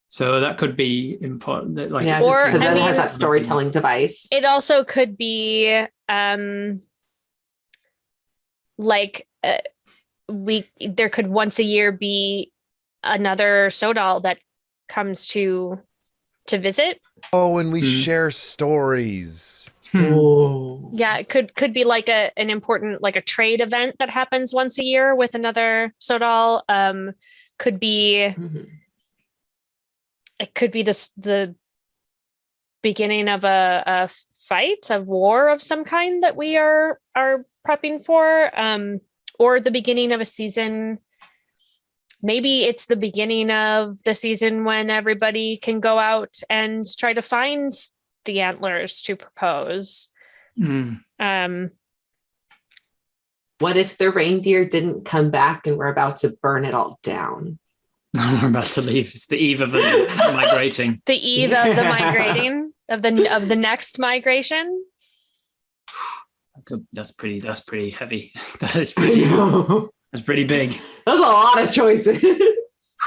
So that could be important. Like, or because then it has that storytelling device. It also could be like there could once a year be another Sodal that comes to visit. Oh, and we share stories. Yeah, it could be like an important, like a trade event that happens once a year with another Sodal. Could be it could be the beginning of a fight, a war of some kind that we are prepping for, or the beginning of a season. Maybe it's the beginning of the season when everybody can go out and try to find the antlers to propose. What if the reindeer didn't come back and we're about to burn it all down? We're about to leave. It's the eve of the migrating. The eve of the migrating of the next migration. That's pretty heavy. That is pretty. That's pretty big. That's a lot of choices.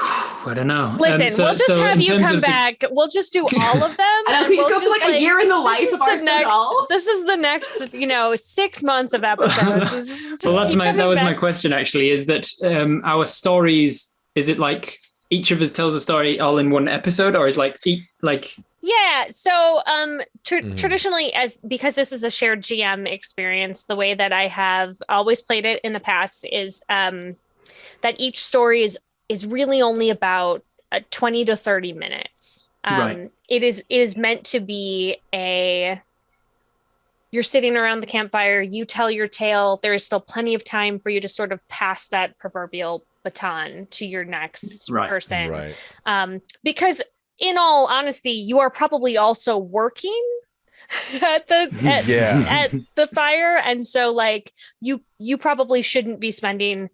I don't know. Listen, we'll just have you come back. We'll just do all of them. I know. Can you go for like a year in the life of our Sodal? This is the next, 6 months of episodes. Well, that was my question. Actually, is that our stories? Is it like each of us tells a story all in one episode, or is like? Yeah. So traditionally, because this is a shared GM experience, the way that I have always played it in the past is that each story is really only about 20 to 30 minutes. Right. It is meant to be you're sitting around the campfire, you tell your tale. There is still plenty of time for you to sort of pass that proverbial baton to your next person. Right. Because in all honesty, you are probably also working at the fire. And so like you probably shouldn't be spending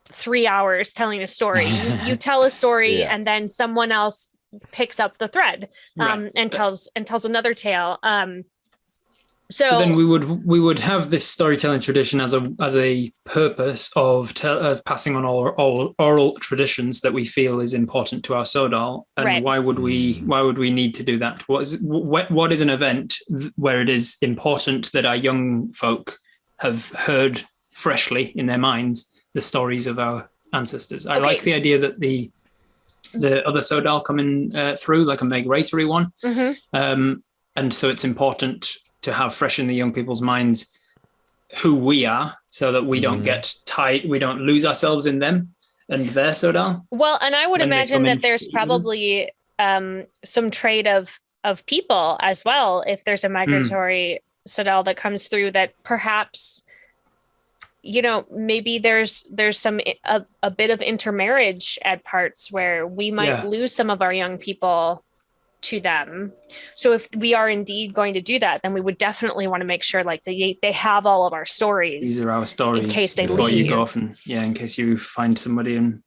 3 hours telling a story. You tell a story and then someone else picks up the thread and tells another tale. So then we would have this storytelling tradition as a purpose of passing on all oral traditions that we feel is important to our Sodal. And why would we need to do that? What is an event where it is important that our young folk have heard freshly in their minds the stories of our ancestors? I like the idea that the other Sodal coming through, like a migratory one, and so it's important to have fresh in the young people's minds who we are, so that we don't get tied, we don't lose ourselves in them and their Sodal. Well, and I would imagine that there's probably some trade of people as well. If there's a migratory Sodal that comes through, that perhaps, maybe there's some a bit of intermarriage at parts where we might lose some of our young people to them. So if we are indeed going to do that, then we would definitely want to make sure like they have all of our stories. These are our stories in case they before leave. You go off and in case you find somebody and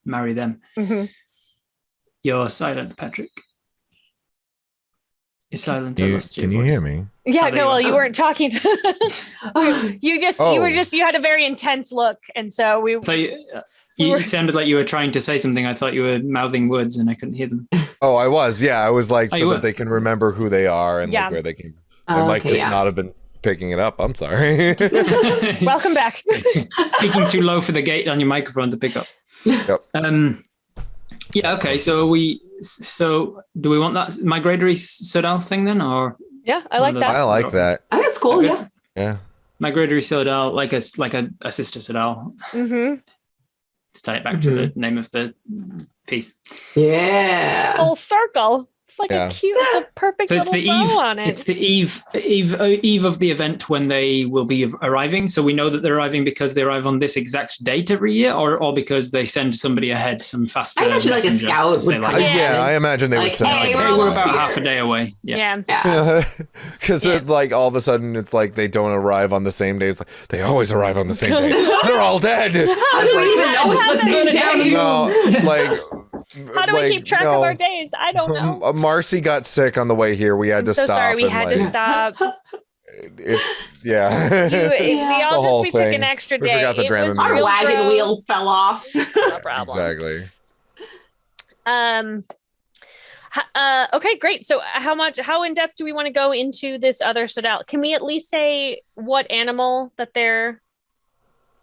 marry them. You're silent, Patrick. You're silent. Can you hear me? Yeah, no, well, you weren't talking. You had a very intense look, and so you sounded like you were trying to say something. I thought you were mouthing words and I couldn't hear them. Oh, I was. Yeah, I was like, so that they can remember who they are and like where they can. Their mic could not have been picking it up. I'm sorry. Welcome back. Speaking too low for the gate on your microphone to pick up. Yep. Yeah. Okay. So do we want that migratory Sodal thing then, or? Yeah, I like that. I like that. I think it's cool. Okay. Yeah. Migratory Sodal, like a sister Sodal. Let's tie it back to the name of the piece. Yeah. Full circle. It's like a cute, it's a perfect little bow on it. It's the eve of the event when they will be arriving. So we know that they're arriving because they arrive on this exact date every year, or because they send somebody ahead, some faster. I imagine like a scout would come. I imagine they would send. Hey, we're about half a day away. Yeah. Because like all of a sudden it's like they don't arrive on the same day. It's like they always arrive on the same day. They're all dead. How do we even know it's the same day? No, like. How do we keep track of our days? I don't know. Marcy got sick on the way here. We had to stop. Sorry, we had to stop. It's We all took an extra day. Our wagon wheel fell off. No problem. Exactly. Okay, great. So how in depth do we want to go into this other Sodal? Can we at least say what animal that they're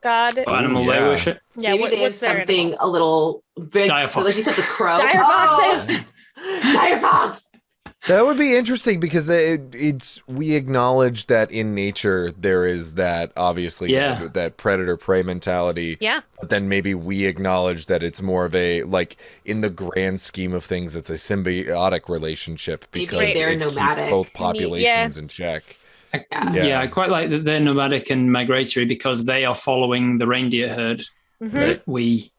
god. Animal they yeah. worship. Yeah, Maybe they have what's their something animal? a little big. Dire fox. Like you said, the crow. Dire foxes. Dire fox. That would be interesting because we acknowledge that in nature there is that obviously that predator prey mentality. Yeah. But then maybe we acknowledge that it's more of a, like, in the grand scheme of things, it's a symbiotic relationship because Maybe they're it keeps nomadic. both populations in check. Yeah, I quite like that they're nomadic and migratory because they are following the reindeer herd that we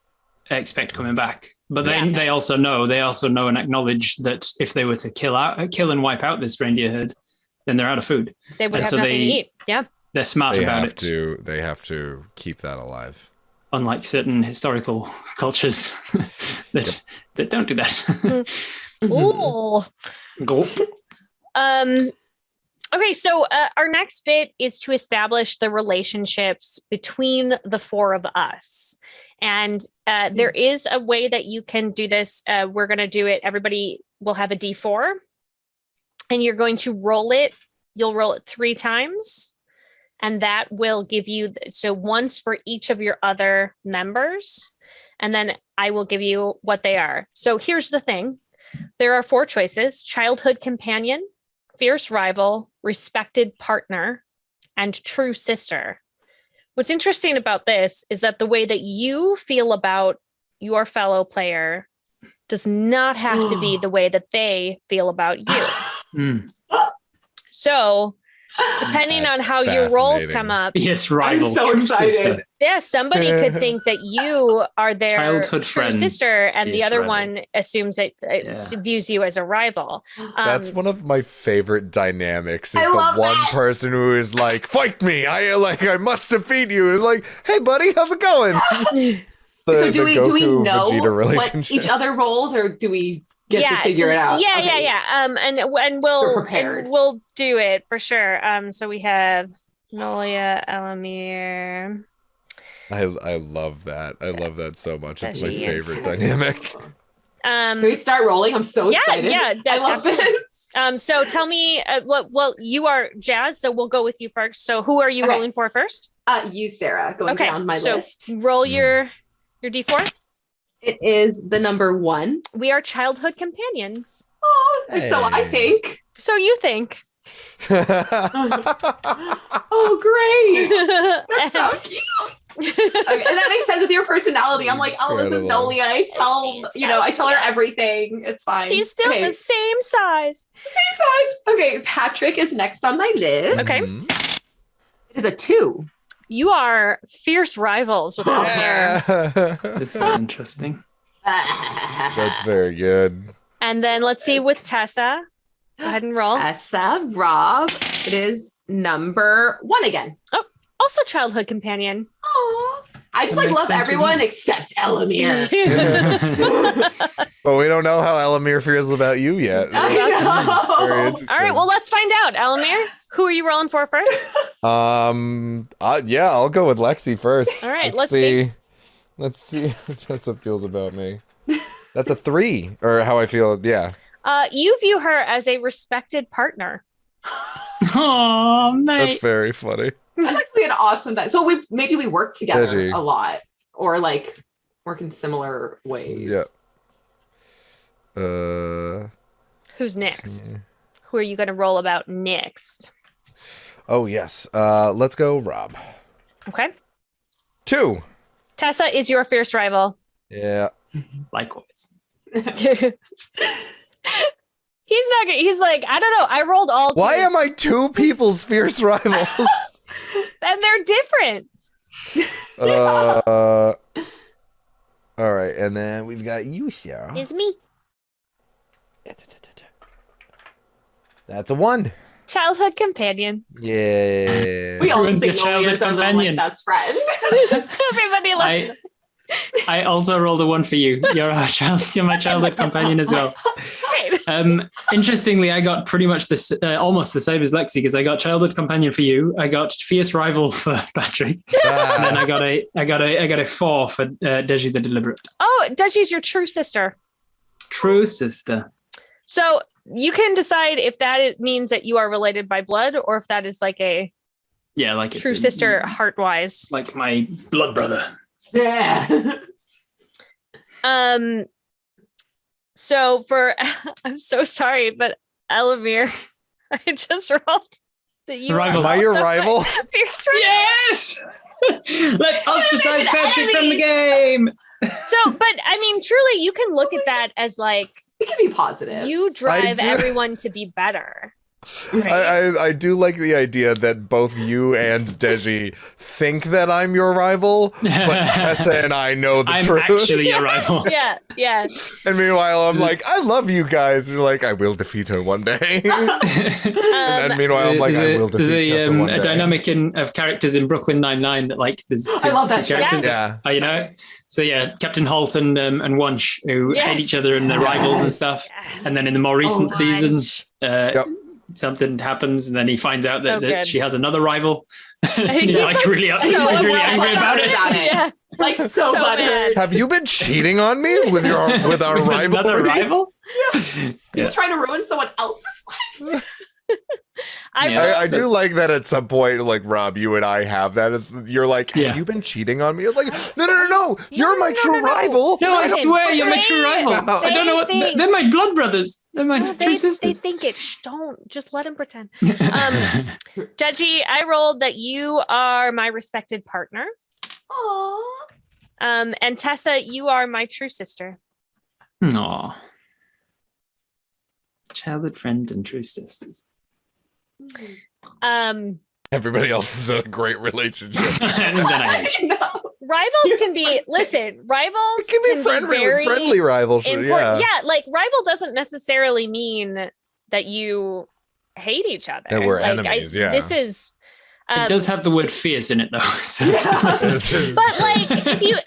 expect coming back. But they also know and acknowledge that if they were to kill and wipe out this reindeer herd, then they're out of food. They would have nothing to eat. Yeah. They're smart about it. They have to keep that alive. Unlike certain historical cultures that don't do that. Ooh. Gulp. Okay, so our next bit is to establish the relationships between the four of us. And there is a way that you can do this. We're going to do it. Everybody will have a D4 and you're going to roll it. You'll roll it 3 times. And that will give you, so once for each of your other members. And then I will give you what they are. So here's the thing. There are 4 choices: childhood companion, fierce rival, respected partner, and true sister. What's interesting about this is that the way that you feel about your fellow player does not have to be the way that they feel about you. So depending on how your roles come up. Yes, rival. I'm so true excited. sister. Yeah, somebody could think that you are their Childhood true friend, sister, and the fierce other rival. one assumes it views you as a rival. That's one of my favorite dynamics. Is I the love one that. person who is like, "Fight me! I must defeat you." And like, "Hey, buddy, how's it going?" So do we know Vegeta what relationship. each other roles, or do we get to figure it out? Yeah, Okay. And we'll do it for sure. So we have Nolia, Elamir. I love that. I love that so much. It's my That's favorite fantastic. dynamic. Can we start rolling? I'm so excited. I love absolutely. this. So tell me, well, you are Jazz, so we'll go with you first. So who are you rolling for first? You, Sarah, going down my list. Roll your D4. It is the number 1. We are childhood companions. Oh, so I think. So you think. Oh, great. That's so cute. Okay, and that makes sense with your personality. I'm like, oh, this is Incredible. Nolia. I tell her everything. It's fine. She's still the same size. Same size. Okay, Patrick is next on my list. Okay. It is a 2. You are fierce rivals with Elamir. This is interesting. That's very good. And then let's see with Tessa. Go ahead and roll. Tessa, Rob. It is number 1 again. Oh, also childhood companion. Oh, I just That like makes love sense with everyone me. except Elamir. But we don't know how Elamir feels about you yet. I Very know. interesting. All right, well, let's find out. Elamir, who are you rolling for first? Yeah, I'll go with Lexi first. All right, let's see. Let's see how Tessa feels about me. That's a 3, or how I feel. Yeah. You view her as a respected partner. Oh, mate. That's very funny. That's actually an awesome time. So we work together Digi. a lot, or like work in similar ways. Yeah. Who's next? Who are you going to roll about next? Oh yes. Let's go, Rob. Okay. 2. Tessa is your fierce rival. Yeah. Likewise. He's not good. He's like, I don't know. I rolled all twos. Why am I 2 people's fierce rivals? And they're different. All right, and then we've got you, Sarah. It's me. That's a 1. Childhood companion. Yeah. We all Everyone's think your Nolia childhood is our little, companion. like, best friend. Everybody loves I also rolled a 1 for you. You're my childhood companion as well. Great. Interestingly, I got pretty much this almost the same as Lexi because I got childhood companion for you. I got fierce rival for Patrick, and then I got a 4 for Deji the Deliberate. Oh, Dudgie's your true sister. True sister. So you can decide if that means that you are related by blood or if that is like a Yeah, like true sister, heart-wise. like my blood brother. Yeah. So for I'm so sorry, but Elamir, I just rolled that you Rival. Am I your rival? fierce rival. Yes! Let's ostracize Patrick from the game. So, but I mean, truly, you can look at that as like It can be positive. you drive do- everyone to be better. I do like the idea that both you and Deji think that I'm your rival, but Tessa and I know the I'm truth. actually your rival. Yeah, yeah. And meanwhile, I'm like, I love you guys. And you're like, I will defeat her one day. And then meanwhile, I'm like, I will defeat Tessa one day. a dynamic of characters in Brooklyn Nine-Nine that like there's I love that show. characters Yeah. that, you know. So yeah, Captain Holt and Wunsch who Yes. hate each other and they're rivals and stuff. Yes. And then in the more recent Oh, seasons, Yep. something happens and then he finds out So that good. she has another rival. And he's He's like like really, so he's really angry about it. Yeah. Like so So buttered. mad. Have you been cheating on me with our With rivalry? another rival? You're trying to ruin someone else's life. I do like that at some point, like Rob, you and I have that. You're like, have you been cheating on me? It's like, no. You're my true rival. No, I Listen, swear you're my true rival. I don't know what they're my blood brothers. They're my true They sisters. think it. Shh, don't just let him pretend. Deji, I rolled that you are my respected partner. Aww. And Tessa, you are my true sister. Aw. Childhood friends and true sisters. Everybody else is in a great relationship. And then I hate you. Rivals can be rivals It can be friendly rivals. important. Yeah. Like rival doesn't necessarily mean that you hate each other. That we're like, enemies, This is It does have the word fierce in it though. So but like if you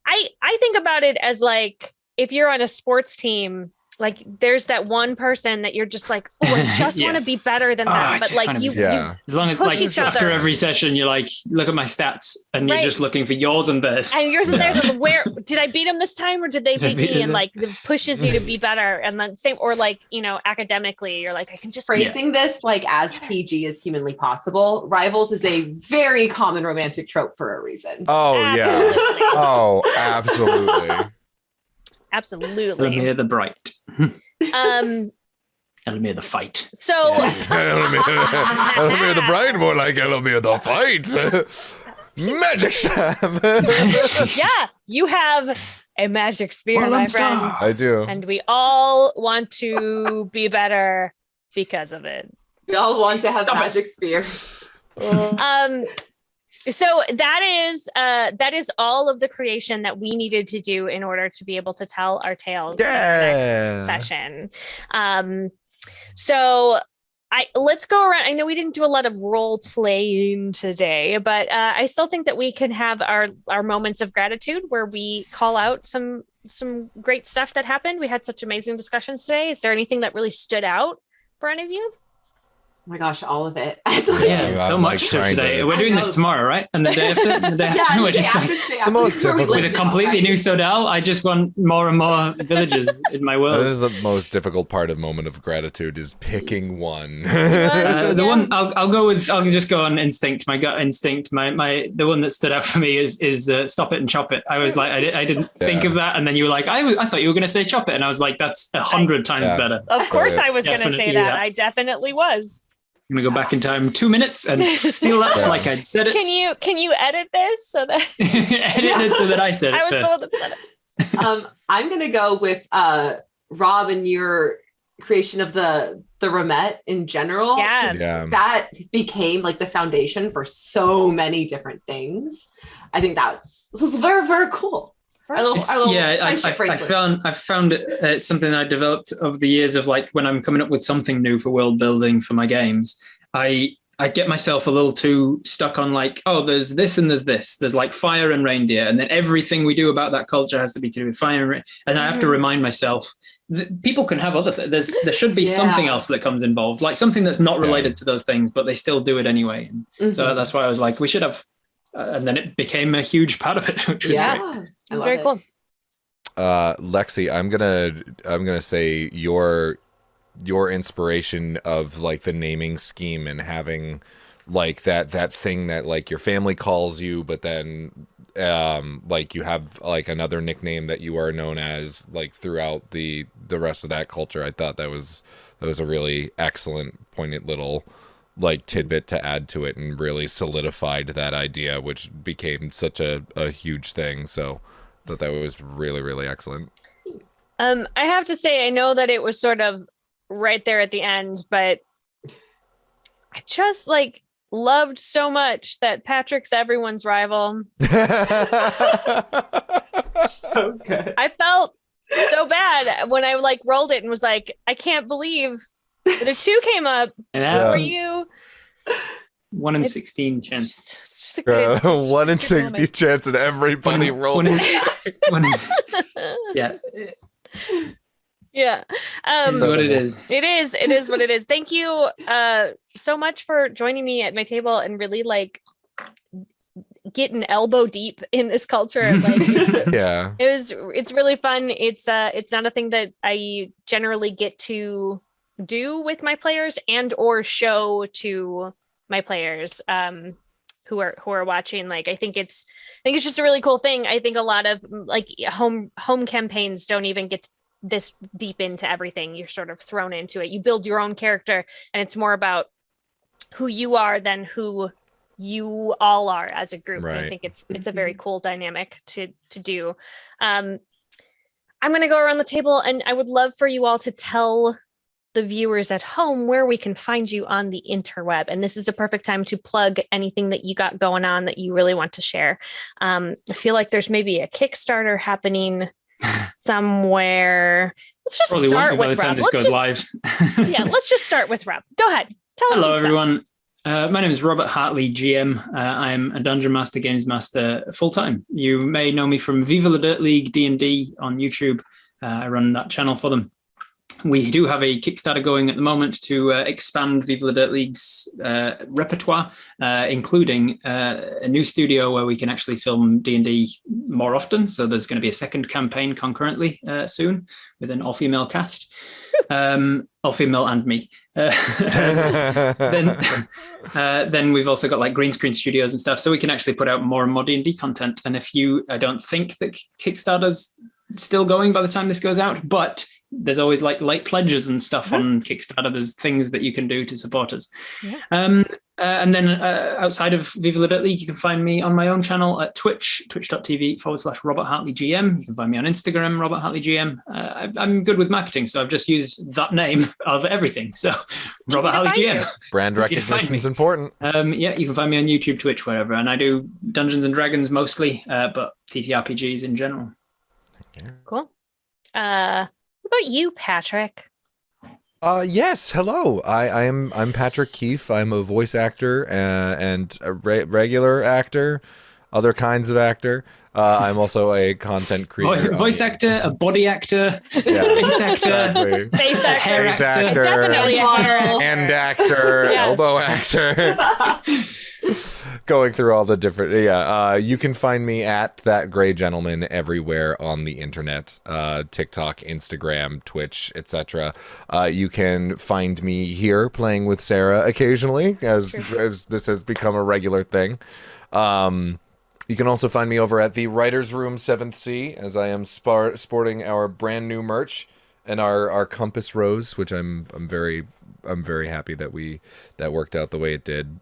I think about it as like if you're on a sports team, like there's that one person that you're just like, oh, I just want to be better than them. But like you as long as push like each after other. every session you're like, look at my stats and you're Right. just looking for yours and theirs. and yours and theirs are where did I beat them this time or did they beat me? And like it pushes you to be better. And then same or like, academically, you're like, I can just Phrasing this like as PG as humanly possible. Rivals is a very common romantic trope for a reason. Oh yeah. Absolutely. Oh, absolutely. Absolutely. Elamir the Bright. Elamir the Fight. So Elamir the Bright, more like Elamir the Fight. Magic staff. yeah, you have a magic spear, my friends. I do. And we all want to be better because of it. We all want to have magic spear. So that is all of the creation that we needed to do in order to be able to tell our tales in the next session. So let's go around. I know we didn't do a lot of role playing today, but I still think that we can have our moments of gratitude where we call out some great stuff that happened. We had such amazing discussions today. Is there anything that really stood out for any of you? Oh my gosh, all of it. Yeah, so much today. We're doing this tomorrow, right? And the day after, we're just like the most difficult. with a completely new Sodal. I just want more and more villages in my world. That is the most difficult part of Moment of Gratitude is picking one. The one I'll go with. I'll just go on instinct. My gut instinct. My the one that stood out for me is stop it and chop it. I was like, I didn't think of that, and then you were like, I thought you were going to say chop it, and I was like, that's 100 times better. Of course, I was going to say Definitely that. that. I definitely was. I'm gonna go back in time 2 minutes and steal that like I'd said it. Can you edit this so that edit it so that I said it I was first. the one that said it. I'm gonna go with Rob and your creation of the Ramette in general. Yeah. That became like the foundation for so many different things. I think that was very, very cool. I found it something I developed over the years of like when I'm coming up with something new for world building for my games, I get myself a little too stuck on like, oh, there's this and there's this. There's like fire and reindeer, and then everything we do about that culture has to be to do with fire and I have to remind myself that people can have other things. There should be something else that comes involved, like something that's not related to those things, but they still do it anyway. And so that's why I was like, we should have. And then it became a huge part of it, which was great. Very cool. Lexi, I'm gonna say your inspiration of like the naming scheme and having like that thing that like your family calls you, but then like you have like another nickname that you are known as like throughout the rest of that culture. I thought that was a really excellent, poignant little like tidbit to add to it, and really solidified that idea, which became such a huge thing. So I thought that was really, really excellent. I have to say, I know that it was sort of right there at the end, but I just like loved so much that Patrick's everyone's rival. So good. I felt so bad when I like rolled it and was like, I can't believe that a 2 came up for you. 1 in 16 chance. It's just a good, 1 in 60 chance, and everybody rolled. Yeah. Yeah. It's what it is. It is what it is. Thank you so much for joining me at my table and really like getting elbow deep in this culture. Like Yeah. It's really fun. It's not a thing that I generally get to do with my players and or show to my players who are watching. Like I think it's just a really cool thing. I think a lot of like home campaigns don't even get this deep into everything. You're sort of thrown into it. You build your own character, and it's more about who you are than who you all are as a group. Right. And I think it's a very cool dynamic to do. I'm going to go around the table, and I would love for you all to tell the viewers at home where we can find you on the interweb. And this is a perfect time to plug anything that you got going on that you really want to share. I feel like there's maybe a Kickstarter happening somewhere. Let's just Probably start won't be by with the time Rob. this goes live. Yeah, let's just start with Rob. Go ahead. Tell us. Hello, some stuff. everyone. My name is Robert Hartley, GM. I'm a Dungeon Master, Games Master full-time. You may know me from Viva la Dirt League D&D on YouTube. I run that channel for them. We do have a Kickstarter going at the moment to expand Viva la Dirt League's repertoire, including a new studio where we can actually film D&D more often. So there's going to be a second campaign concurrently soon with an all-female cast, all-female and me. Then we've also got like green screen studios and stuff, so we can actually put out more and more D&D content. And I don't think that Kickstarter's still going by the time this goes out, but there's always like late pledges and stuff on Kickstarter. There's things that you can do to support us. Yeah. And then outside of Viva la Dirt League, you can find me on my own channel at twitch.tv/Robert Hartley GM. You can find me on Instagram, Robert Hartley GM. I'm good with marketing, so I've just used that name of everything. So Robert Hartley GM. Brand recognition is important. Yeah, you can find me on YouTube, Twitch, wherever. And I do Dungeons and Dragons mostly, but TTRPGs in general. Cool. What about you, Patrick? Yes, hello. I'm Patrick Keeffe. I'm a voice actor and a regular actor, other kinds of actor. I'm also a content creator. Voice actor, a body actor, face actor, face actor, hair actor, definitely a hair hand actor, elbow actor. Going through all the different, you can find me at That Gray Gentleman everywhere on the internet, TikTok, Instagram, Twitch, etc. You can find me here playing with Sarah occasionally, as this has become a regular thing. You can also find me over at the Writers Room 7th C, as I am sporting our brand new merch and our compass rose, which I'm very happy that worked out the way it did.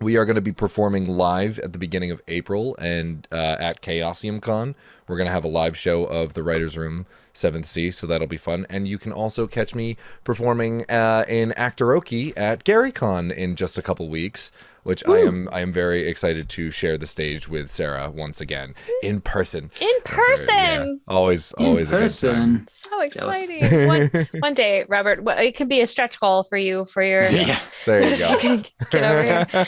We are going to be performing live at the beginning of April and at Chaosium Con. We're going to have a live show of the Writers Room 7th C, so that'll be fun. And you can also catch me performing in Actoroki at GaryCon in just a couple weeks, which I am very excited to share the stage with Sarah once again in person. Always in a good time. So exciting. One day, Robert, it could be a stretch goal for you for your there you go. You can get over here.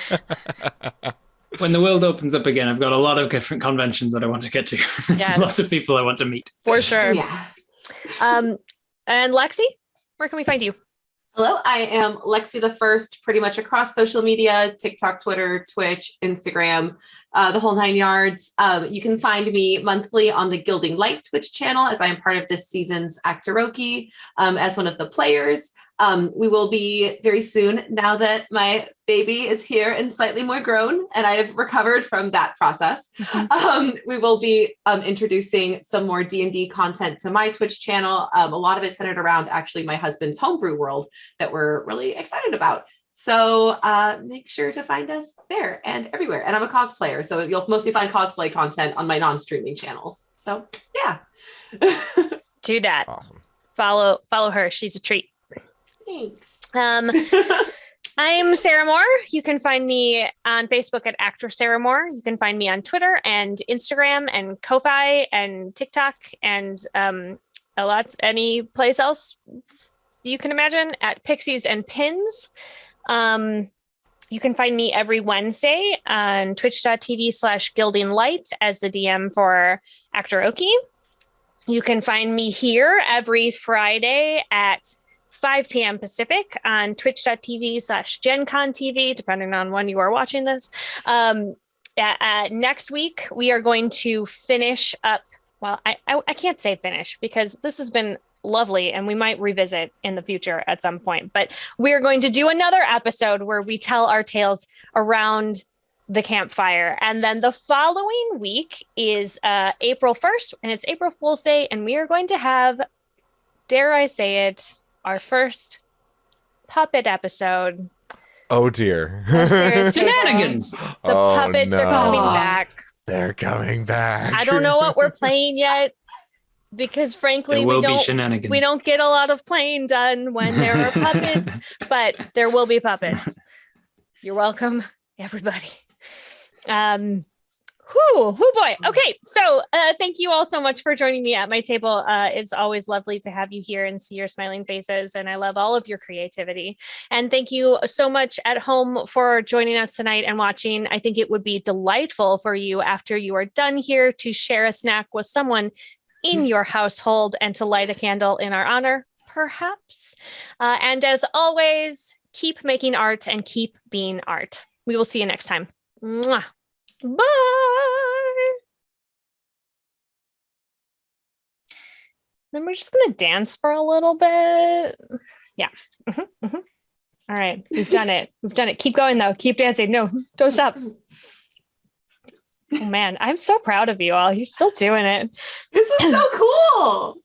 When the world opens up again, I've got a lot of different conventions that I want to get to. There's lots of people I want to meet. For sure. Yeah. And Lexi, where can we find you? Hello, I am Lexi the First, pretty much across social media, TikTok, Twitter, Twitch, Instagram, the whole 9 yards. You can find me monthly on the Gilding Light Twitch channel, as I am part of this season's Actoroki as one of the players. We will be very soon, now that my baby is here and slightly more grown and I have recovered from that process. We will be introducing some more D&D content to my Twitch channel. A lot of it centered around actually my husband's homebrew world that we're really excited about. So make sure to find us there and everywhere. And I'm a cosplayer, so you'll mostly find cosplay content on my non-streaming channels. So yeah. Do that. Awesome. Follow her. She's a treat. Thanks. I'm Sarah Moore. You can find me on Facebook at Actor Sarah Moore. You can find me on Twitter and Instagram and Ko-Fi and TikTok and any place else you can imagine at Pixies and Pins. You can find me every Wednesday on twitch.tv/gildinglight as the DM for Actor Oki. You can find me here every Friday at 5 p.m. Pacific on twitch.tv/GenConTV, depending on when you are watching this. Next week, we are going to finish up. Well, I can't say finish because this has been lovely and we might revisit in the future at some point. But we're going to do another episode where we tell our tales around the campfire. And then the following week is April 1st, and it's April Fool's Day. And we are going to have, dare I say it, our first puppet episode. Oh dear. Shenanigans. The puppets are coming back. They're coming back. I don't know what we're playing yet because frankly we don't get a lot of playing done when there are puppets, but there will be puppets. You're welcome, everybody. Boy. Okay, so thank you all so much for joining me at my table. It's always lovely to have you here and see your smiling faces, and I love all of your creativity. And thank you so much at home for joining us tonight and watching. I think it would be delightful for you after you are done here to share a snack with someone in your household and to light a candle in our honor, perhaps. And as always, keep making art and keep being art. We will see you next time. Mwah. Bye. Then we're just going to dance for a little bit. Yeah. All right. We've done it. Keep going, though. Keep dancing. No, don't stop. Oh, man. I'm so proud of you all. You're still doing it. This is so cool.